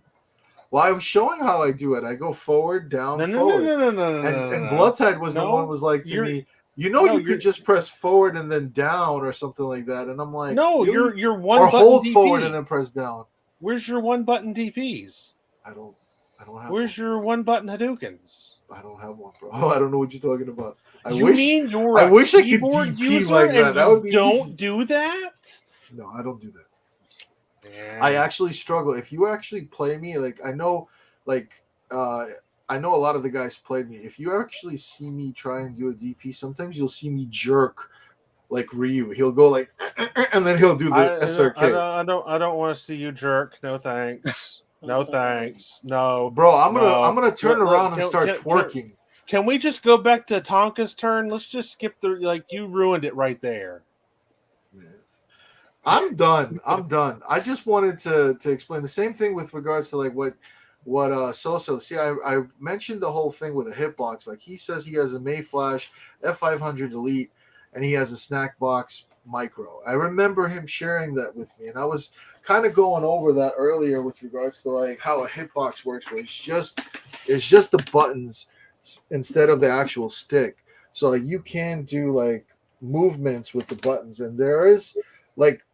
Well, I was showing how I do it. I go forward, down, forward.
No.
And Bloodtide was the one was like to me, you could just press forward and then down or something like that. And I'm like,
no,
really?
you're one
or
button
hold
DP.
forward and then press down.
Where's your one button DPs?
I don't have.
Where's your one button Hadoukens?
I don't have one, bro. I don't know what you're talking about. I
you're
I wish I could DP like that. That would be
don't
easy.
Do that?
No, I don't do that.
Yeah.
I actually struggle. If you actually play me, like I know a lot of the guys played me. If you actually see me try and do a DP, sometimes you'll see me jerk like Ryu. He'll go like, and then he'll do the SRK.
I don't want to see you jerk. No thanks. No thanks. No,
bro. I'm gonna turn around and start twerking.
Can we just go back to Tonka's turn? Let's just skip you ruined it right there.
I'm done. I just wanted to explain the same thing with regards to like what Sosa. See, I mentioned the whole thing with a hitbox. Like he says he has a Mayflash F500 Elite and he has a Snackbox Micro. I remember him sharing that with me, and I was kind of going over that earlier with regards to like how a hitbox works, where it's just the buttons instead of the actual stick. So like you can do like movements with the buttons, and there is like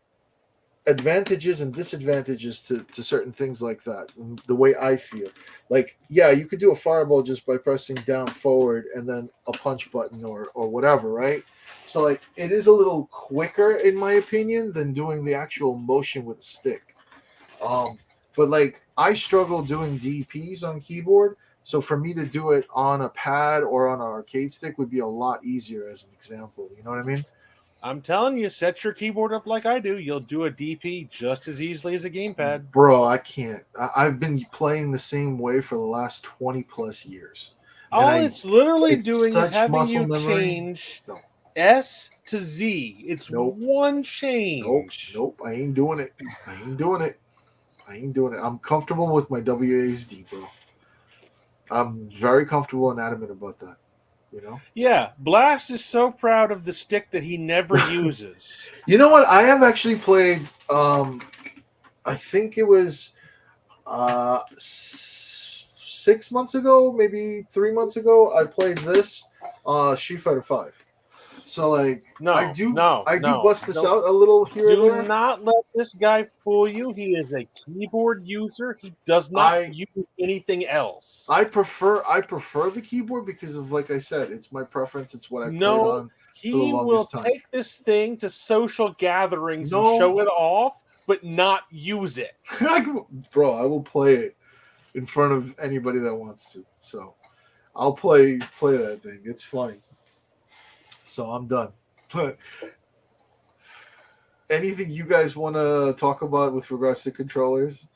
advantages and disadvantages to certain things like that. The way I feel, like you could do a fireball just by pressing down, forward, and then a punch button or whatever, right? So like it is a little quicker in my opinion than doing the actual motion with a stick. But like I struggle doing DPs on keyboard, so for me to do it on a pad or on an arcade stick would be a lot easier, as an example. You know what I mean?
I'm telling you, set your keyboard up like I do. You'll do a DP just as easily as a gamepad.
Bro, I can't. I've been playing the same way for the last 20 plus years.
All it's literally doing is having you change S to Z. It's one change.
Nope. I ain't doing it. I'm comfortable with my WASD, bro. I'm very comfortable and adamant about that. You know?
Yeah, Blast is so proud of the stick that he never uses.
You know what? I have actually played. I think it was 6 months ago, maybe 3 months ago. I played this Street Fighter 5. So like, I do bust this out a little here and there.
Do not let this guy fool you. He is a keyboard user. He does not use anything else.
I prefer the keyboard because of, like I said, it's my preference. It's what I played on.
He will take this thing to social gatherings and show it off, but not use it.
Bro, I will play it in front of anybody that wants to. So I'll play that thing. It's funny. So I'm done. But anything you guys want to talk about with regards to controllers?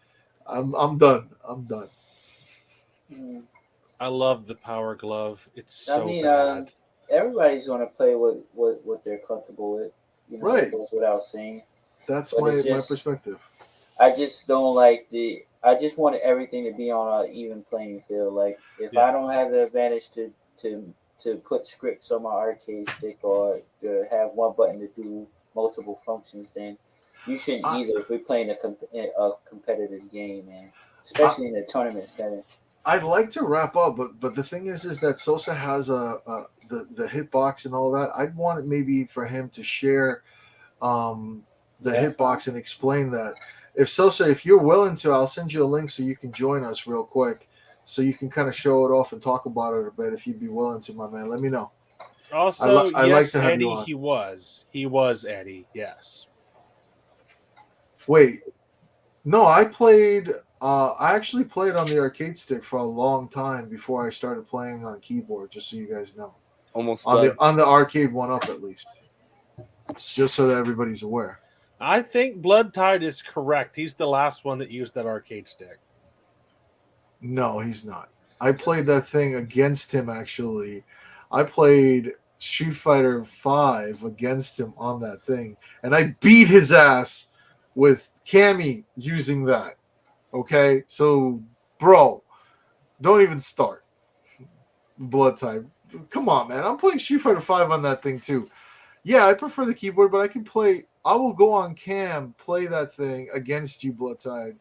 I'm done.
I love the Power Glove. It's so bad.
everybody's gonna play what they're comfortable with. You know,
Right.
it goes without saying.
That's
But
my
it's
perspective.
I just don't like the. I just want everything to be on an even playing field. Like if
Yeah.
I don't have the advantage to put scripts on my arcade stick or to have one button to do multiple functions, then you shouldn't
I-
either. If we're playing a competitive game, man, especially in a tournament setting.
I'd like to wrap up, but the thing is that Sosa has the hitbox and all that. I'd want it maybe for him to share the
That's
hitbox and explain that. If Sosa, if you're willing to, I'll send you a link so you can join us real quick, so you can kind of show it off and talk about it a bit. If you'd be willing to, my man, let me know.
Also,
I
yes,
like to have
Eddie,
you on.
he was Eddie. Yes.
Wait, no, I played. I actually played on the arcade stick for a long time before I started playing on a keyboard. Just so you guys know,
Almost
on
done.
the arcade one up at least. It's just so that everybody's aware.
I think Blood Tide is correct. He's the last one that used that arcade stick.
No, he's not. I played that thing against him. Actually, I played Street Fighter 5 against him on that thing, and I beat his ass with Cammy using that. Okay, so bro, don't even start. Blood type. Come on, man. I'm playing Street Fighter 5 on that thing too. Yeah, I prefer the keyboard, but I can play. I will go on cam, play that thing against you, Blood Tide,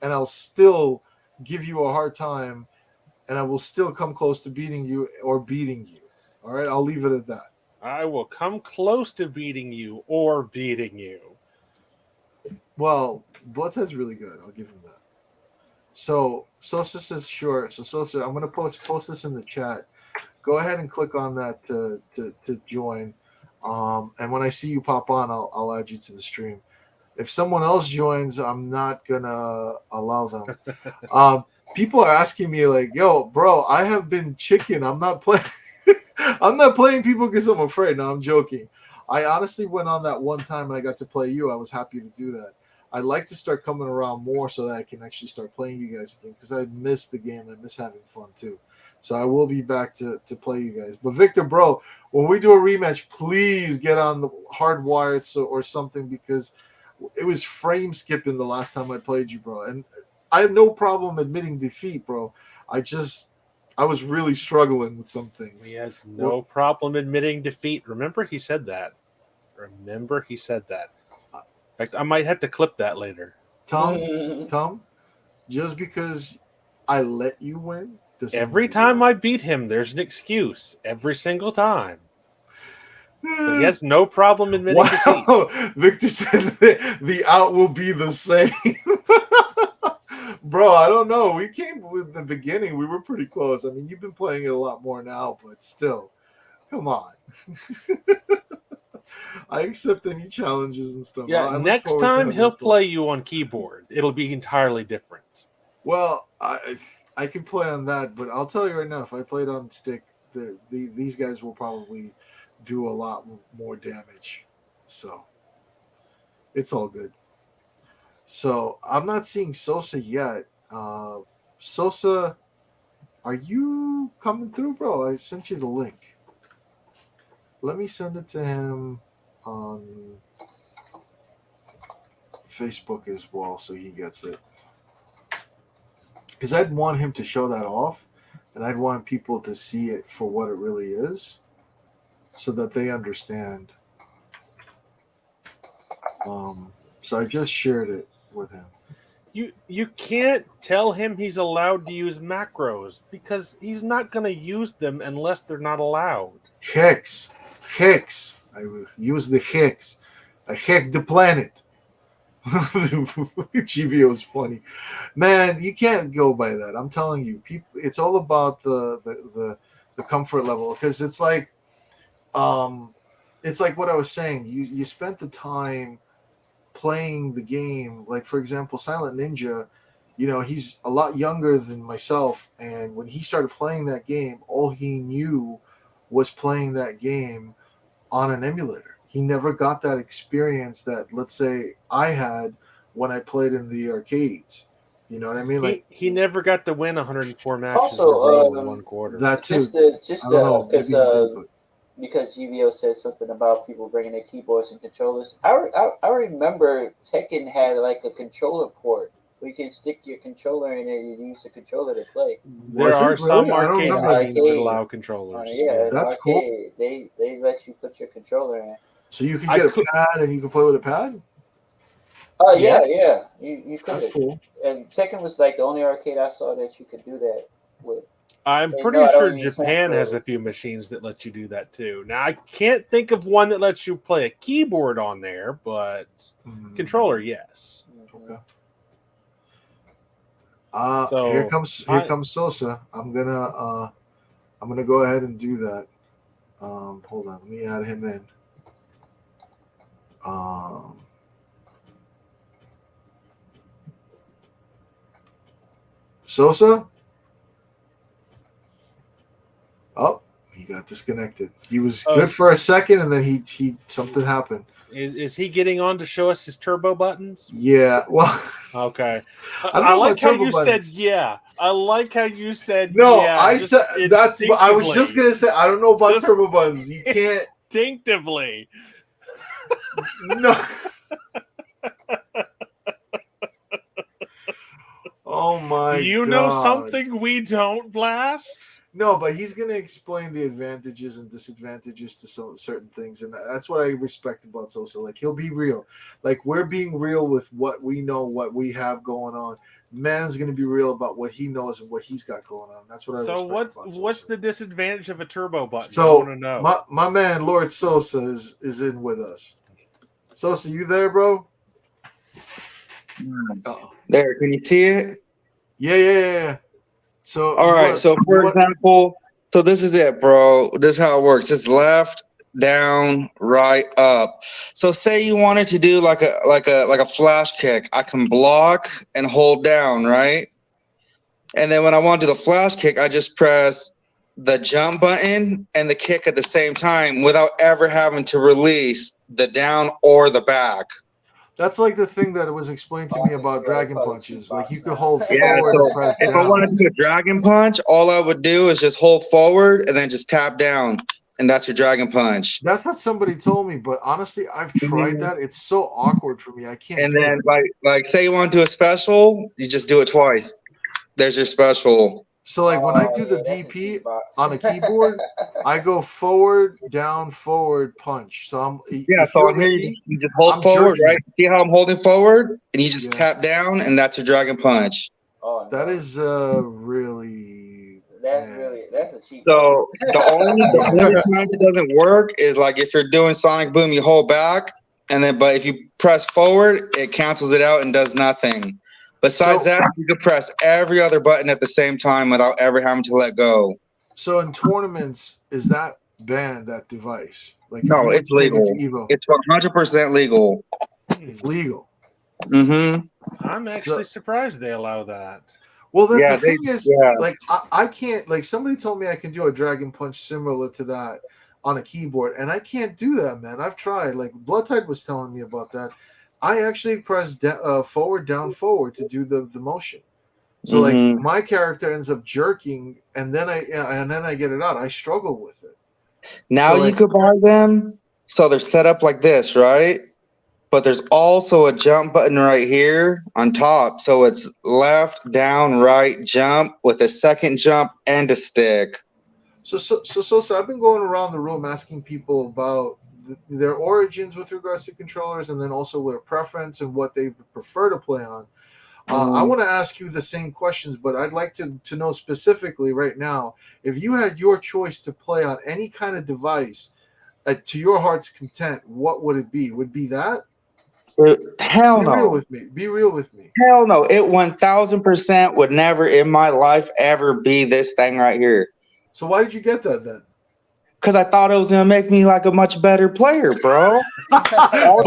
and I'll still give you a hard time, and I will still come close to beating you or beating you. All right, I'll leave it at that.
I will come close to beating you or beating you.
Well, Bloodtide's really good. I'll give him that. So Sosa says sure. So Sosa, I'm gonna post this in the chat. Go ahead and click on that to join. And when I see you pop on, I'll add you to the stream. If someone else joins, I'm not gonna allow them. People are asking me like, "Yo, bro, I have been chicken. I'm not playing. I'm not playing people because I'm afraid." No, I'm joking. I honestly went on that one time and I got to play you. I was happy to do that. I'd like to start coming around more so that I can actually start playing you guys again because I miss the game. I miss having fun too. So I will be back to play you guys. But Victor, bro, when we do a rematch, please get on the hardwired or something because it was frame skipping the last time I played you, bro. And I have no problem admitting defeat, bro. I was really struggling with some things.
He has no problem admitting defeat. Remember, he said that. In fact, I might have to clip that later.
Tom, just because I let you win,
every time I beat him, there's an excuse. Every single time. But he has no problem admitting defeat.
Victor said the out will be the same. Bro, I don't know. We came with the beginning. We were pretty close. I mean, you've been playing it a lot more now, but still, come on. I accept any challenges and stuff.
Yeah, next time he'll play you on keyboard. It'll be entirely different.
Well, I can play on that, but I'll tell you right now, if I played on stick, these guys will probably do a lot more damage. So it's all good. So I'm not seeing Sosa yet. Sosa, are you coming through, bro? I sent you the link. Let me send it to him on Facebook as well so he gets it. Because I'd want him to show that off, and I'd want people to see it for what it really is so that they understand. So I just shared it with him.
You can't tell him he's allowed to use macros because he's not going to use them unless they're not allowed.
Hex. I will use the hex. I hacked the planet. GVO is funny, man. You can't go by that. I'm telling you, people. It's all about the comfort level because it's like what I was saying. You spent the time playing the game. Like for example, Silent Ninja. You know, he's a lot younger than myself, and when he started playing that game, all he knew was playing that game on an emulator. He never got that experience that, let's say, I had when I played in the arcades. You know what I mean?
He never got to win 104 matches
Also,
in 1 quarter.
That too.
Just because because GVO said something about people bringing their keyboards and controllers. I remember Tekken had like a controller port where you can stick your controller in it and use the controller to play.
There are some
I don't
arcade
remember.
machines that allow controllers.
Yeah,
That's
arcade.
cool.
They let you put your controller in.
So you can get a pad and you can play with a pad?
Oh yeah. You could.
That's cool.
And Tekken was like the only arcade I saw that you could do that with.
I'm pretty sure Japan has a few machines that let you do that too. Now I can't think of one that lets you play a keyboard on there, but controller, yes.
Okay. So here comes Sosa. I'm gonna go ahead and do that. Hold on, let me add him in. Sosa? Oh, he got disconnected. He was good for a second, and then he something happened.
Is he getting on to show us his turbo buttons?
Yeah. Well.
Okay.
I
like how you said yeah. I like how you said
no.
Yeah,
I said that's. I was just gonna say I don't know about turbo buttons. You can't
instinctively.
No. Oh my!
Do you know something we don't, Blast?
No, but he's going to explain the advantages and disadvantages to some certain things, and that's what I respect about Sosa. Like, he'll be real. Like, we're being real with what we know, what we have going on. Man's going to be real about what he knows and what he's got going on. That's what I respect about Sosa.
What's the disadvantage of a turbo button?
So,
I want to know.
My man, Lord Sosa, is in with us. Sosa, you there, bro?
There, can you see it?
Yeah. So
all right. So for example, so this is it, bro. This is how it works. It's left, down, right, up. So say you wanted to do like a flash kick. I can block and hold down, right? And then when I want to do the flash kick, I just press the jump button and the kick at the same time without ever having to release the down or the back.
That's like the thing that was explained to me about dragon punches. Like you could hold forward and press
if
down.
I wanted to do a dragon punch, all I would do is just hold forward and then just tap down, and that's your dragon punch.
That's what somebody told me, but honestly, I've tried that. It's so awkward for me. I can't.
And then like say you want to do a special, you just do it twice. There's your special.
So like when I do the DP on a keyboard, I go forward, down, forward, punch. So I'm
so here you just hold forward, right? See how I'm holding forward, and you just tap down, and that's your dragon punch.
Oh, no.
That is really.
That's a cheap.
So the only time it doesn't work is like if you're doing Sonic Boom, you hold back, and then but if you press forward, it cancels it out and does nothing. Besides that, you can press every other button at the same time without ever having to let go.
So in tournaments, is that banned, that device? Like
no, it's legal. It's 100% legal.
It's legal.
Mm-hmm.
I'm actually surprised they allow that.
Well, the thing is, like, I can't, like, somebody told me I can do a dragon punch similar to that on a keyboard, and I can't do that, man. I've tried. Like, Bloodtide was telling me about that. I actually press forward, down, forward to do the motion. So like my character ends up jerking, and then I get it out. I struggle with it.
Now you could buy them. So they're set up like this, right? But there's also a jump button right here on top. So it's left, down, right, jump with a second jump and a stick.
So I've been going around the room asking people about their origins with regards to controllers, and then also their preference and what they prefer to play on. I want to ask you the same questions, but I'd like to know specifically right now, if you had your choice to play on any kind of device to your heart's content, what would it be? Would it be that?
Hell no.
Be real with me. Be real with me.
Hell no. It 1000% would never in my life ever be this thing right here.
So why did you get that then?
Because I thought it was going to make me like a much better player, bro.
But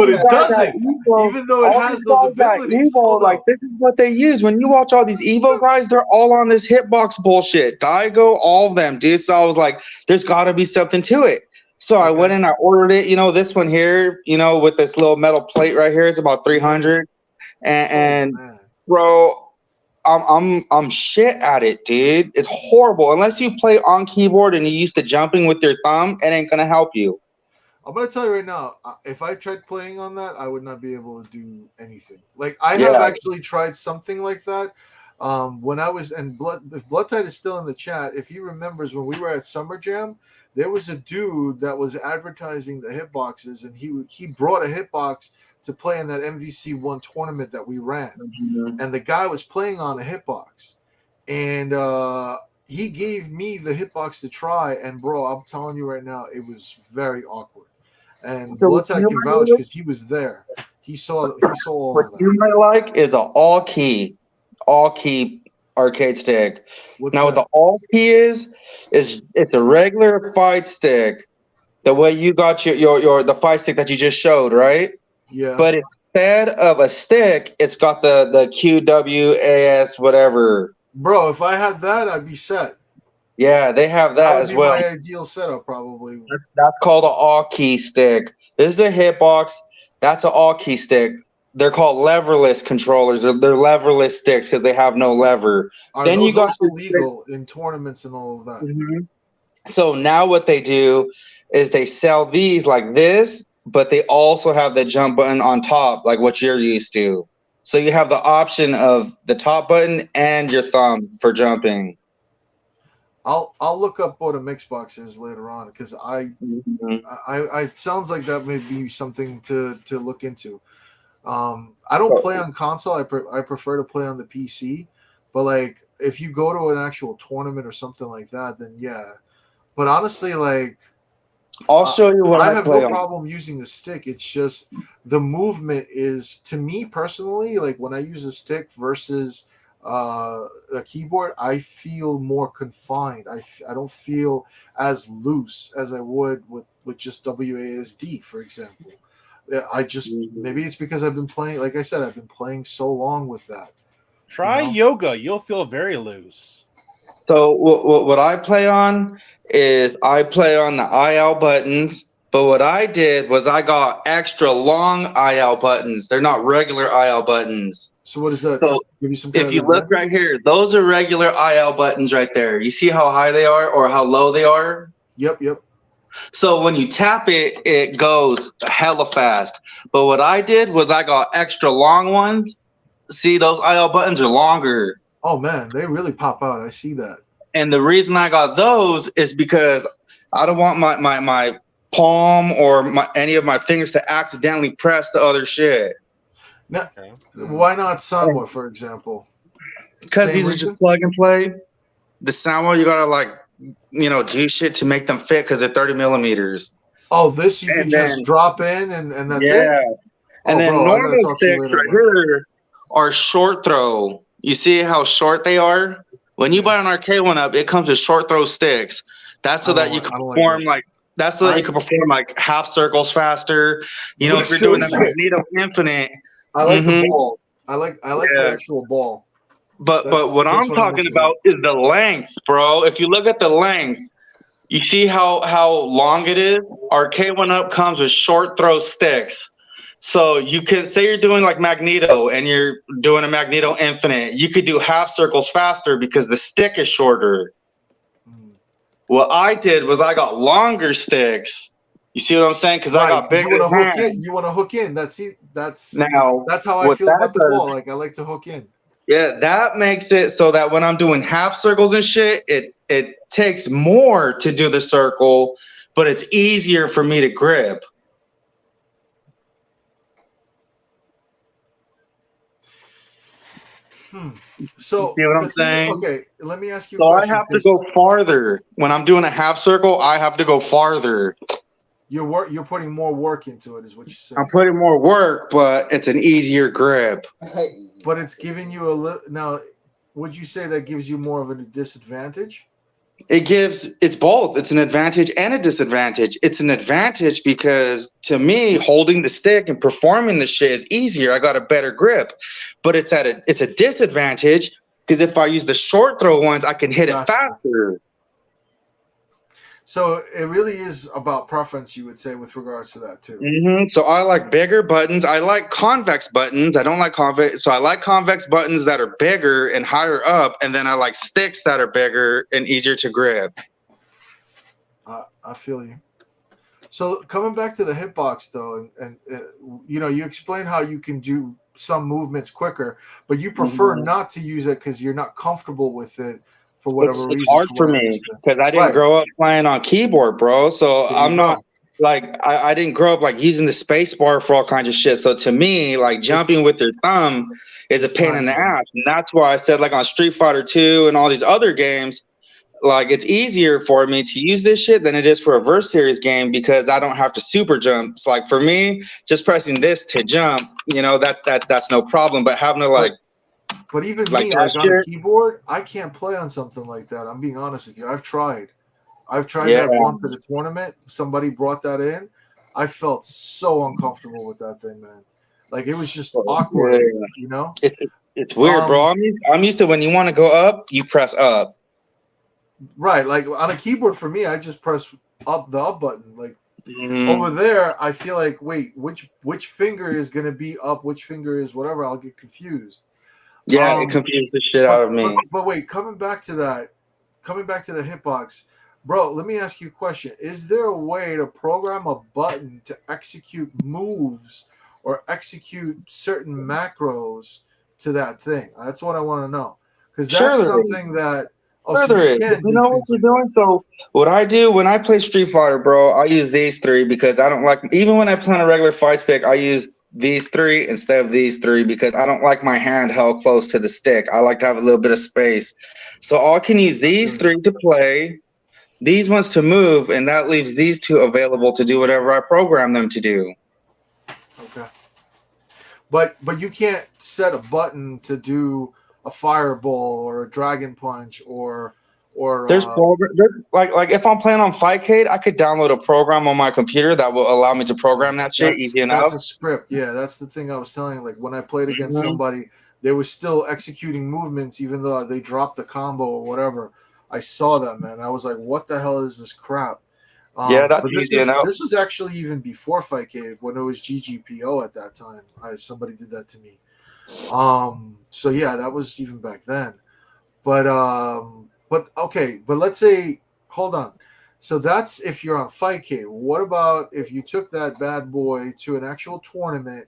it doesn't. Even though it has those abilities.
Evo, like, this is what they use. When you watch all these Evo guys, they're all on this hitbox bullshit. Daigo, all of them, dude. So I was like, there's got to be something to it. So I went and I ordered it. You know, this one here, you know, with this little metal plate right here, it's about 300. And bro, I'm shit at it, dude. It's horrible. Unless you play on keyboard and you're used to jumping with your thumb, it ain't gonna help you.
I'm gonna tell you right now, if I tried playing on that, I would not be able to do anything. Like I have actually tried something like that. When I was if Bloodtide is still in the chat, if he remembers when we were at Summer Jam, there was a dude that was advertising the hitboxes, and he brought a hitbox to play in that MVC1 tournament that we ran, and the guy was playing on a hitbox, and he gave me the hitbox to try, and bro, I'm telling you right now, it was very awkward. And Bloodtide can vouch because he was there. He saw all
what
of that.
you might like is an all key arcade stick. What the all key is it's a regular fight stick, the way you got your the fight stick that you just showed, right?
Yeah.
But instead of a stick, it's got the QWAS whatever.
Bro, if I had that, I'd be set.
Yeah, they have that as well.
My ideal setup, probably.
That's called an all key stick. This is a hitbox. That's an all key stick. They're called leverless controllers. They're leverless sticks because they have no lever.
Then those you got also legal in tournaments and all of that.
Mm-hmm. So now what they do is they sell these like this, but they also have the jump button on top, like what you're used to. So you have the option of the top button and your thumb for jumping.
I'll look up what a mixbox is later on because I it sounds like that may be something to look into. I don't play on console. I prefer to play on the PC. But like if you go to an actual tournament or something like that, then yeah. But honestly, like
I'll show you what
I have no problem using the stick. It's just the movement is, to me personally, like when I use a stick versus a keyboard, I feel more confined. I don't feel as loose as I would with just WASD, for example. I just maybe it's because I've been playing, like I said, I've been playing so long with that.
Try yoga; you'll feel very loose.
So what I play on is I play on the IL buttons, but what I did was I got extra long IL buttons. They're not regular IL buttons.
So what is that?
So
give you some
if you look right here, those are regular IL buttons right there. You see how high they are or how low they are?
Yep.
So when you tap it, it goes hella fast. But what I did was I got extra long ones. See, those IL buttons are longer.
Oh man, they really pop out. I see that.
And the reason I got those is because I don't want my palm or any of my fingers to accidentally press the other shit.
Now, why not Sanwa, for example?
Because these are just plug and play. The Sanwa, you gotta do shit to make them fit because they're 30 millimeters.
Oh, this you can just drop in and that's it?
Yeah. And then normal sticks right here are short throw. You see how short they are? When you buy an arcade one up, it comes with short throw sticks. That's so that you can perform that's so that you can perform like half circles faster. You know, if you're doing the Magneto Infinite.
I like the ball. I like the actual ball.
But what I'm talking about is the length, bro. If you look at the length, you see how long it is? Arcade one up comes with short throw sticks. So you can say you're doing like Magneto and you're doing a Magneto Infinite. You could do half circles faster because the stick is shorter. What I did was I got longer sticks. You see what I'm saying? Because I got bigger.
You want to hook in. That's how I feel about the ball. Like I like to hook in.
Yeah, that makes it so that when I'm doing half circles and shit, it takes more to do the circle, but it's easier for me to grip.
So
you see what I'm saying?
Okay, let me ask you.
So I have to go farther when I'm doing a half circle. I have to go farther.
You're putting more work into it, is what you're saying.
I'm putting more work, but it's an easier grip.
But it's giving you a little. Now, would you say that gives you more of a disadvantage?
It's both. It's an advantage and a disadvantage. It's an advantage because to me, holding the stick and performing the shit is easier. I got a better grip, but it's a disadvantage because if I use the short throw ones, I can hit it faster.
So it really is about preference, you would say, with regards to that too.
So I like bigger buttons. I like convex buttons. I don't like convex. So I like convex buttons that are bigger and higher up, and then I like sticks that are bigger and easier to grip.
I feel you. So coming back to the hitbox though, and you know, you explain how you can do some movements quicker, but you prefer not to use it because you're not comfortable with it for whatever reason.
It's hard for me because I didn't grow up playing on keyboard, bro. So I'm not like I didn't grow up like using the space bar for all kinds of shit. So to me, like jumping with your thumb is a pain in the ass, and that's why I said like on Street Fighter 2 and all these other games, like it's easier for me to use this shit than it is for a verse series game because I don't have to super jump. It's like for me, just pressing this to jump, you know, that's no problem. But having to like,
but even like me, like on a keyboard, I can't play on something like that. I'm being honest with you. I've tried that once at a tournament. Somebody brought that in. I felt so uncomfortable with that thing, man. Like it was just awkward, you know.
It's weird, bro. I'm used to when you want to go up, you press up.
Right, like on a keyboard for me, I just press up the up button. Like over there, I feel like wait, which finger is gonna be up, which finger is whatever. I'll get confused.
Yeah, it confused the shit out of me.
But wait, coming back to the hitbox, bro. Let me ask you a question: is there a way to program a button to execute moves or execute certain macros to that thing? That's what I want to know because that's something that.
You know what you're doing? So what I do when I play Street Fighter, bro, I use these three because I don't like, even when I play on a regular fight stick, I use these three instead of these three because I don't like my hand held close to the stick. I like to have a little bit of space. So I can use these three to play, these ones to move, and that leaves these two available to do whatever I program them to do.
Okay. But you can't set a button to do a fireball or a dragon punch or
there's like if I'm playing on Fightcade, I could download a program on my computer that will allow me to program that shit easy enough.
That's a script. Yeah, that's the thing I was telling you. Like when I played against somebody, they were still executing movements even though they dropped the combo or whatever. I saw that, man. I was like, what the hell is this crap?
Yeah, that's easy enough.
This was actually even before Fightcade when it was GGPO at that time. Somebody did that to me. So yeah, that was even back then. But okay, but let's say, hold on. So that's if you're on Fightcade. What about if you took that bad boy to an actual tournament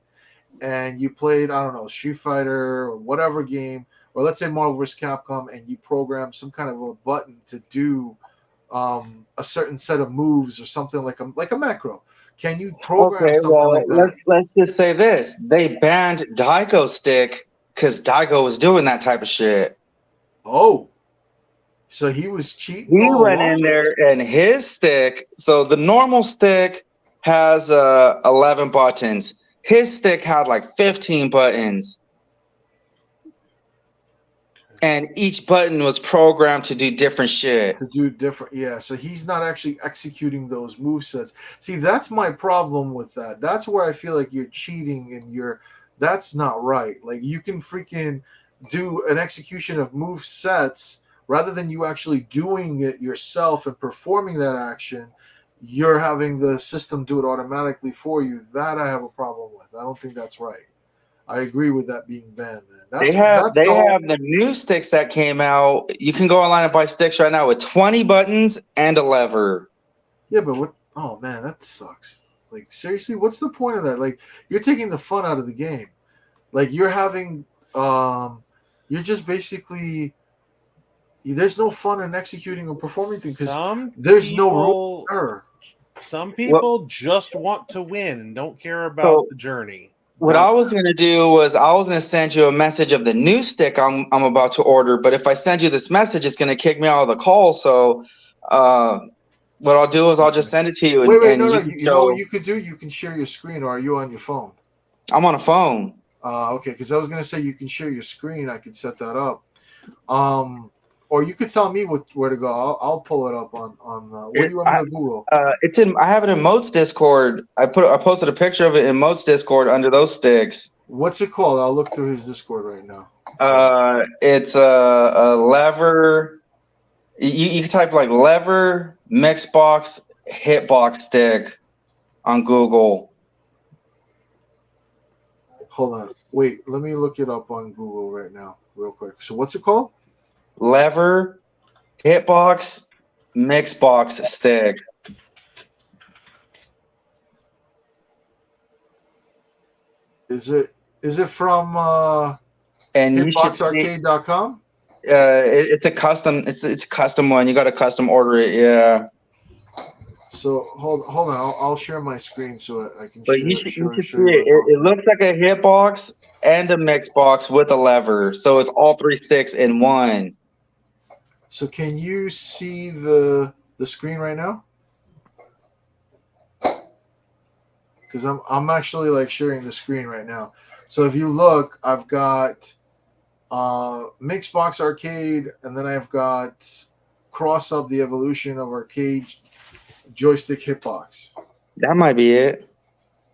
and you played, I don't know, Street Fighter or whatever game, or let's say Marvel vs. Capcom, and you program some kind of a button to do a certain set of moves or something like a macro. Can you program something like that?
Let's just say this. They banned Daigo stick because Daigo was doing that type of shit.
Oh. So he was cheating?
He went in there and his stick, so the normal stick has 11 buttons. His stick had like 15 buttons. And each button was programmed to do different shit.
Yeah. So he's not actually executing those movesets. See, that's my problem with that. That's where I feel like you're cheating and that's not right. Like you can freaking do an execution of move sets rather than you actually doing it yourself and performing that action. You're having the system do it automatically for you. That I have a problem with. I don't think that's right. I agree with that being banned, man. They have
the new sticks that came out. You can go online and buy sticks right now with 20 buttons and a lever.
Yeah, but what? Oh man, that sucks. Like seriously, what's the point of that? Like you're taking the fun out of the game. Like you're having, you're just basically. There's no fun in executing or performing things because there's no rule.
Some people just want to win and don't care about the journey.
What I was going to do was I was going to send you a message of the new stick I'm about to order. But if I send you this message, it's going to kick me out of the call. So what I'll do is I'll just send it to you.
Wait, no. You know what you could do? You can share your screen, or are you on your phone?
I'm on a phone.
Okay, because I was going to say you can share your screen. I could set that up. Or you could tell me where to go. I'll pull it up on what do you want me to Google?
I have it in Moat's Discord. I posted a picture of it in Moat's Discord under those sticks.
What's it called? I'll look through his Discord right now.
It's a lever. You can type like lever Mixbox hitbox stick on Google.
Hold on. Wait, let me look it up on Google right now, real quick. So what's it called?
Lever hitbox Mixbox stick.
Is it from
And you should see,
hitboxarcade.com?
it's a custom. It's a custom one. You got to custom order it. Yeah.
So hold on. I'll share my screen so I can
But
share,
you should see
show
it.
you.
It looks like a hitbox and a Mixbox with a lever. So it's all 3 sticks in one.
So can you see the screen right now? Because I'm actually like sharing the screen right now. So if you look, I've got Mixbox Arcade, and then I've got Cross Up the Evolution of Arcade Joystick Hitbox.
That might be it.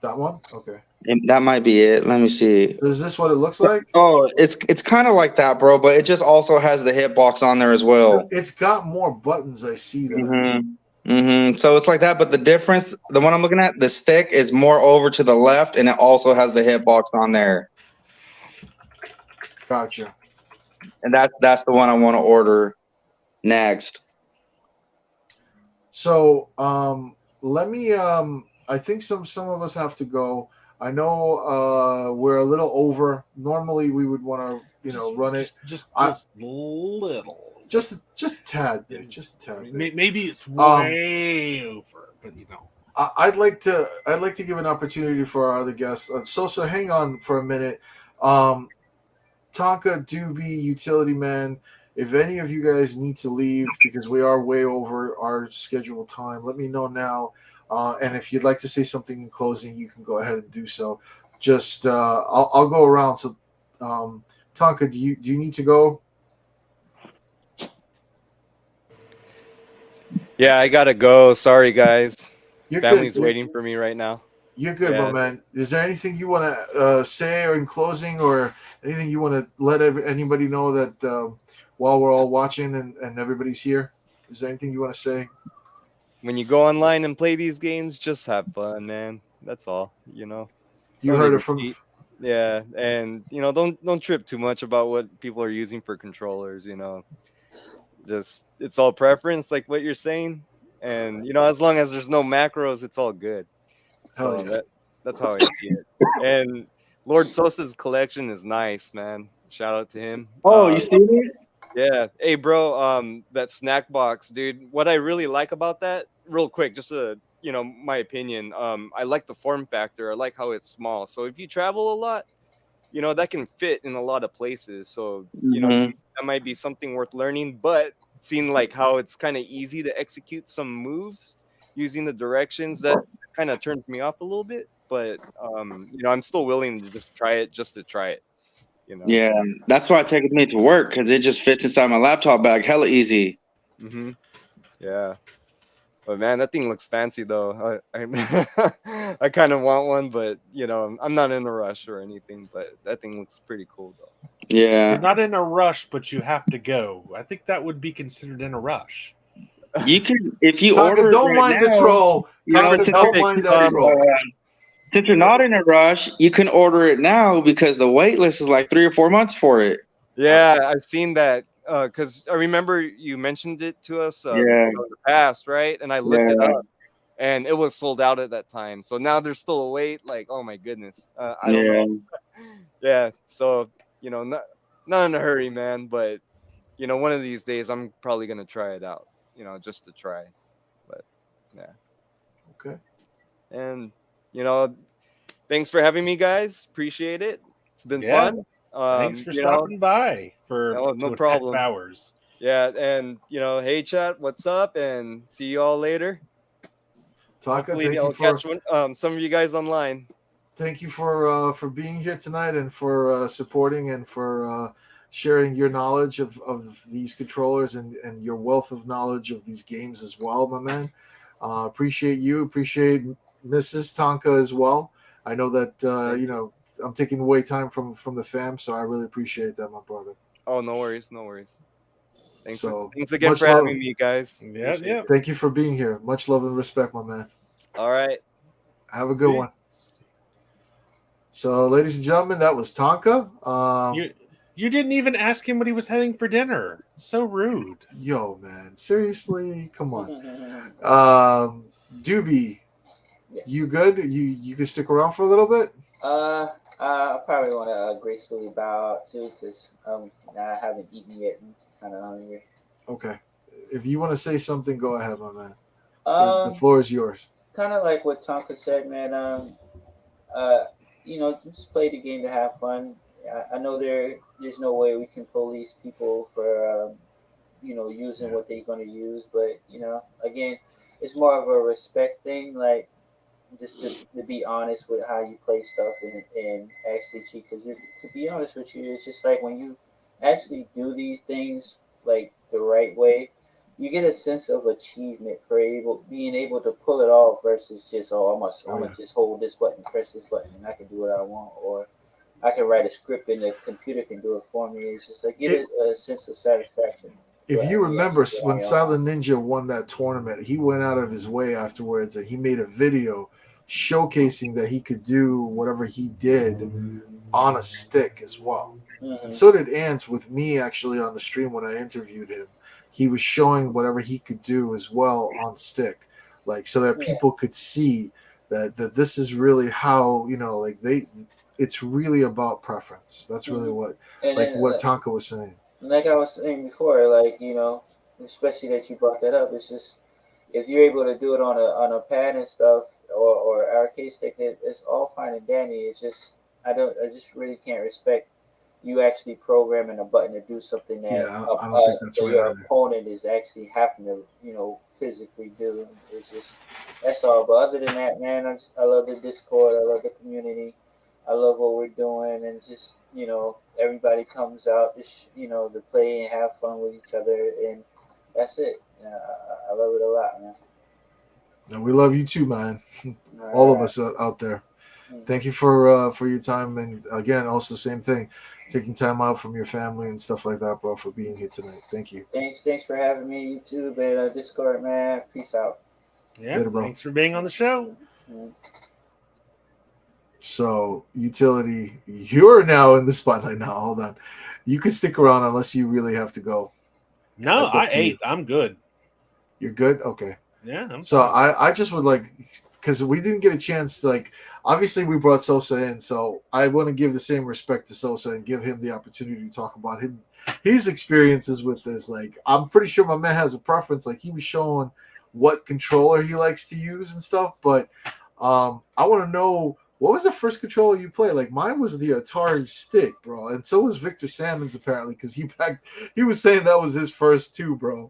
That one? Okay.
That might be it. Let me see.
So is this what it looks like?
Oh, it's kind of like that, bro. But it just also has the hitbox on there as well.
It's got more buttons. I see that.
So it's like that, but the difference, the one I'm looking at, the stick is more over to the left, and it also has the hitbox on there.
Gotcha.
And that's the one I want to order next.
So let me I think some of us have to go. I know we're a little over. Normally we would want to run it
just little.
Just a tad bit. Just a tad bit.
Maybe it's way over, but
I'd like to give an opportunity for our other guests. Sosa, hang on for a minute. Tonka, Doobie, Utility Man, if any of you guys need to leave because we are way over our scheduled time, let me know now. And if you'd like to say something in closing, you can go ahead and do so. Just I'll go around. So Tonka, do you need to go?
Yeah, I gotta go. Sorry, guys.
You're
Family's
good.
waiting for me right now.
You're good,
Yeah.
my man. Is there anything you want to say or in closing, or anything you want to let anybody know that while we're all watching and everybody's here? Is there anything you want to say?
When you go online and play these games, just have fun, man. That's all.
You
Don't
heard
need
it
to
from.
cheat. Yeah, and don't trip too much about what people are using for controllers. Just it's all preference, like what you're saying, and as long as there's no macros, it's all good. So
Hell yeah.
that's how I see it. And Lord Sosa's collection is nice, man. Shout out to him.
Oh, you see it?
Yeah. Hey, bro. That snack box, dude. What I really like about that, real quick, just my opinion. I like the form factor. I like how it's small. So if you travel a lot, that can fit in a lot of places. So that might be something worth learning. But seeing like how it's kind of easy to execute some moves using the directions, that kind of turns me off a little bit. But I'm still willing to just try it, just to try it.
Yeah, that's why I take it with me to work, because it just fits inside my laptop bag hella easy.
Yeah. But man, that thing looks fancy though. I kind of want one, but I'm not in a rush or anything. But that thing looks pretty cool though.
Yeah,
You're not in a rush, but you have to go. I think that would be considered in a rush.
you can if you
Tonka,
order.
don't mind the troll. Tonka, don't mind that troll.
Since you're not in a rush, you can order it now because the wait list is like 3 or 4 months for it.
Yeah, I've seen that. Because I remember you mentioned it to us in the past, right? And I looked it up, and it was sold out at that time. So now there's still a wait. Like, oh my goodness, I don't know. Yeah, so not in a hurry, man. But one of these days, I'm probably gonna try it out. Just to try. But yeah.
Okay.
And thanks for having me, guys. Appreciate it. It's been fun.
Thanks for stopping by for
no problem.
Hours.
Yeah, and hey chat, what's up? And see you all later.
Tonka,
Hopefully I'll catch some of you guys online.
Thank you for being here tonight and for supporting and for sharing your knowledge of these controllers and your wealth of knowledge of these games as well, my man. Appreciate you. Appreciate Mrs. Tonka as well. I know that I'm taking away time from the fam, so I really appreciate that, my brother.
Oh, no worries. Thank Thanks,
So
thanks again
much
for
love.
having me, guys.
Yeah,
Appreciate
yeah.
it.
Thank you for being here. Much love and respect, my man.
All right.
Have a good
See?
one. So, ladies and gentlemen, that was Tonka.
You didn't even ask him what he was having for dinner. So rude.
Yo, man, seriously, come on.
Yes.
Doobie, you good? You can stick around for a little bit.
I probably want to gracefully bow out too, because I haven't eaten yet and kind of hungry.
Okay. If you want to say something, go ahead, my man. The
Um,
floor is yours.
kind of like what Tonka said, man. Just play the game to have fun. I know there's no way we can police people for using what they're going to use, but again, it's more of a respect thing, like just to be honest with how you play stuff and actually cheat. Because to be honest with you, it's just like when you actually do these things like the right way, you get a sense of achievement for being able to pull it off versus just I'm gonna just hold this button, press this button, and I can do what I want, or I can write a script and the computer can do it for me. It's just like get a sense of satisfaction.
If you remember, when Silent Ninja won that tournament, he went out of his way afterwards and he made a video showcasing that he could do whatever he did on a stick as well.
Mm-hmm.
And so did Ants with me actually on the stream when I interviewed him. He was showing whatever he could do as well on stick, like so that people could see that this is really how it's really about preference. That's really what what Tonka was saying.
Like I was saying before, especially that you brought that up, it's just if you're able to do it on a pad and stuff or arcade stick, it's all fine and dandy. It's just I just really can't respect you actually programming a button to do something that
I don't think that's right
your
either.
opponent is actually having to physically do. It's just that's all. But other than that, man, I love the Discord. I love the community. I love what we're doing, and just everybody comes out to play and have fun with each other, and that's it. I love it a lot, man.
And we love you too, man. All of us out there. Thank you for your time, and again, also same thing, taking time out from your family and stuff like that, bro, for being here tonight. Thank you.
Thanks for having me, YouTube and Discord, man. Peace out.
Yeah,
later, bro.
Thanks for being on the show.
So, Utility, you're now in the spotlight now. Hold on. You can stick around unless you really have to go.
No, I ate. I'm good.
You're good? Okay.
Yeah, I'm
so I just would like, because we didn't get a chance, like, obviously we brought Sosa in, so I want to give the same respect to Sosa and give him the opportunity to talk about his experiences with this. Like, I'm pretty sure my man has a preference. Like, he was showing what controller he likes to use and stuff, but I want to know, what was the first controller you played? Like, mine was the Atari Stick, bro, and so was Victor Salmon's apparently, because he was saying that was his first too, bro.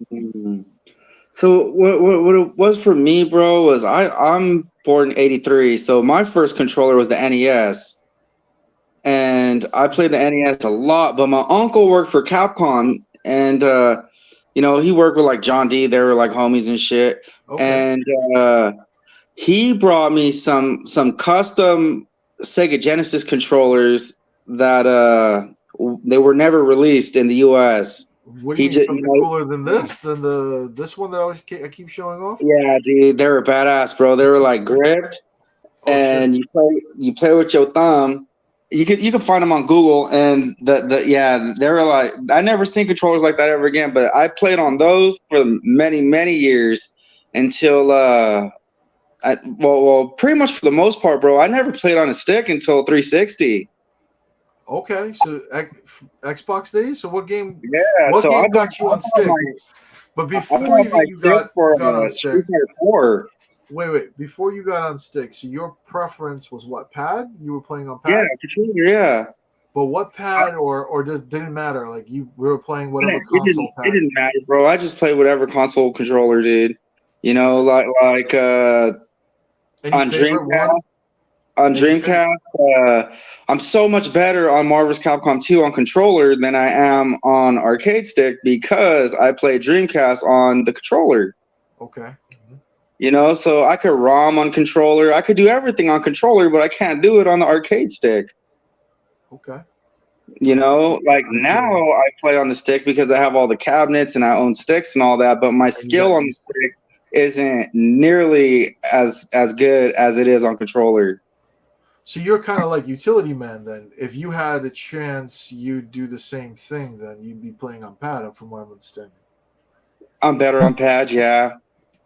So what it was for me, bro, was I'm born in '83, so my first controller was the NES, and I played the NES a lot. But my uncle worked for Capcom, and he worked with like John D. They were like homies and shit. Okay. And he brought me some custom Sega Genesis controllers that they were never released in the U.S.
What do you mean, something cooler than this? Than this one that I keep showing off?
Yeah, dude, they were badass, bro. They were like gripped, and you play with your thumb. You can find them on Google, and they were like, I never seen controllers like that ever again. But I played on those for many years until pretty much for the most part, bro. I never played on a stick until 360.
Okay, so Xbox days. So what game?
Yeah,
what
so
game got you on stick? But before you got on stick, wait. Before you got on stick, so your preference was what, pad? You were playing on pad.
Yeah, controller. Yeah.
But what pad, or didn't matter? Like we were playing whatever console pad.
It didn't matter, bro. I just played whatever console controller did. Like on Dreamcast. On Dreamcast, I'm so much better on Marvel's Capcom 2 on controller than I am on arcade stick because I play Dreamcast on the controller.
Okay.
So I could ROM on controller. I could do everything on controller, but I can't do it on the arcade stick.
Okay.
You know, like
I
now
feel you.
I play on the stick because I have all the cabinets and I own sticks and all that, but my
And you
skill
got
on the stick isn't nearly as good as it is on controller.
So you're kind of like utility man then. If you had a chance, you'd do the same thing. Then you'd be playing on pad, from what I'm understanding.
I'm better on pad, yeah.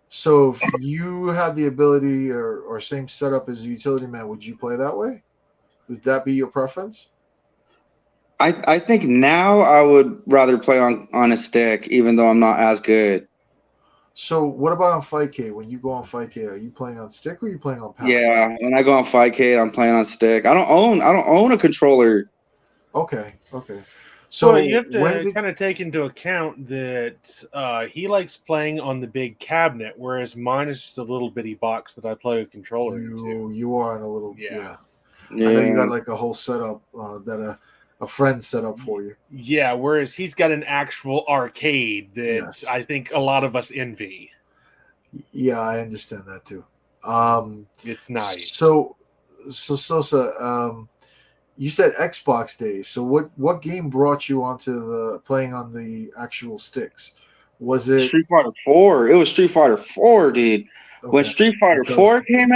So if you had the ability or same setup as a utility man, would you play that way? Would that be your preference?
I think now I would rather play on a stick, even though I'm not as good.
So what about on Fightk? When you go on Fightk, are you playing on stick or are you playing on pad?
Yeah, when I go on FightTalk, I'm playing on stick. I don't own a controller.
Okay.
So
So
you have
when
to
did
kind of take into account that he likes playing on the big cabinet, whereas mine is just a little bitty box that I play with controller into.
you are in a little
Yeah.
I know you
Yeah.
got like a whole setup that a friend set up for you.
Yeah, whereas he's got an actual arcade that
Yes.
I think a lot of us envy.
Yeah, I understand that too.
It's nice.
So Sosa, you said Xbox days. So what game brought you onto the playing on the actual sticks? Was it
Street Fighter 4. It was Street Fighter 4, dude. When
okay?
Street Fighter
That's what I was
4
thinking.
came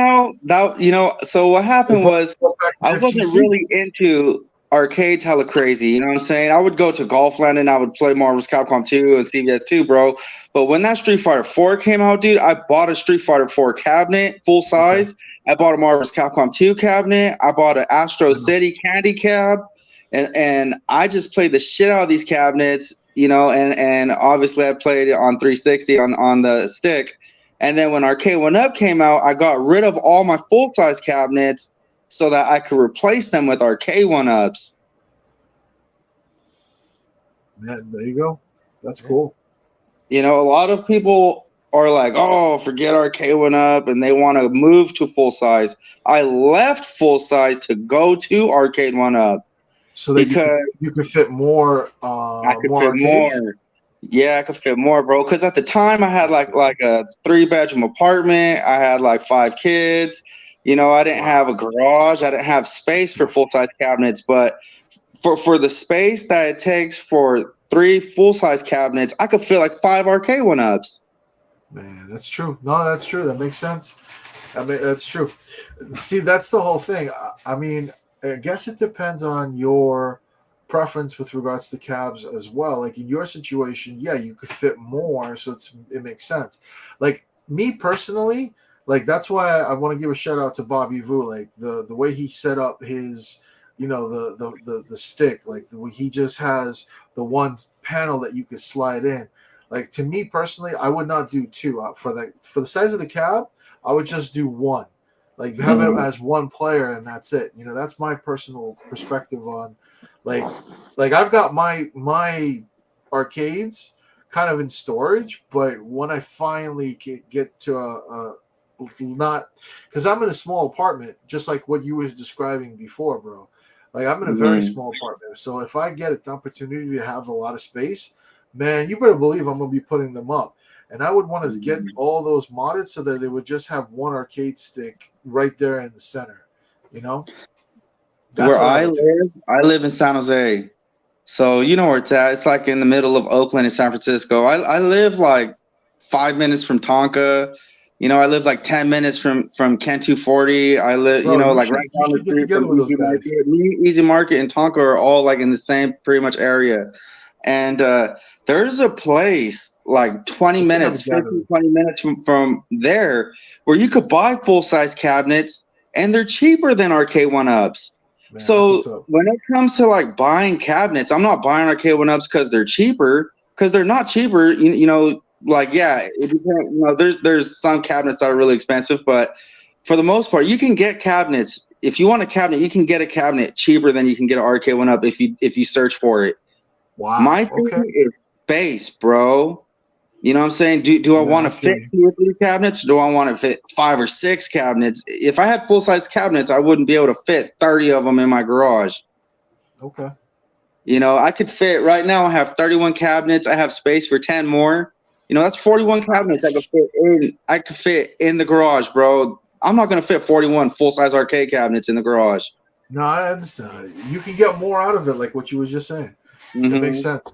out, so what happened was I wasn't
FGC?
really into arcades hella crazy. You know what I'm saying? I would go to Golfland and I would play Marvel's Capcom 2 and CVS 2, bro. But when that Street Fighter 4 came out, dude, I bought a Street Fighter 4 cabinet, full size.
Okay.
I bought a Marvel's Capcom 2 cabinet. I bought an Astro City candy cab. And I just played the shit out of these cabinets, and obviously I played it on 360 on the stick. And then when Arcade 1-Up came out, I got rid of all my full-size cabinets so that I could replace them with Arcade 1-Ups.
Yeah, there you go. That's cool.
A lot of people are like, oh, forget Arcade 1-Up, and they want to move to full-size. I left full-size to go to Arcade 1-Up.
So that
because
you could fit more
I could
more
fit
arcades?
more. Yeah, I could fit more, bro. Because at the time I had like a 3-bedroom apartment. I had like 5 kids. I didn't have a garage. I didn't have space for full-size cabinets. But for the space that it takes for 3 full-size cabinets, I could fit like 5 arcade 1-Ups.
Man, that's true. No, that's true. That makes sense. I mean, that's true. See, that's the whole thing. I mean, I guess it depends on your preference with regards to cabs as well. Like in your situation, yeah, you could fit more, so it makes sense. Like me personally, like that's why I want to give a shout out to Bobby Vu. Like the way he set up his, the stick, like the way he just has the one panel that you could slide in. Like to me personally, I would not do 2 for the size of the cab. I would just do 1. Like have it as 1 player and that's it. That's my personal perspective on like I've got my arcades kind of in storage, but when I finally get to a not because I'm in a small apartment, just like what you were describing before, bro. Like I'm in a very small apartment. So if I get an opportunity to have a lot of space, man, you better believe I'm gonna be putting them up. And I would want to get all those modded so that they would just have 1 arcade stick right there in the center. That's
Where
what
I live in San Jose. So you know where it's at. It's like in the middle of Oakland and San Francisco. I live like 5 minutes from Tonka. I live like 10 minutes from Kent 240. I live,
Bro,
like right down the
should get
street
together
from
with those
Easy
guys.
Market. Easy Market and Tonka are all like in the same pretty much area. And there's a place like 20 minutes, 15, 20 minutes from there where you could buy full-size cabinets and they're cheaper than Arcade 1-Ups.
Man,
so when it comes to like buying cabinets, I'm not buying Arcade 1-Ups because they're cheaper, because they're not cheaper. Like, yeah, it depends. There's some cabinets that are really expensive, but for the most part, you can get cabinets. If you want a cabinet, you can get a cabinet cheaper than you can get an Arcade 1-Up if you search for it.
Wow.
My thing is space, bro. You know what I'm saying? Do I want to fit 2 or 3 cabinets? Or do I want to fit 5 or 6 cabinets? If I had full-size cabinets, I wouldn't be able to fit 30 of them in my garage.
Okay.
I could fit right now. I have 31 cabinets. I have space for 10 more. That's 41 cabinets I could fit in the garage, bro. I'm not gonna fit 41 full-size arcade cabinets in the garage.
No, I understand. You can get more out of it, like what you were just saying. It makes
Mhm.
sense.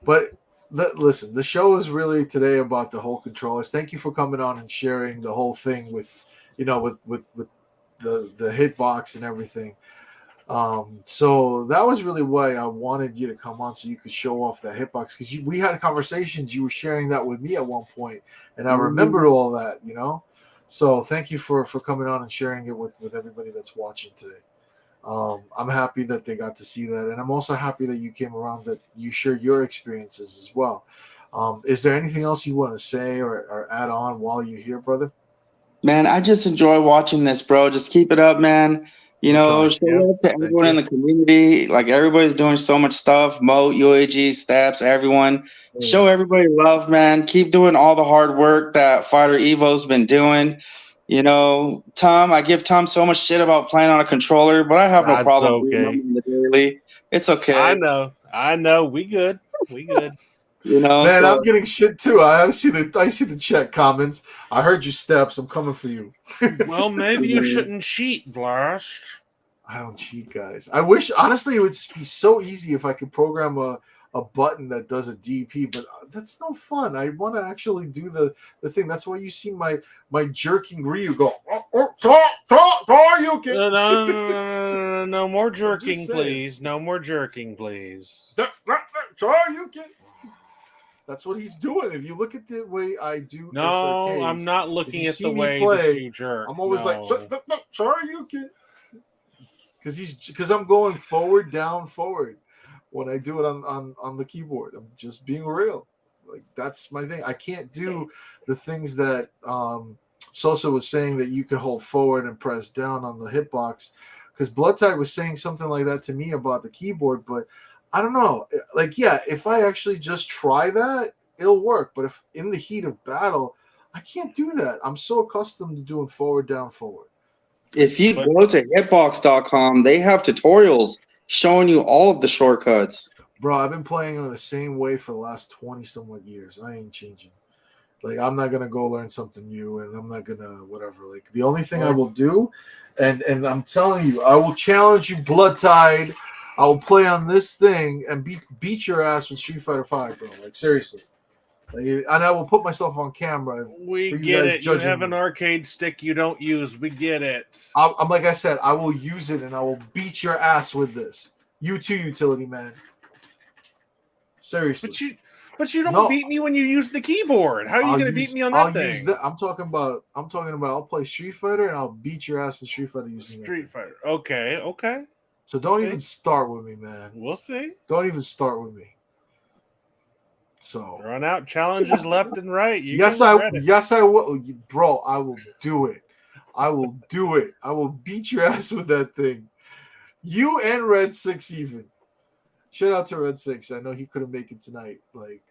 But listen, the show is really today about the whole controllers. Thank you for coming on and sharing the whole thing with, with the hitbox and everything. So that was really why I wanted you to come on, so you could show off that hitbox, because we had conversations. You were sharing that with me at one point, and I remembered
Mhm.
all that. So thank you for coming on and sharing it with everybody that's watching today. I'm happy that they got to see that, and I'm also happy that you came around, that you shared your experiences as well. Is there anything else you want to say or add on while you're here, brother?
Man, I just enjoy watching this, bro. Just keep it up, man.
No time.
Show
Yep.
love to
Thank
everyone in
you.
the community. Like everybody's doing so much stuff. Mo, UAG, Steps, everyone. Show everybody love, man. Keep doing all the hard work that Fighter Evo's been doing. Tom, I give Tom so much shit about playing on a controller, but I have no
That's
problem beating him
okay.
in the daily. It's
I
okay.
know. We good. We good.
Man, I'm
So
getting shit too. I see the chat comments. I heard your steps. I'm coming for you.
Well, maybe you shouldn't cheat, Blast.
I don't cheat, guys. I wish, honestly, it would be so easy if I could program a button that does a DP, but that's no fun. I want to actually do the thing. That's why you see my jerking Ryu go, you can.
No more
I'm just
jerking,
saying.
please. No more jerking, please.
You can. That's what he's doing. If you look at the way I do
No,
SRKs,
I'm not
if
looking
you
at
see
the
me
way that
play,
you jerk.
I'm always like,
No.
you can. Because I'm going forward, down, forward when I do it on the keyboard. I'm just being real. Like, that's my thing. I can't do the things that Sosa was saying, that you can hold forward and press down on the hitbox. Because Blood Tide was saying something like that to me about the keyboard, but I don't know. Like, yeah, if I actually just try that, it'll work. But if in the heat of battle, I can't do that. I'm so accustomed to doing forward, down, forward.
if you
But-
go to hitbox.com, they have tutorials showing you all of the shortcuts.
Bro, I've been playing on the same way for the last 20 somewhat years. I ain't changing. Like, I'm not gonna go learn something new, and I'm not gonna whatever. Like, the only thing I will do, and I'm telling you, I will challenge you, Blood Tide. I will play on this thing and beat your ass with Street Fighter 5, bro. Like, seriously. Like, and I will put myself on camera
We
for you
get
guys
it. You
judging
have an
me.
arcade stick you don't use. We get it.
I'm like I said, I will use it, and I will beat your ass with this. You too, utility man. Seriously.
But you don't
No.
beat me when you use the keyboard. How are you going to beat me on that thing?
I'm talking about. I'll play Street Fighter, and I'll beat your ass in Street Fighter using
Street Fighter. Okay.
So don't even start with me, man.
We'll see.
Don't even start with me. So
Run out challenges left and right.
yes, I will, bro. I will do it. I will do it. I will beat your ass with that thing. You and Red 6 even. Shout out to Red 6. I know he couldn't make it tonight. Like,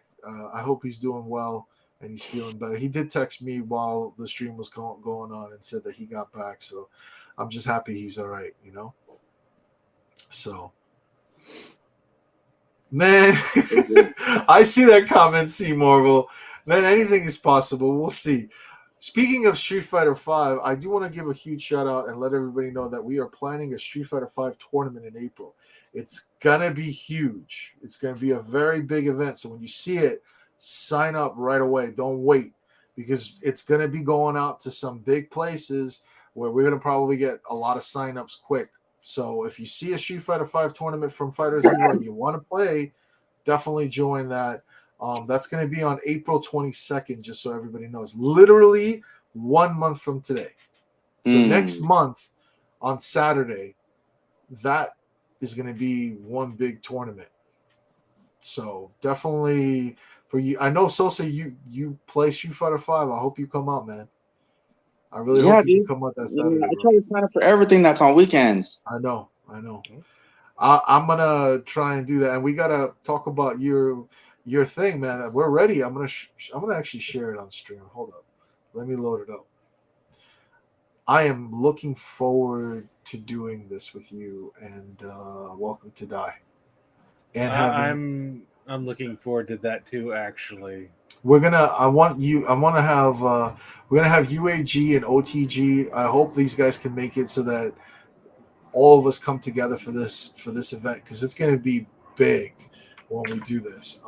I hope he's doing well and he's feeling better. He did text me while the stream was going on and said that he got back. So I'm just happy he's all right, So, man, I see that comment, C Marvel. Man, anything is possible. We'll see. Speaking of Street Fighter 5, I do want to give a huge shout out and let everybody know that we are planning a Street Fighter 5 tournament in April. It's going to be huge. It's going to be a very big event. So when you see it, sign up right away. Don't wait, because it's going to be going out to some big places where we're going to probably get a lot of signups quick. So if you see a Street Fighter 5 tournament from FightersEvo and you want to play, definitely join that. That's going to be on April 22nd, just so everybody knows. Literally 1 month from today. So next month on Saturday, that is going to be one big tournament. So definitely for you. I know, Sosa, you play Street Fighter 5. I hope you come out, man. I really hope you can come out that Saturday.
I try to sign up for everything that's on weekends.
I know. I'm gonna try and do that, and we gotta talk about your thing, man. We're ready. I'm gonna actually share it on stream. Hold up, let me load it up. I am looking forward to doing this with you, and Welcome to Die. And
I'm looking forward to that too. Actually,
we're gonna have UAG and OTG. I hope these guys can make it so that all of us come together for this event, because it's going to be big when we do this.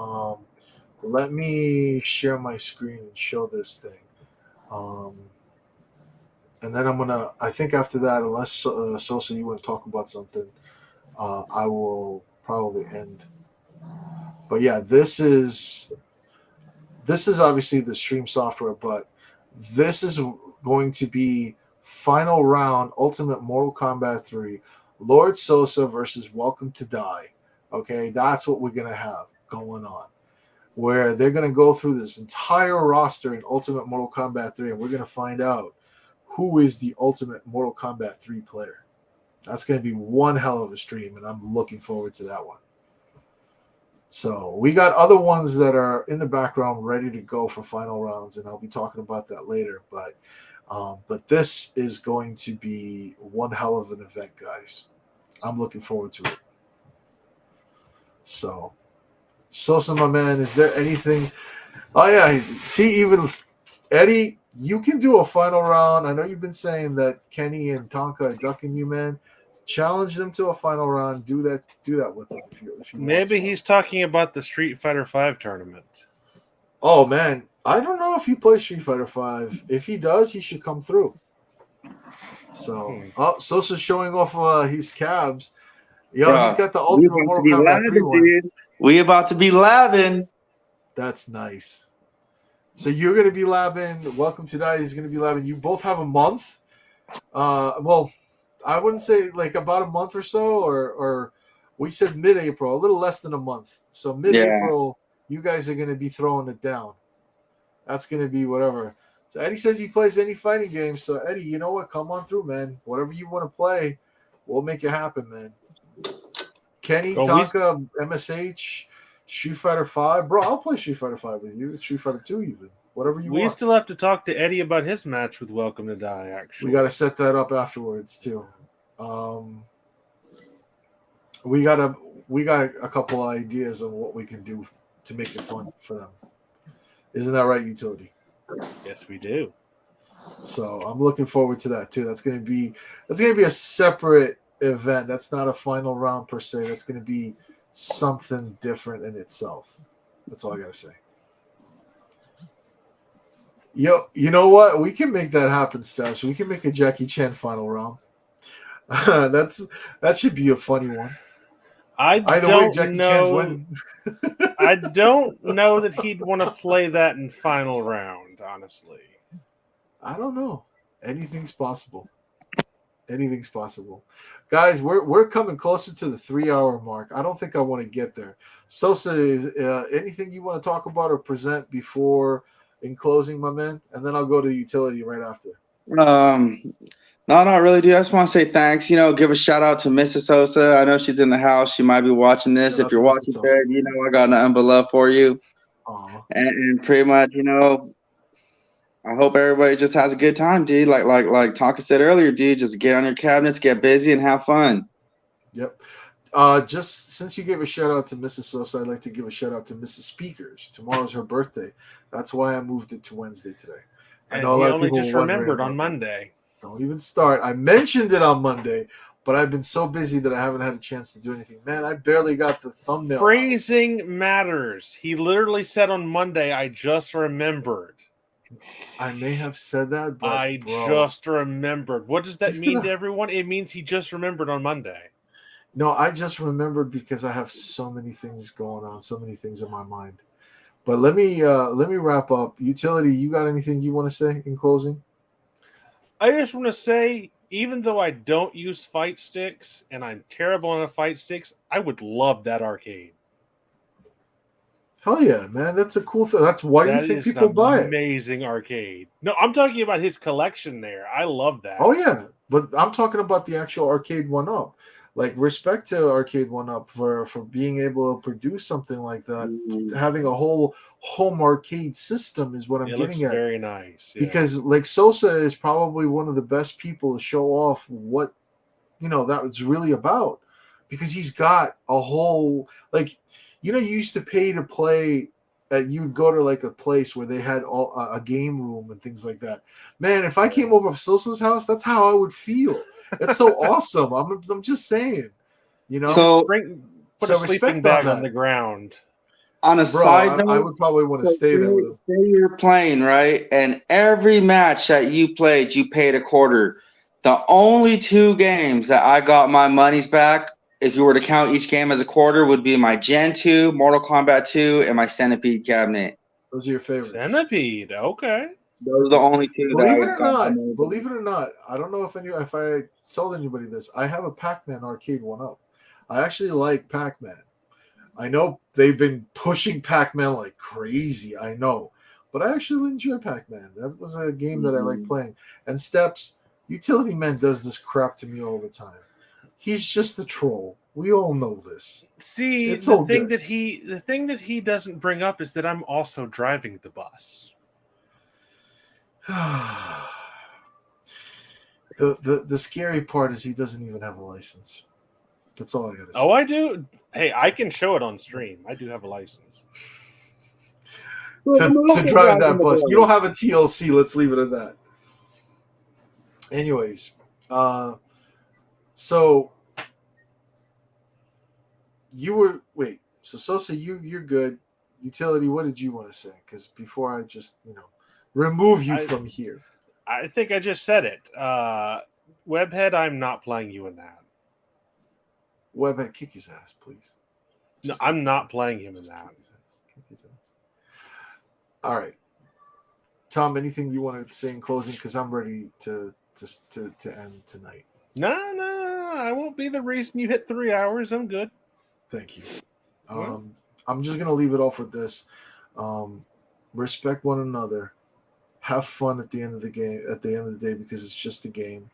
Let me share my screen and show this thing. And then I think after that, unless Sosa, you want to talk about something, I will probably end. But yeah, this is obviously the stream software, but this is going to be final round Ultimate Mortal Kombat 3, Lord Sosa versus Welcome to Die. Okay, that's what we're going to have going on, where they're going to go through this entire roster in Ultimate Mortal Kombat 3, and we're going to find out who is the Ultimate Mortal Kombat 3 player. That's going to be one hell of a stream, and I'm looking forward to that one. So we got other ones that are in the background ready to go for final rounds, and I'll be talking about that later. But this is going to be one hell of an event, guys. I'm looking forward to it. So, Sosa, my man, is there anything? Oh yeah, see, even Eddie, you can do a final round. I know you've been saying that Kenny and Tonka are ducking you, man. Challenge them to a final round. Do that with them if you
Maybe he's talking about the Street Fighter V tournament.
Oh man, I don't know if he plays Street Fighter V. If he does, he should come through. So, Sosa's showing off his cabs. Yo, he's got the Ultimate Mortal Kombat 3 one.
We about to be labbing.
That's nice. So you're going to be labbing. Welcome to Die. He's going to be labbing. You both have a month. Well, I wouldn't say like about a month or so, or we said mid-April, a little less than a month. So mid-April, you guys are going to be throwing it down. That's going to be whatever. So Eddie says he plays any fighting game. So Eddie, you know what? Come on through, man. Whatever you want to play, we'll make it happen, man. Kenny, Tonka, MSH, Street Fighter 5. Bro, I'll play Street Fighter 5 with you. Street Fighter 2 even. Whatever you want.
We still have to talk to Eddie about his match with Welcome to Die, actually.
We got to set that up afterwards, too. We got a couple of ideas on what we can do to make it fun for them. Isn't that right, Utility?
Yes, we do.
So I'm looking forward to that, too. That's going to be a separate event. That's not a final round per se. That's going to be something different in itself. That's all I got to say. Yo, you know what? We can make that happen, Stash. We can make a Jackie Chan final round. That should be a funny one. Either way, Jackie Chan's winning.
I don't know that he'd want to play that in final round, honestly.
I don't know. Anything's possible. Anything's possible. Guys, we're coming closer to the 3-hour mark. I don't think I want to get there. Sosa, anything you want to talk about or present before in closing, my man? And then I'll go to the Utility right after.
No, not really, dude. I just want to say thanks. Give a shout out to Mrs. Sosa. I know she's in the house. She might be watching this. If you're watching there, I got nothing but love for you. And pretty much, I hope everybody just has a good time, dude. Like Tonka said earlier, dude, just get on your cabinets, get busy, and have fun.
Yep. Just since you gave a shout out to Mrs. Sosa, I'd like to give a shout out to Mrs. Speakerz. Tomorrow's her birthday. That's why I moved it to Wednesday today.
I know he only just remembered on Monday.
Don't even start. I mentioned it on Monday, but I've been so busy that I haven't had a chance to do anything. Man, I barely got the thumbnail.
Phrasing matters. He literally said on Monday, I just remembered.
I may have said that, but
just remembered. What does that mean to everyone? It means he just remembered on Monday.
No, I just remembered because I have so many things going on, so many things in my mind. But let me wrap up. Utility, you got anything you want to say in closing?
I just want to say, even though I don't use fight sticks and I'm terrible on fight sticks, I would love that arcade.
Hell yeah, man. That's a cool thing. That's why do you think people buy it?
Amazing arcade. No, I'm talking about his collection there. I love that.
Oh, yeah. But I'm talking about the actual Arcade 1-Up. Like, respect to Arcade 1-Up for being able to produce something like that. Mm-hmm. Having a whole home arcade system is what I'm getting at.
Very nice. Yeah.
Because, like, Sosa is probably one of the best people to show off what, that was really about. Because he's got a whole, like, you used to pay to play. You'd go to like a place where they had a game room and things like that. Man, if I came over to Sosa's house, that's how I would feel. It's so awesome. I'm just saying, you know.
So
Put
So
a sleeping
respect
bag
on
on
that.
the ground.
on a
Bro,
side note,
I would probably want to
so
stay there with him.
say you're playing, right? And every match that you played, you paid a quarter. The only 2 games that I got my money's back, if you were to count each game as a quarter, would be my Gen 2, Mortal Kombat 2, and my Centipede cabinet.
Those are your favorites.
Centipede, okay.
Those are the only 2 that I
Believe it or
got my
not,
money
believe
back.
it or not, I don't know if I told anybody this. I have a Pac-Man arcade 1-up. I actually like Pac-Man. I know they've been pushing Pac-Man like crazy. I know, but I actually enjoy Pac-Man. That was a game that I like playing. And Steps, Utility Man does this crap to me all the time. He's just a troll. We all know this.
See,
It's
the
all
thing
good.
that he doesn't bring up is that I'm also driving the bus.
The scary part is he doesn't even have a license. That's all I gotta say.
Oh, I do. Hey, I can show it on stream. I do have a license.
To drive that bus. You don't have a TLC. Let's leave it at that. Anyways, so you were So Sosa, you're good. Utility, what did you want to say? Because before I just remove you from here.
I think I just said it. Webhead, I'm not playing you in that.
Webhead, kick his ass, please.
No, I'm not playing him in that.
Kick his ass. All right, Tom. Anything you want to say in closing? Because I'm ready to end tonight.
No, I won't be the reason you hit 3 hours. I'm good.
Thank you. I'm just gonna leave it off with this. Respect one another. Have fun at the end of the game. At the end of the day, because it's just a game.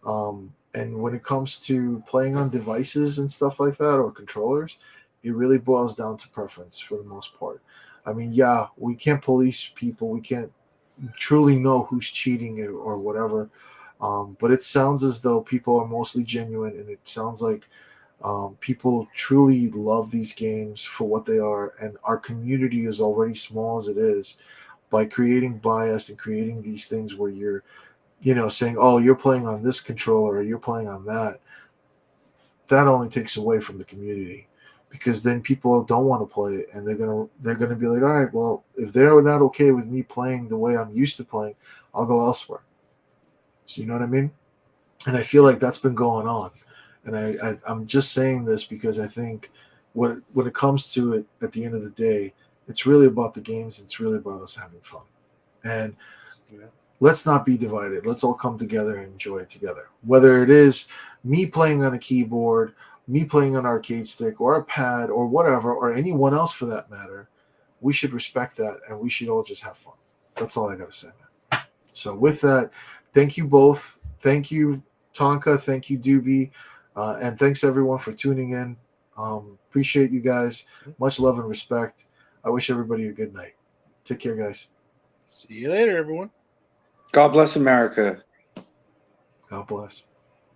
And when it comes to playing on devices and stuff like that or controllers, it really boils down to preference for the most part. I mean, yeah, we can't police people. We can't truly know who's cheating or whatever. But it sounds as though people are mostly genuine, and it sounds like people truly love these games for what they are. And our community is already small as it is. By creating bias and creating these things where you're saying, oh, you're playing on this controller or you're playing on that only takes away from the community, because then people don't want to play it, and they're gonna be like, all right, well, if they're not okay with me playing the way I'm used to playing, I'll go elsewhere. So you know what I mean? And I feel like that's been going on, and I'm just saying this because I think when it comes to it, at the end of the day, it's really about the games. It's really about us having fun, and let's not be divided. Let's all come together and enjoy it together. Whether it is me playing on a keyboard, me playing on an arcade stick or a pad or whatever, or anyone else for that matter, we should respect that, and we should all just have fun. That's all I got to say, man. So with that, thank you both. Thank you, Tonka. Thank you, Doobie. And thanks, everyone, for tuning in. Appreciate you guys. Much love and respect. I wish everybody a good night. Take care, guys.
See you later, everyone.
God bless America.
God bless.